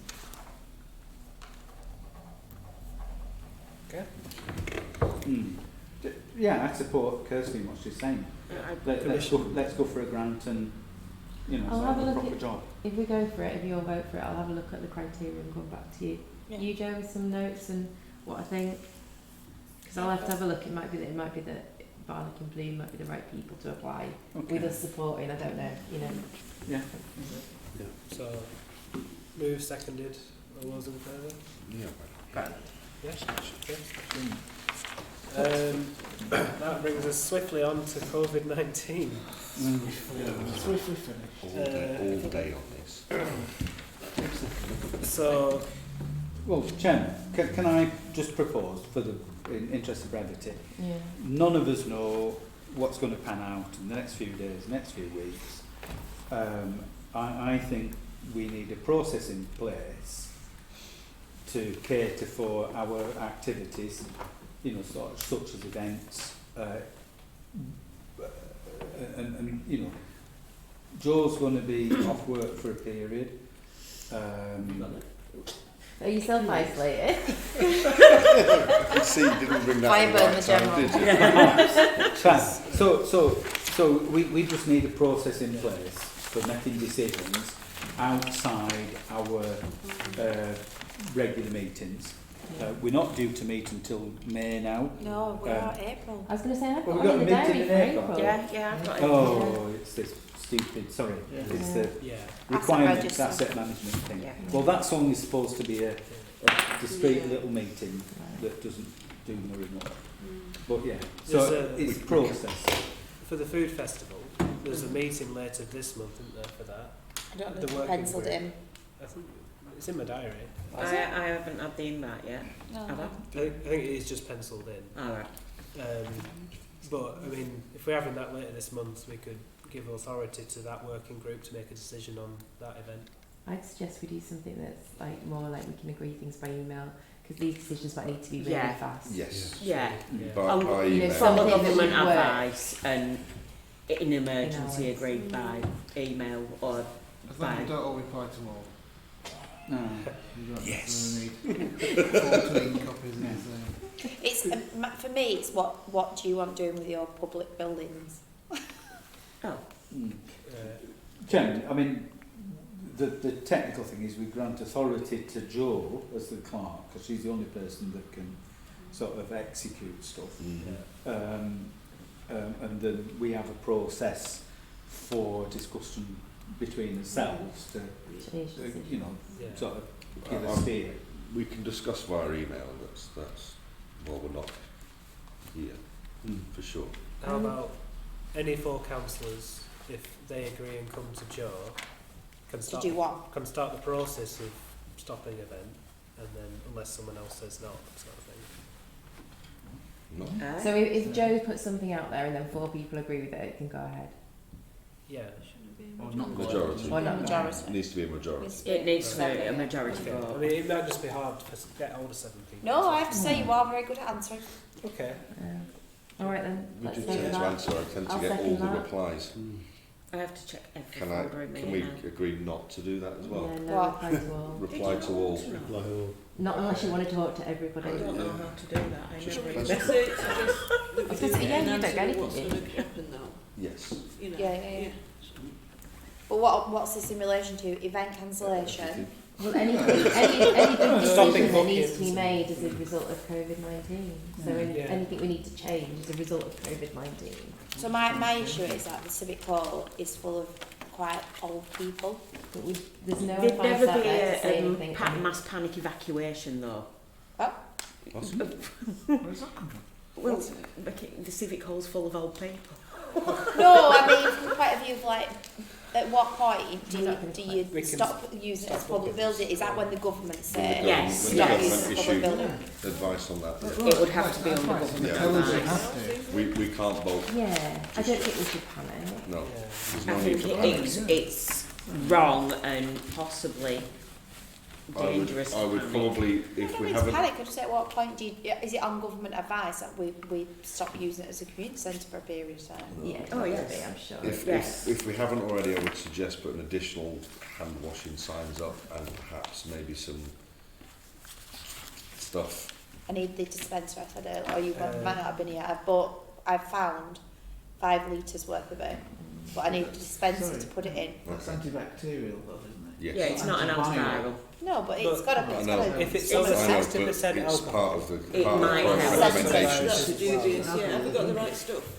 Okay. Yeah, I support Kirsty in what she's saying. Let's go for a grant and I'll sort have of a a look proper at- job. If we go for it, if you all vote for it, I'll have a look at the criteria and come back to you. Yeah. You, Joe, with some notes and what I think. Because I'll have to have a look. It might be that Barnoldswick and Bloom might be the right people to apply Okay. with us supporting. I don't know. Yeah. So, move seconded. All those in favour? Yeah. Yes. That brings us swiftly on to COVID-19. Swiftly finish. All day on this. So, Well, Chairman, can I just propose, in interest of brevity, Yeah. none of us know what's going to pan out in the next few days, next few weeks. I think we need a process in place to cater for our activities, such as events, and Joe's going to be off work for a period. Are you self-isolated? You see, you didn't bring that Fire at the burn right the time, did you? So we just need a process in place for making decisions outside our regular meetings. We're not due to meet until May now. No, we're out April. I was going to say, I've Well, got we've one in the got a diary meeting for in April. April. Yeah, I've got it. Oh, it's this stupid, sorry, it's the Yeah. requirements, register. asset management thing. Yeah. Well, that's only supposed to be a discreet little meeting that doesn't do very much. But yeah, so There's it's process. For the food festival, there's a meeting later this month, isn't there, for that? I don't know The if you working penciled group. it in. I think it's in my diary. I haven't had the invite yet. No. Have I? I think it is just penciled in. All right. But I mean, if we're having that later this month, we could give authority to that working group to make a decision on that event. I'd suggest we do something that's like more like we can agree things by email, because these decisions might need to be really Yeah. fast. Yes. Yeah. By You know, email. Follow Something that government would work. advice and in emergency hours. agreed by email or As long as by. you don't all reply to all. No. You don't Yes. need 14 copies of the same. It's for me. It's what do you want doing with your public buildings? Mm. Chairman, I mean, the technical thing is we grant authority to Jo as the clerk, because she's the only person that can sort of execute stuff. And then we have a process for discussion between ourselves to, Today's decision. you know, Yeah. sort of give a steer. We can discuss via email. That's well, we're not here for sure. How about any 4 councillors, if they agree and come to Joe, can To start do what? can start the process of stopping the event, and then unless someone else says no, sort of thing. No. So if Joe puts something out there and then 4 people agree with it, it can go ahead. Yeah. Or not Majority. Or not Majority. It needs to be a majority. It needs to be Seven. a majority Okay. I vote. mean, it might just be hard to get hold of 7 people. No, I have to say you are very good at answering. Okay. All right then, We let's do vote tend for to that. answer. I tend to I'll get all second the that. replies. I have to check every Can folder in Can we agree not to do that as well? Yeah, no What? reply to all. Reply to all. Not unless you want to talk to everybody. I don't know how to do that. I Just never press even- I was gonna say, yeah, you don't get anything, What's do you? going to happen now? Yes. You know? Yeah. But what's this in relation to? Event cancellation? Well, any big decision Stopping that needs to be bookings. made as a result of COVID-19. So Yeah. anything we need to change as a result of COVID-19. So my issue is that the Civic Hall is full of quite old people. But there's no There'd advice never out be there to say a anything. mass panic evacuation though. Possibly. Where's that come from? Well, the Civic Hall's full of old people. No, I mean from the point of view of like, at what point do We're not gonna you We can stop using it as public building? Is that when the government say Yes. When the stop government using it as issue public building? advice on that. It would have to be That's under right, government they tell us you advice. have to. We can't both. Yeah, I don't think we should panic. No. Yeah. There's I no need think for panic. it's wrong and possibly dangerous. I would to panic. probably, I if don't we mean to haven't, panic. I just say at what point is it on government advice that we stop using it as a community centre for a period of time? Yeah, it's Oh, not yes. gonna be, I'm sure. if we haven't already, I would suggest putting additional hand washing signs up and perhaps maybe some stuff. I need the dispenser. I said, or you might not have been here, but I've found 5 litres worth of it. But I need a dispenser Sorry. to put it in. That's antibacterial though, isn't it? Yes. Yeah, it's not an antiviral. No, but it's got to. I It's know. got to. If it's It's over I know, 60% but it's alcohol, part of the It part might of help. the recommendations. That's dubious, yeah. Have we got the right stuff?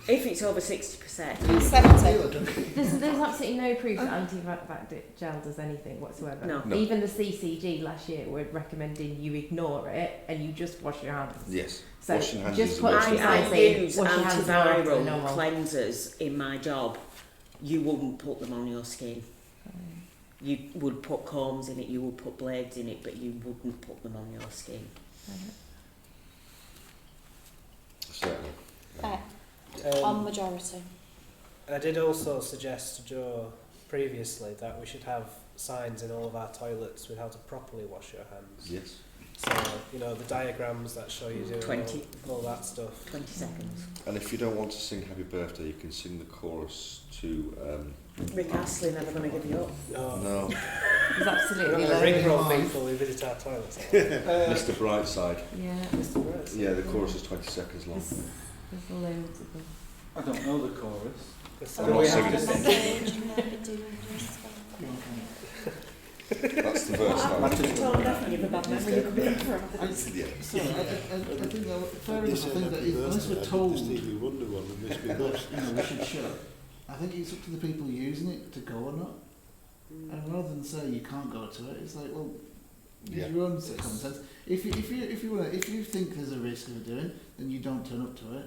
If it's over 60%, 70. There's absolutely no proof that anti-bac gel does anything whatsoever. No. No. Even the CCG last year were recommending you ignore it and you just wash your hands. Yes. So Washing hands just is put the most on I sign saying, use wash your hands more often than antiviral normal. cleansers in my job. You wouldn't put them on your skin. You would put combs in it, you would put blades in it, but you wouldn't put them on your skin. Certainly. On majority. I did also suggest to Joe previously that we should have signs in all of our toilets with how to properly wash your hands. Yes. So, you know, the diagrams that show you doing 20. all that stuff. 20 seconds. And if you don't want to sing Happy Birthday, you can sing the chorus to. Rick Astley never going to give you up. Oh, No. There's absolutely We're loads. Rainhall people who visit our toilets. Mr. Brightside. Yeah, Yeah, the chorus is 20 seconds long. there's loads of them. I don't know the chorus. They're not singing it. Okay. That's the verse now. Definitely have a bad memory of being from. Yeah. So I think that, fair enough, I think that if, unless we're told, Stevie Wonder one and Miss Big Bus. we should shut, I think it's up to the people using it to go or not. And rather than say you can't go to it, it's like, well, use your own set of common sense. If you think there's a risk of doing, then you don't turn up to it.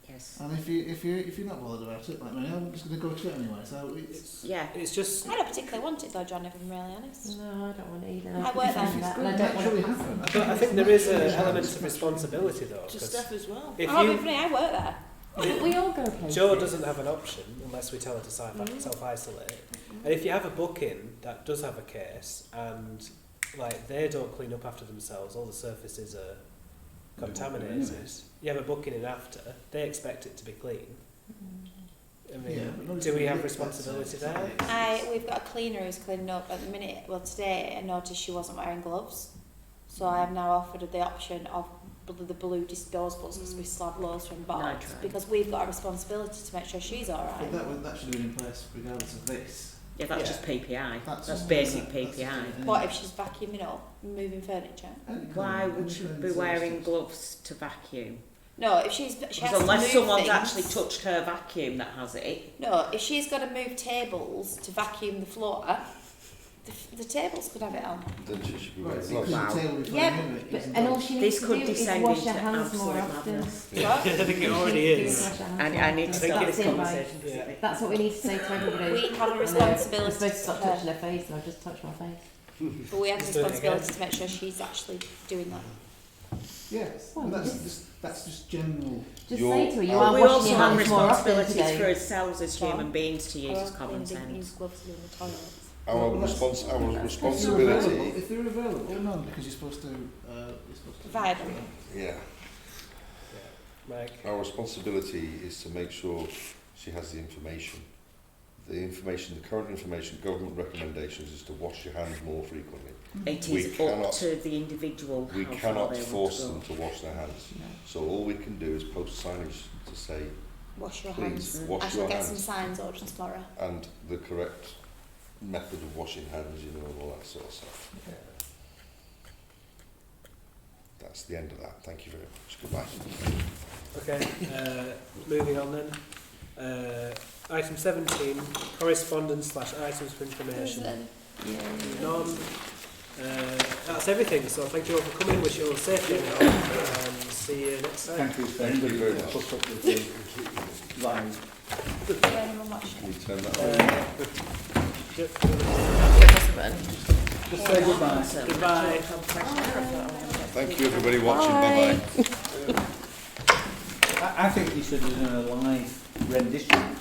Yes. And if you're not bothered about it, like me, I'm just going to go to it anyway. So it's It's just. I don't particularly want it though, John, if I'm really honest. No, I don't want it either. I work there. And I don't want it happen. But I think there is an element of responsibility though. To 'cause Steph as well. if Oh, you, but for me, I work there. We all go places. Jo doesn't have an option unless we tell her to self-isolate. And if you have a booking that does have a case and like they don't clean up after themselves, all the surfaces are contaminated. You have a booking in after, they expect it to be clean. I mean, do we have responsibility there? We've got a cleaner who's cleaning up at the minute. Well, today I noticed she wasn't wearing gloves, so I have now offered her the option of the blue disposables because we slab loads from bottles Nitrate. because we've got a responsibility to make sure she's all right. But that should have been in place regardless of this. Yeah, that's just PPI. That's That's just- basic that's PPI. What if she's vacuuming up, moving furniture? Why would she be wearing gloves to vacuum? No, if she has Because to unless move someone's things, actually touched her vacuum that has it. No, if she's got to move tables to vacuum the floor, the tables could have it on. Then she should be Right, wearing so gloves. the table before Yeah, you move it, But, isn't and it? all she This needs to could do is descend wash into her hands more absolute often. madness. What? I think it already is. I need to I think start it's this in conversation. Yeah. That's what we need to say to everybody. We have a I'm responsibility supposed to stop to her. touching her face and I've just touched my face. But we have a Just doing it responsibility again. to make sure she's actually doing that. Yes, Well, and that's just general. Just You're- say to her, you Oh, are We washing also your have hands more often responsibilities for today. ourselves as human beings to use as common Use sense. gloves in the toilets. Our responsibility. If they're available, no, because you're supposed to. Provide them. Yeah. Mike. Our responsibility is to make sure she has the information. The current information, government recommendations is to wash your hands more frequently. It We is up cannot- to the individual We how far cannot they want force to go. them to wash their hands. So all we can do is post signage to say, Wash your please hands. wash I shall your get some hands, signs ordered tomorrow. and the correct method of washing hands, and all that sort of stuff. That's the end of that. Thank you very much. Goodbye. Okay, moving on then. Item 17, correspondence / items for information. None. That's everything, so thank you all for coming. Wish you all safe and see you next time. Thank you for Thank you anybody very that much. put up with the line. Anyone watching? Can we turn that on? Just say goodbye. Goodbye. Thank you everybody watching. Bye bye. I think you should have done a live rendition